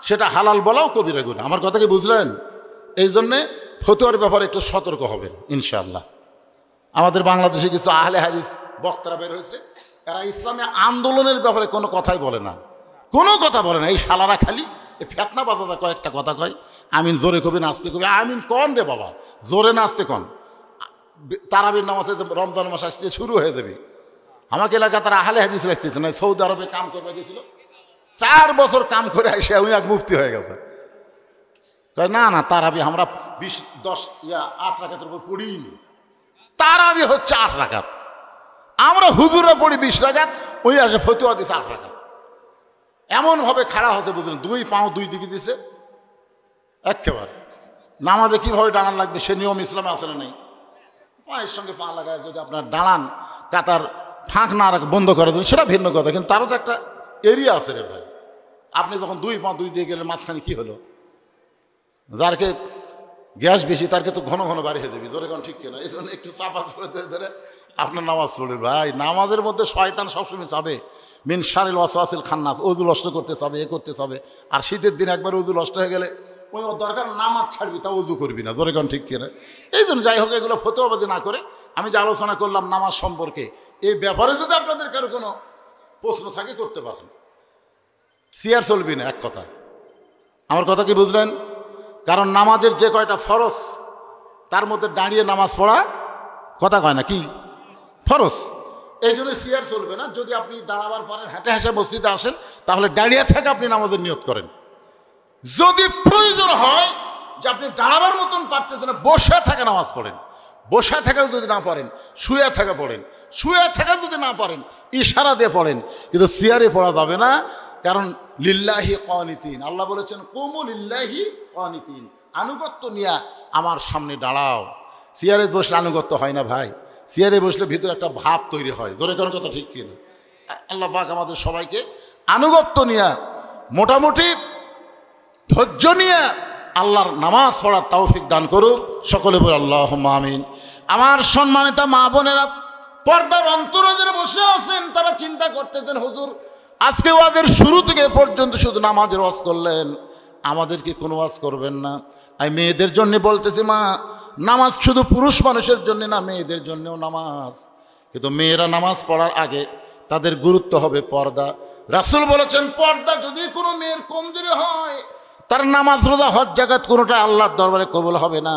সেটা হালাল বলাও কবিরা গুনাহ। আমার কথা কি বুঝলেন? এই জন্যে ফতোয়ার ব্যাপারে একটু সতর্ক হবেন ইনশাআল্লাহ। আমাদের বাংলাদেশে কিছু আহলে হাদিস বক্তারা বের হয়েছে, এরা ইসলামে আন্দোলনের ব্যাপারে কোনো কথাই বলে না, কোনো কথা বলে না। এই শালারা খালি এই ফেতনা বাজাতে কয়েকটা কথা কয়, আমিন জোরে কবি নাচতে কবি। আমিন কন রে বাবা, জোরে নাচতে কন। তারাবির নামাজে রমজান মাস আসতে শুরু হয়ে যাবে। আমাকে এলাকা তারা আহলে হাদিস লিখতেছে না, সৌদি আরবে কাম করবে গেছিল, 4 বছর কাম করে এসে উনি এক মুফতি হয়ে গেছে। কয় না না, তারাবি আমরা 8 রাকাতের উপর পড়িনি, তারাবি হচ্ছে 8 রাকাত, আমরা হুজুরা পড়ি 20 রাকাত, ওই আসে ফতোয়া দিছে 8 রাকাত। এমনভাবে খাড়া হচ্ছে বুঝলেন, 2 পাও 2 দিকে দিছে একেবারে। নামাজে কীভাবে দাঁড়ান লাগবে সে নিয়ম ইসলামে আছে না? নেই। পায়ের সঙ্গে পা লাগায় যদি আপনার দাঁড়ান, কাতার ফাঁক না বন্ধ করে দেবেন সেটা ভিন্ন কথা, কিন্তু তারও তো একটা এরিয়া আছে রে ভাই। আপনি যখন 2 পা 2 দিয়ে গেলেন, মাঝখানে কি হলো? যারকে গ্যাস বেশি তারকে তো ঘন ঘন বাড়ি হয়ে যাবে, জোরে কোন ঠিক কিনা? এই জন্য একটু চাপা ধরে আপনার নামাজ পড়ে ভাই। নামাজের মধ্যে শয়তান সবসময় চাবে মিন শারিল ওয়াসওয়াসিল খান্নাস, ওযু নষ্ট করতে চাবে, এ করতে চাবে। আর শীতের দিন একবার ওযু নষ্ট হয়ে গেলে ওই দরকার নামাজ ছাড়বি, তা ওযু করবি না, জোরে কোন ঠিক কিনা? এই জন্য যাই হোক, এগুলো ফতোয়াবাজি না করে আমি যে আলোচনা করলাম নামাজ সম্পর্কে, এই ব্যাপারে যদি আপনাদের কারো কোনো প্রশ্ন থাকে করতে পারেন। সিয়ার চলবি না, এক কথা। আমার কথা কি বুঝলেন? কারণ নামাজের যে কয়টা ফরজ তার মধ্যে দাঁড়িয়ে নামাজ পড়া কথা কয় না কি ফরজ, এই জন্য সিয়ার চলবে না। যদি আপনি দাঁড়াবার পারেন, হেঁটে হেঁটে মসজিদে আসেন, তাহলে দাঁড়িয়ে থেকে আপনি নামাজের নিয়ত করেন। যদি প্রয়োজন হয় যে আপনি দাঁড়াবার মতন পারতেছেন না, বসে থেকে নামাজ পড়েন। বসে থেকে যদি না পারেন শুয়ে থেকে পড়েন, শুয়ে থেকে যদি না পারেন ইশারা দিয়ে পড়েন, কিন্তু সিয়ারে পড়া যাবে না। কারণ লিল্লাহি কানিতিন, আল্লাহ বলেছেন কুমু লিল্লাহি কানিতিন, আনুগত্য নিয়ে আমার সামনে দাঁড়াও। সিয়ারে বসলে আনুগত্য হয় না ভাই, সিয়ারে বসলে ভিতরে একটা ভাব তৈরি হয়, জোরে কোনো কথা ঠিক কিনা? আল্লাহ পাক আমাদের সবাইকে আনুগত্য নিয়ে, মোটামুটি ধৈর্য নিয়ে আল্লাহর নামাজ পড়ার তৌফিক দান করুক। সকলে বলে আল্লাহুম্মা আমিন। আমার সম্মানিত মা বোনেরা, পর্দার অন্তরে যারা বসে আছেন তারা চিন্তা করতেছেন, হুজুর আজকে ওয়াজের শুরু থেকে পর্যন্ত শুধু নামাজের ওয়াজ করলেন, আমাদেরকে কোনো ওয়াজ করবেন না? আমি মেয়েদের জন্য বলতেছি, মা নামাজ শুধু পুরুষ মানুষের জন্য না, মেয়েদের জন্যও নামাজ। কিন্তু মেয়েরা নামাজ পড়ার আগে তাদের গুরুত্ব হবে পর্দা। রাসূল বলেছেন, পর্দা যদি কোনো মেয়ের কমজোরি হয়, তার নামাজ রোজা হজ জাকাত কোনোটা আল্লাহর দরবারে কবুল হবে না।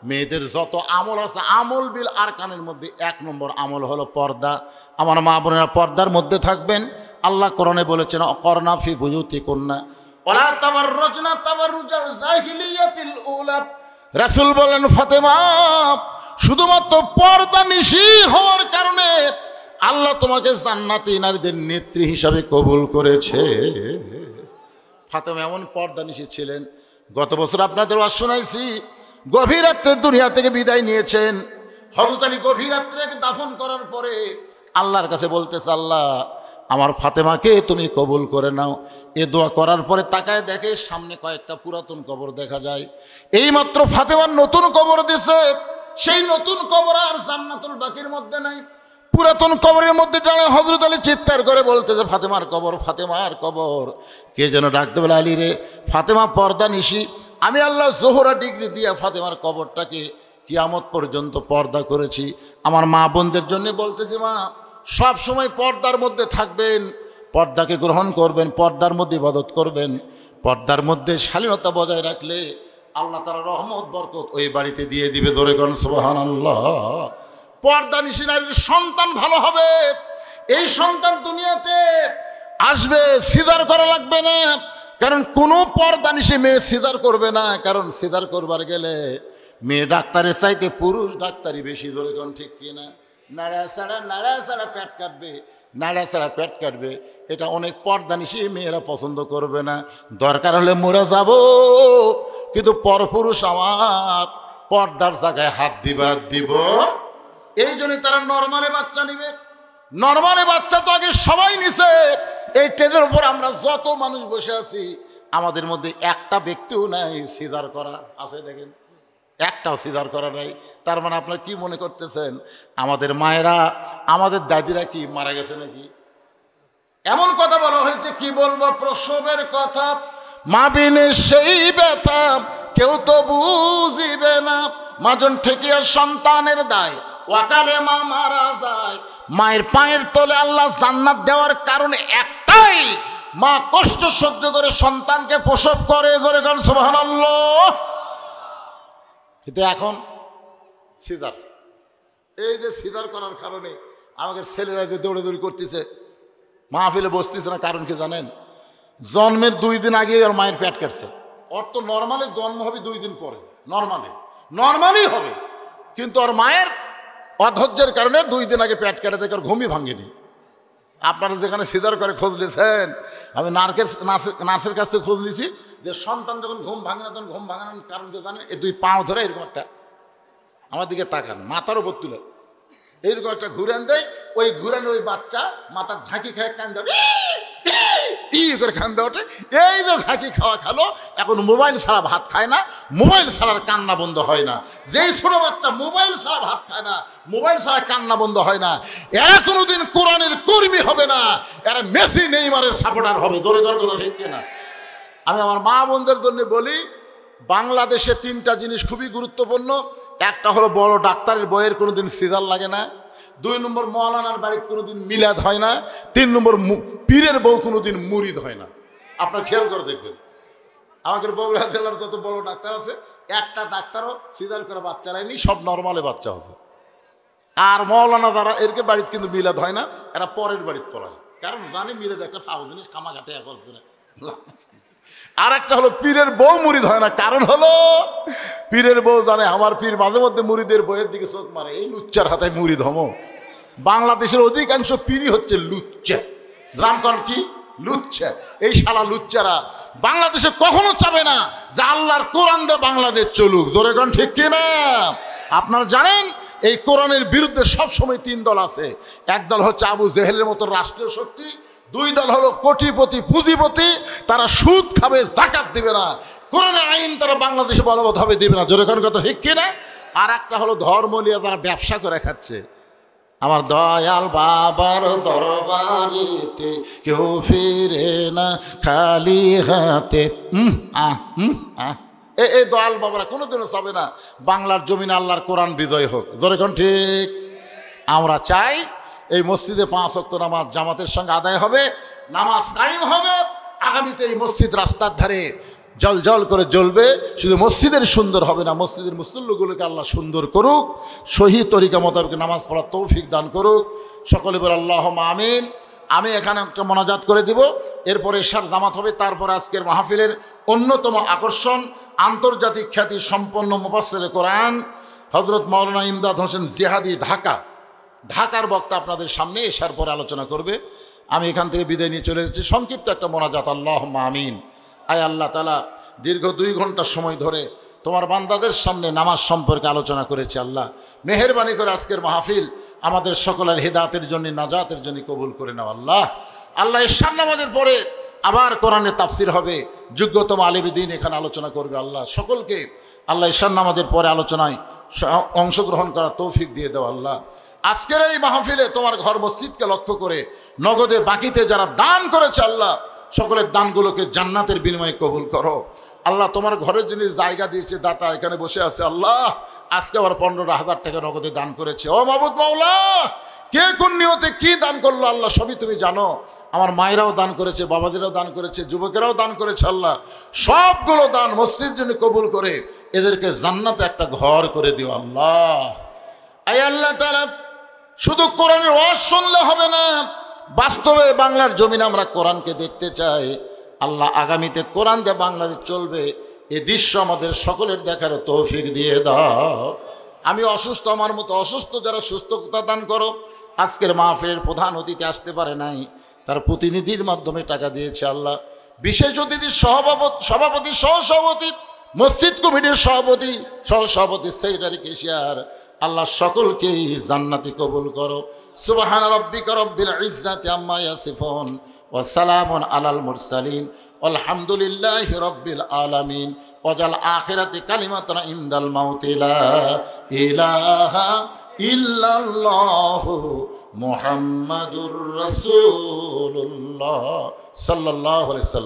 মেয়েদের যত আমল আছে, আমল বিল আরকানের মধ্যে 1 নম্বর আমল হলো পর্দা। আমার মা বোনেরা পর্দার মধ্যে থাকবেন। আল্লাহ কোরআনে বলেছেন, অকরনা ফি বুয়ুতিকুন্না ওয়ালা তাবাররুজনা তাবাররুজাল জাহিলিয়াতিল উলা। রাসূল বলেন, ফাতেমা শুধুমাত্র পর্দা নিশি হওয়ার কারণে আল্লাহ তোমাকে জান্নাতি নারীদের নেত্রী হিসাবে কবুল করেছে। ফাতেমা এমন পর্দা নিশি ছিলেন। গত বছর আপনাদের ওয়াজ শোনাইছি, গভীর রাত্রে দুনিয়া থেকে বিদায় নিয়েছেন। হযরত আলী গভীর রাত্রে দাফন করার পরে আল্লাহর কাছে বলতেছে, আল্লাহ আমার ফাতেমাকে তুমি কবুল করে নাও। এ দোয়া করার পরে তাকায় দেখে সামনে কয়েকটা পুরাতন কবর দেখা যায়। এইমাত্র ফাতেমার নতুন কবর দিছে, সেই নতুন কবর আর জান্নাতুল বাকির মধ্যে নাই। পুরাতন কবরের মধ্যে জানে হযরত আলী চিৎকার করে বলতেছে, ফাতেমার কবর, ফাতেমার কবর। কে যেন ডাকতে বলে, আলী রে, ফাতেমা পর্দা নিশি। আমি আল্লাহ জোহরা ডিগ্রি দিয়া ফাতেমার কবরটাকে কিয়ামত পর্যন্ত পর্দা করেছি। আমার মা বোনদের জন্য বলতেছি, মা সব সময় পর্দার মধ্যে থাকবেন, পর্দাকে গ্রহণ করবেন, পর্দার মধ্যে ইবাদত করবেন। পর্দার মধ্যে শালীনতা বজায় রাখলে আল্লাহ তাআলা রহমত বরকত ওই বাড়িতে দিয়ে দিবে। ধরে কোন সুবহানাল্লাহ। পর্দা নিশি নারীর সন্তান ভালো হবে। এই সন্তান দুনিয়াতে আসবে, সিজার করা লাগবে না। কারণ কোনো পর্দা নিশি মেয়ে সিজার করবে না, কারণ সিজার করবার গেলে মেয়ে ডাক্তারের চাইতে পুরুষ ডাক্তারই বেশি। ধরে কোন ঠিক কিনা? নাড়া ছাড়া পেট কাটবে, নাড়া ছাড়া পেট কাটবে, এটা অনেক পর্দা নিশি মেয়েরা পছন্দ করবে না। দরকার হলে মরে যাব, কিন্তু পরপুরুষ আমার পর্দার জায়গায় হাত দিব। এই জন্য তারা নরমালে বাচ্চা নিবে। নরমালে বাচ্চা তো আগে সবাই নিছে। এই টেজের উপর আমরা যত মানুষ বসে আছি, আমাদের মধ্যে একটা ব্যক্তিও নাই সিজার করা আছে। দেখেন, একটাও সিজার করা নাই। তার মানে আপনারা কি মনে করতেছেন, আমাদের মায়েরা, আমাদের দাদিরা কি মারা গেছে নাকি? এমন কথা বলা হয়েছে, কি বলবো, প্রসবের কথা। মা বিনে সেই ব্যথা কেউ তো বুঝিবে না। মাজন ঠেকিয়া সন্তানের দায়, ওয়াকালে মা মারা যায়। মায়ের পায়ের তলে আল্লাহ জান্নাত দেওয়ার কারণে একটাই, মা কষ্ট সহ্য করে সন্তানকে প্রসব করে। জোরে গান সুবহানাল্লাহ। কিন্তু এখন সিজার, এই যে সিজার করার কারণে আমাদের ছেলেরা যে দৌড়াদৌড়ি করতেছে, মাহফিলে বসতেছে না, কারণ কি জানেন? জন্মের 2 দিন আগে ওর মায়ের পেট কাটছে। ওর তো নর্মালি জন্ম হবে 2 দিন পরে, নর্মালি হবে, কিন্তু ওর মায়ের অধৈর্যের কারণে 2 দিন আগে পেট কাটে থেকে ওর ঘুমই ভাঙেনি। আপনারা যেখানে সিজার করে খোঁজ নিয়েছেন, আমি নার্সের কাছ থেকে খোঁজ নিয়েছি যে সন্তান যখন ঘুম ভাঙে না, তখন ঘুম ভাঙানোর কারণ কি জানেন? এই 2 পাও ধরে এরকম একটা, আমার দিকে তাকান, মাথার উপর তুলে এইরকম একটা ঘুরান দেয়। ওই ঘুরানে ওই বাচ্চা মাথার ঝাঁকি খায়, কান্দে ওঠে, করে কান্দে ওঠে। এই যে ঝাঁকি খাওয়া খালো, এখন মোবাইল ছাড়া ভাত খায় না, মোবাইল ছাড়ার কান্না বন্ধ হয় না। যেই ছোট বাচ্চা মোবাইল ছাড়া ভাত খায় না, মোবাইল ছাড়া কান্না বন্ধ হয় না, এরা কোনোদিন কোরআনের কর্মী হবে না, এরা মেসি নেইমারের সাপোর্টার হবে। জোরে জোরে কথা ঠিক কিনা? আমি আমার মা বোনদের জন্য বলি, বাংলাদেশে 3টা জিনিস খুবই গুরুত্বপূর্ণ। একটা হলো বড় ডাক্তারের বইয়ের কোনোদিন সিজার লাগে না। 2 নম্বর, মৌলানার বাড়িতে কোনোদিন মিলাদ হয় না। 3 নম্বর, পীরের বউ কোনোদিন মুরিদ হয় না। আপনার খেয়াল করে দেখবেন, আমাদের বগুড়া জেলার যত বড় ডাক্তার আছে, একটা ডাক্তারও সিজার করে বাচ্চা নেয়নি, সব নর্মালে বাচ্চা আছে। আর মৌলানা যারা, এরকে বাড়িতে কিন্তু মিলাদ হয় না, এরা পরের বাড়িতে পড়ায়, কারণ জানে মিলাদ একটা ফাও জিনিস, খামাখাটে করছে না। আর একটা হলো পীরের বউ মুরিদ হয় না, কারণ হলো পীরের বউ জানে আমার পীর মাঝে মধ্যে মুরিদের বইয়ের দিকে চোখ মারে, এই লুচ্চার হাতে মুরিদ হমো। বাংলাদেশের অধিকাংশ পীরই হচ্ছে লুচ্চা। রামকরণ কি লুচ্চা? এই শালা লুচ্চারা বাংলাদেশে কখনো চাবে না যে আল্লাহর কোরআন দিয়ে বাংলাদেশ চলুক। জোরে গান ঠিক কিনা? আপনারা জানেন এই কোরআনের বিরুদ্ধে সবসময় 3 দল আছে। এক দল হচ্ছে আবু জেহেলের মতো রাষ্ট্রীয় শক্তি, 2 দল হলো কোটিপতি পুঁজিপতি, তারা সুদ খাবে, যাকাত দিবে না, কোরআনের আইন তারা বাংলাদেশে বলবৎভাবে দিবে না। জোরে গান কথা ঠিক কিনা? আর একটা হলো ধর্ম নিয়ে যারা ব্যবসা করে খাচ্ছে। আমার দয়াল বাবার দরবারেতে কেউ ফিরে না খালি হাতে। এই দয়াল বাবারা কোনোদিনও চাবে না বাংলার জমিনে আল্লাহর কোরআন বিজয় হোক। জোরে ঠিক? আমরা চাই এই মসজিদে 5 ওয়াক্ত নামাজ জামাতের সঙ্গে আদায় হবে, নামাজ কায়েম হবে। আগামীতে এই মসজিদ রাস্তার ধারে জল জল করে জ্বলবে। শুধু মসজিদের সুন্দর হবে না, মসজিদের মুসল্লিগুলোকে আল্লাহ সুন্দর করুক, সহি তরিকা মোতাবেক নামাজ পড়ার তৌফিক দান করুক। সকলে বলে আল্লাহুম্মা আমিন। আমি এখানে একটা মোনাজাত করে দিব, এরপরে এশার জামাত হবে। তারপরে আজকের মাহফিলের অন্যতম আকর্ষণ, আন্তর্জাতিক খ্যাতি সম্পন্ন মুফাসসিরে কোরআন হযরত মাওলানা ইমদাদ হোসেন জিহাদি ঢাকার বক্তা আপনাদের সামনে এশার পরে আলোচনা করবে। আমি এখান থেকে বিদায় নিয়ে চলে যাচ্ছি। সংক্ষিপ্ত একটা মোনাজাত। আল্লাহুম্মা আমিন। আয় আল্লাহ তাআলা, দীর্ঘ 2 ঘন্টা সময় ধরে তোমার বান্দাদের সামনে নামাজ সম্পর্কে আলোচনা করেছি। আল্লাহ মেহেরবানি করে আজকের মাহফিল আমাদের সকলের হেদায়েতের জন্য, নাজাতের জন্য কবুল করে নাও। আল্লাহ এশার নামাজের পরে আবার কোরআনের তাফসির হবে, যোগ্যতম আলেমে দ্বীন এখানে আলোচনা করবে। আল্লাহ সকলকে আল্লাহ এশার নামাজের পরে আলোচনায় অংশগ্রহণ করার তৌফিক দিয়ে দাও। আজকের এই মাহফিলে তোমার ঘর মসজিদকে লক্ষ্য করে নগদে বাকিতে যারা দান করেছে আল্লাহ সকলের দানগুলোকে জান্নাতের বিনিময়ে কবুল করো। আল্লাহ তোমার ঘরের জিনিস জায়গা দিয়েছে, দাতা এখানে বসে আছে, আল্লাহ আজকে আবার 15,000 টাকা নগদে দান করেছে। ও মাবুদ মাওলা, কে কোন নিয়তে কি দান করলো আল্লাহ সবই তুমি জানো। আমার মায়েরাও দান করেছে, বাবাদেরও দান করেছে, যুবকেরাও দান করেছে। আল্লাহ সবগুলো দান মসজিদ জন্য কবুল করে এদেরকে জান্নাতে একটা ঘর করে দিও আল্লাহ। আয় আল্লাহ তাআলা, শুধু কোরআনের ওয়াজ শুনলে হবে না, বাস্তবে বাংলার জমিনে আমরা কোরআনকে দেখতে চাই। আল্লাহ আগামীতে কোরআন দিয়ে বাংলাদেশ চলবে, এ দৃশ্য আমাদের সকলের দেখার তৌফিক দিয়ে দাও। আমি অসুস্থ, আমার মতো অসুস্থ যারা সুস্থতা দান করো। আজকের মাহফিলের প্রধান অতিথি আসতে পারে নাই, তার প্রতিনিধির মাধ্যমে টাকা দিয়েছে আল্লাহ। বিশেষ অতিথির সভাপতি সহসভাপতি, মসজিদ কমিটির সভাপতি সহসভাপতি, সেক্রেটারি, কেশিয়ার, আল্লাহ সকলকেই জান্নাতি কবুল করো। সুবহানা রাব্বিকা রাব্বিল ইজ্জাতি আম্মা ইয়াসিফুন ওয়া সালামুন আলাল মুরসালিন আলহামদুলিল্লাহি রাব্বিল আলামিন। ওয়াজাল আখিরাতি কালিমাতুন ইনদাল মাউতি লা ইলাহা ইল্লাল্লাহু মুহাম্মাদুর রাসূলুল্লাহ সাল্লাল্লাহু আলাইহি ওয়াসাল্লাম।